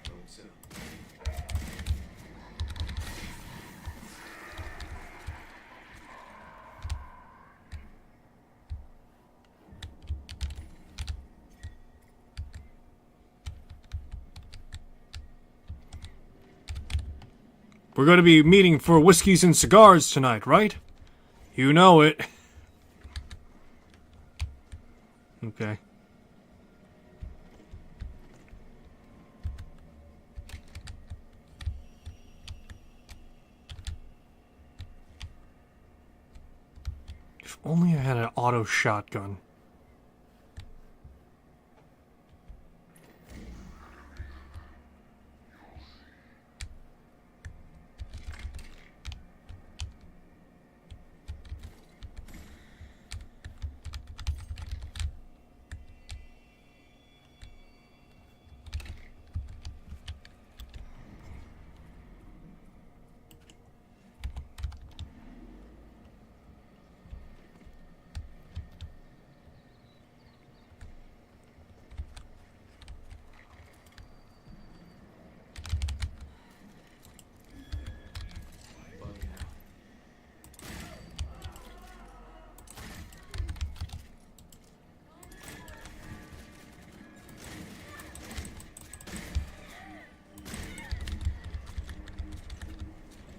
[SPEAKER 2] Don't sit up.
[SPEAKER 1] We're going to be meeting for whiskeys and cigars tonight, right? You know it. Okay. If only I had an auto shotgun.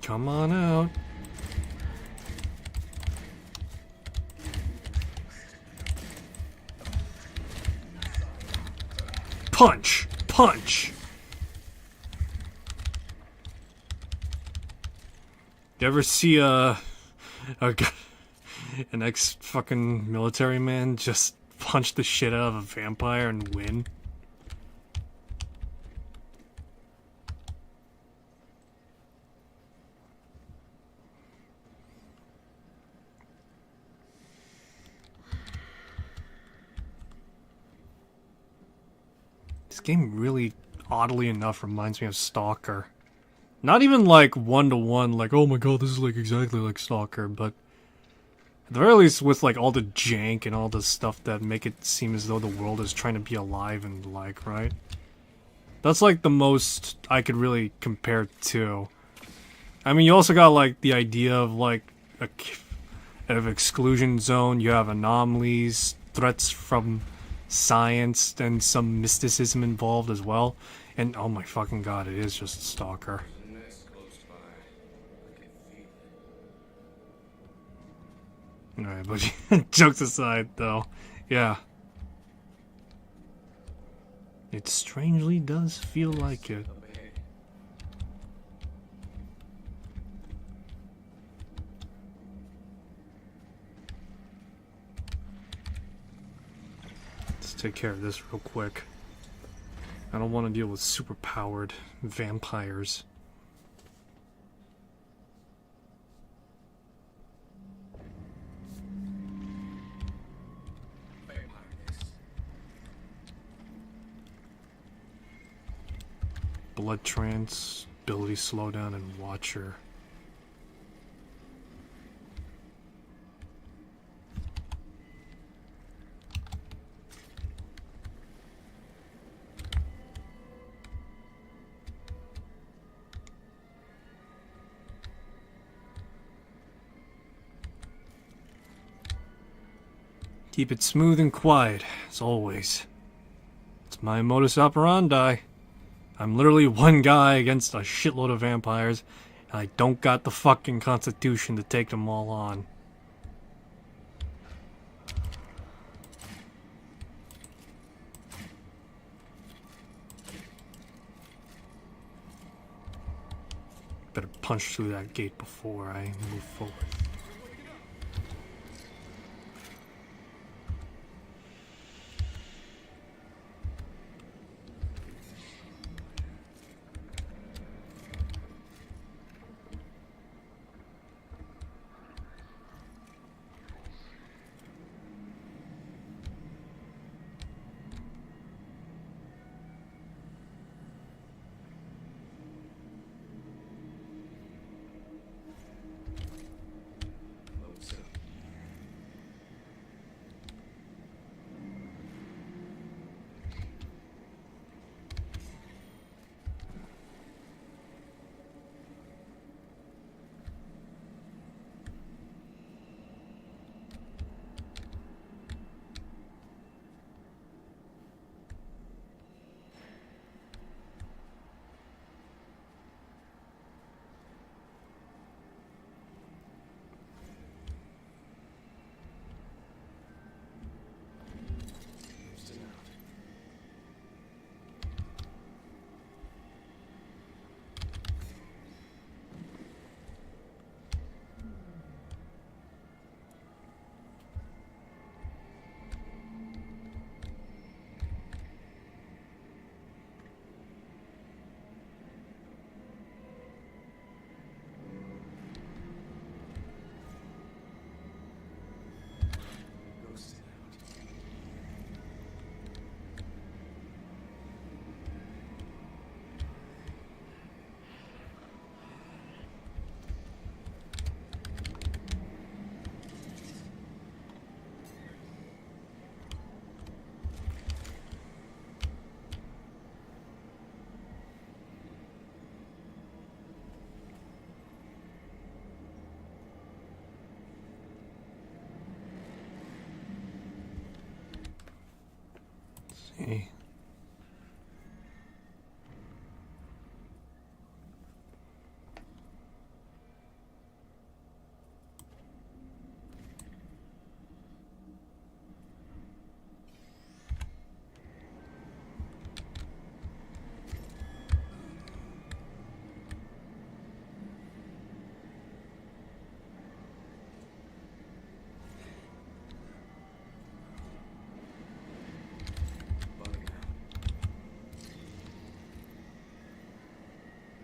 [SPEAKER 1] Come on out. Punch! Punch! You ever see an ex-fucking military man just punch the shit out of a vampire and win? This game really, oddly enough, reminds me of Stalker. Not even like one-to-one, like, oh my god, this is like exactly like Stalker, but at the very least with like all the jank and all the stuff that make it seem as though the world is trying to be alive and like, right? That's like the most I could really compare it to. I mean, you also got like the idea of like of exclusion zone, you have anomalies, threats from science, and some mysticism involved as well. And oh my fucking god, it is just Stalker.
[SPEAKER 2] There's a nest close by. I can feel it.
[SPEAKER 1] Alright, but jokes aside though, yeah. It strangely does feel like it.
[SPEAKER 2] Up ahead.
[SPEAKER 1] Let's take care of this real quick. I don't want to deal with super-powered vampires.
[SPEAKER 2] Vampire nest.
[SPEAKER 1] blood trance, ability slowdown, and watcher. Keep it smooth and quiet, as always. It's my modus operandi. I'm literally one guy against a shitload of vampires, and I don't got the fucking constitution to take them all on. Better punch through that gate before I move forward.
[SPEAKER 2] Loads up. Boosting out. Ghosting out.
[SPEAKER 1] See.
[SPEAKER 2] Bugging out.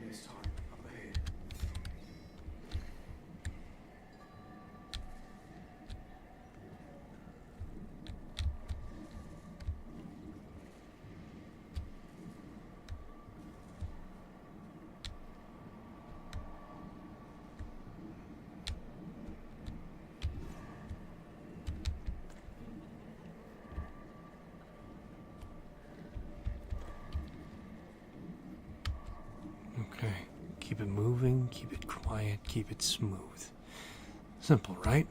[SPEAKER 2] Missed heart up ahead.
[SPEAKER 1] Okay. Keep it moving, keep it quiet, keep it smooth. Simple, right?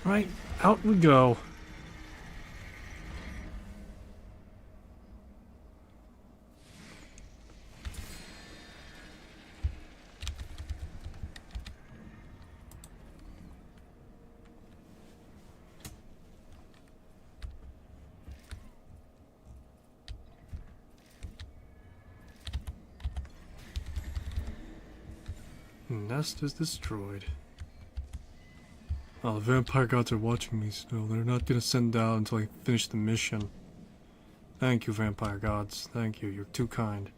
[SPEAKER 1] Right, out we go. Nest is destroyed. Oh, the vampire gods are watching me still. They're not gonna send out until I finish the mission. Thank you, vampire gods. Thank you. You're too kind.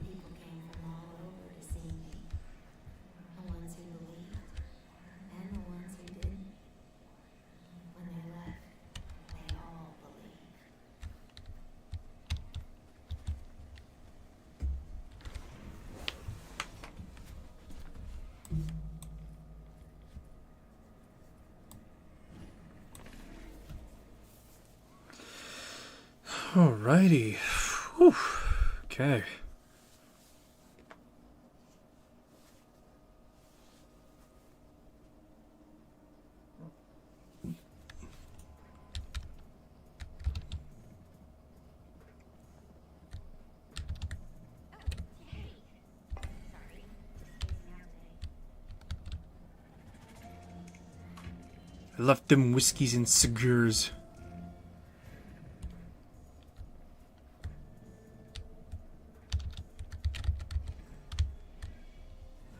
[SPEAKER 4] People came from all over to see me. The ones who believed, and the ones who didn't. When they left, they all believed.
[SPEAKER 1] Alrighty. Whew. Okay. I left them whiskeys and cigars.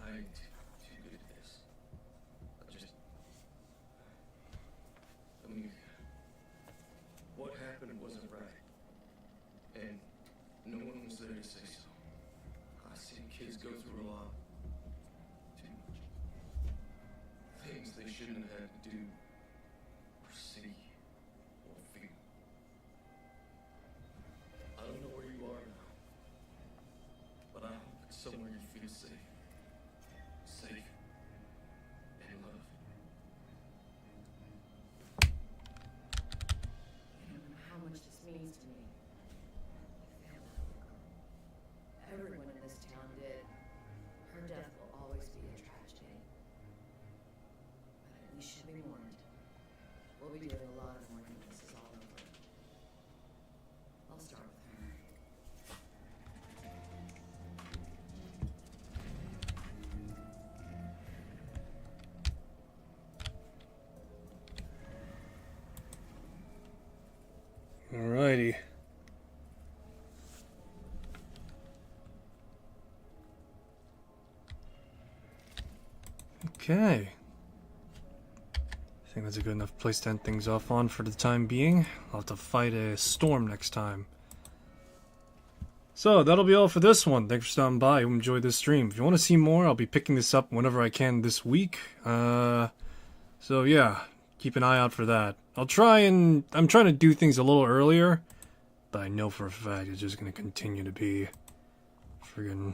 [SPEAKER 2] I'm too good at this. I mean, what happened wasn't right. And no one was there to say so. I've seen kids go through a lot. Too much. Things they shouldn't have had to do, or see, or feel. I don't know where you are now, but I hope it's somewhere you feel safe. Safe and loved.
[SPEAKER 6] You don't know how much this means to me. You failed that little girl. Everyone in this town did. Her death will always be a tragedy. But at least she'll be mourned. We'll be doing a lot of mourning when this is all over. I'll start with her.
[SPEAKER 1] Alrighty. Okay. I think that's a good enough place to end things off on for the time being. I'll have to fight a storm next time. So, that'll be all for this one. Thanks for stopping by. I hope you enjoyed this stream. If you want to see more, I'll be picking this up whenever I can this week. So yeah, keep an eye out for that. I'm trying to do things a little earlier, but I know for a fact it's just going to continue to be friggin'...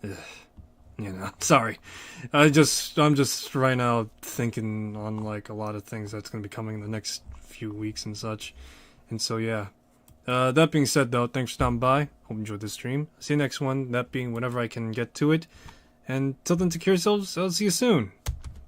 [SPEAKER 1] You know, sorry. I'm just right now thinking on like a lot of things that's going to be coming in the next few weeks and such. And so yeah. That being said though, thanks for stopping by. Hope you enjoyed this stream. See you next one, that being whenever I can get to it. And till then, take care of yourselves. I'll see you soon.